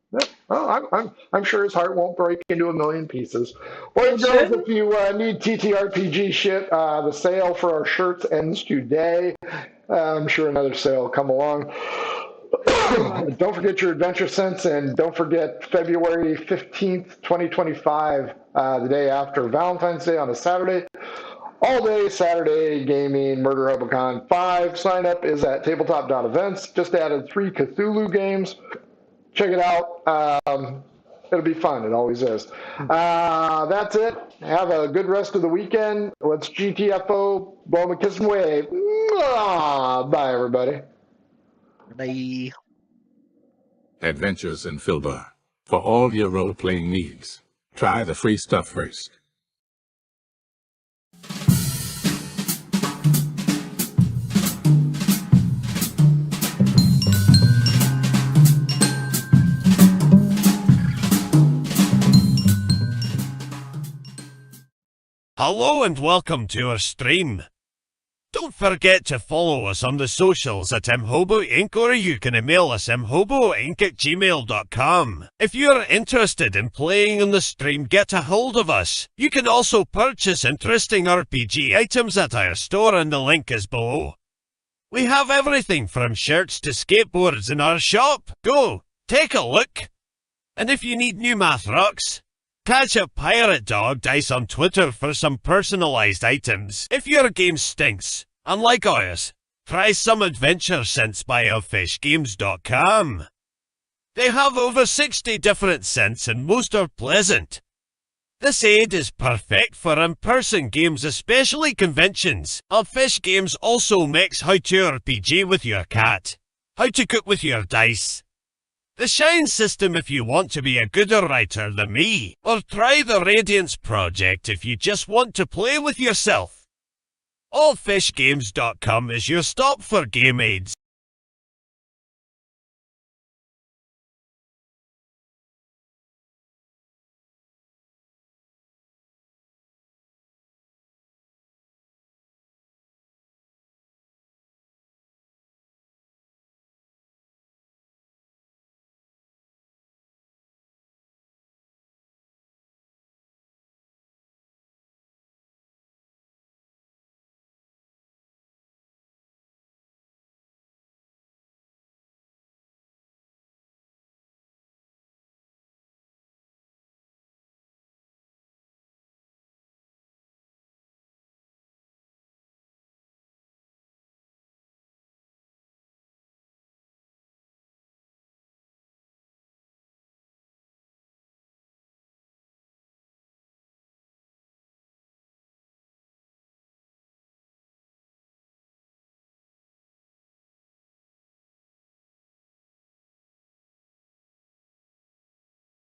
C: Oh, I'm sure his heart won't break into a million pieces. Boys and
E: It
C: girls,
E: shouldn't.
C: if you need TTRPG shit, the sale for our shirts ends today. I'm sure another sale will come along. Don't forget your adventure sense, and don't forget February 15th, 2025, the day after Valentine's Day on a Saturday. All day Saturday gaming, Murder Hobocon 5. Sign up is at tabletop.events. Just added 3 Cthulhu games. Check it out. It'll be fun. It always is. That's it. Have a good rest of the weekend. Let's GTFO. Blow 'em a kiss and wave. Mwah! Bye, everybody.
D: Bye.
A: Adventures in Filbar. For all your role-playing needs, try the free stuff first.
B: Hello and welcome to our stream. Don't forget to follow us on the socials at mhobo Inc. or you can email us mhoboinc@gmail.com. If you're interested in playing on the stream, get a hold of us. You can also purchase interesting RPG items at our store and the link is below. We have everything from shirts to skateboards in our shop. Go, take a look. And if you need new math rocks, catch a Pirate Dog Dice on Twitter for some personalized items. If your game stinks, unlike ours, try some Adventure Scents by elfishgames.com. They have over 60 different scents and most are pleasant. This aid is perfect for in-person games, especially conventions. Elfish Games also makes how to RPG with your cat, how to cook with your dice, the Shine system if you want to be a gooder writer than me, or try the Radiance project if you just want to play with yourself. Allfishgames.com is your stop for game aids.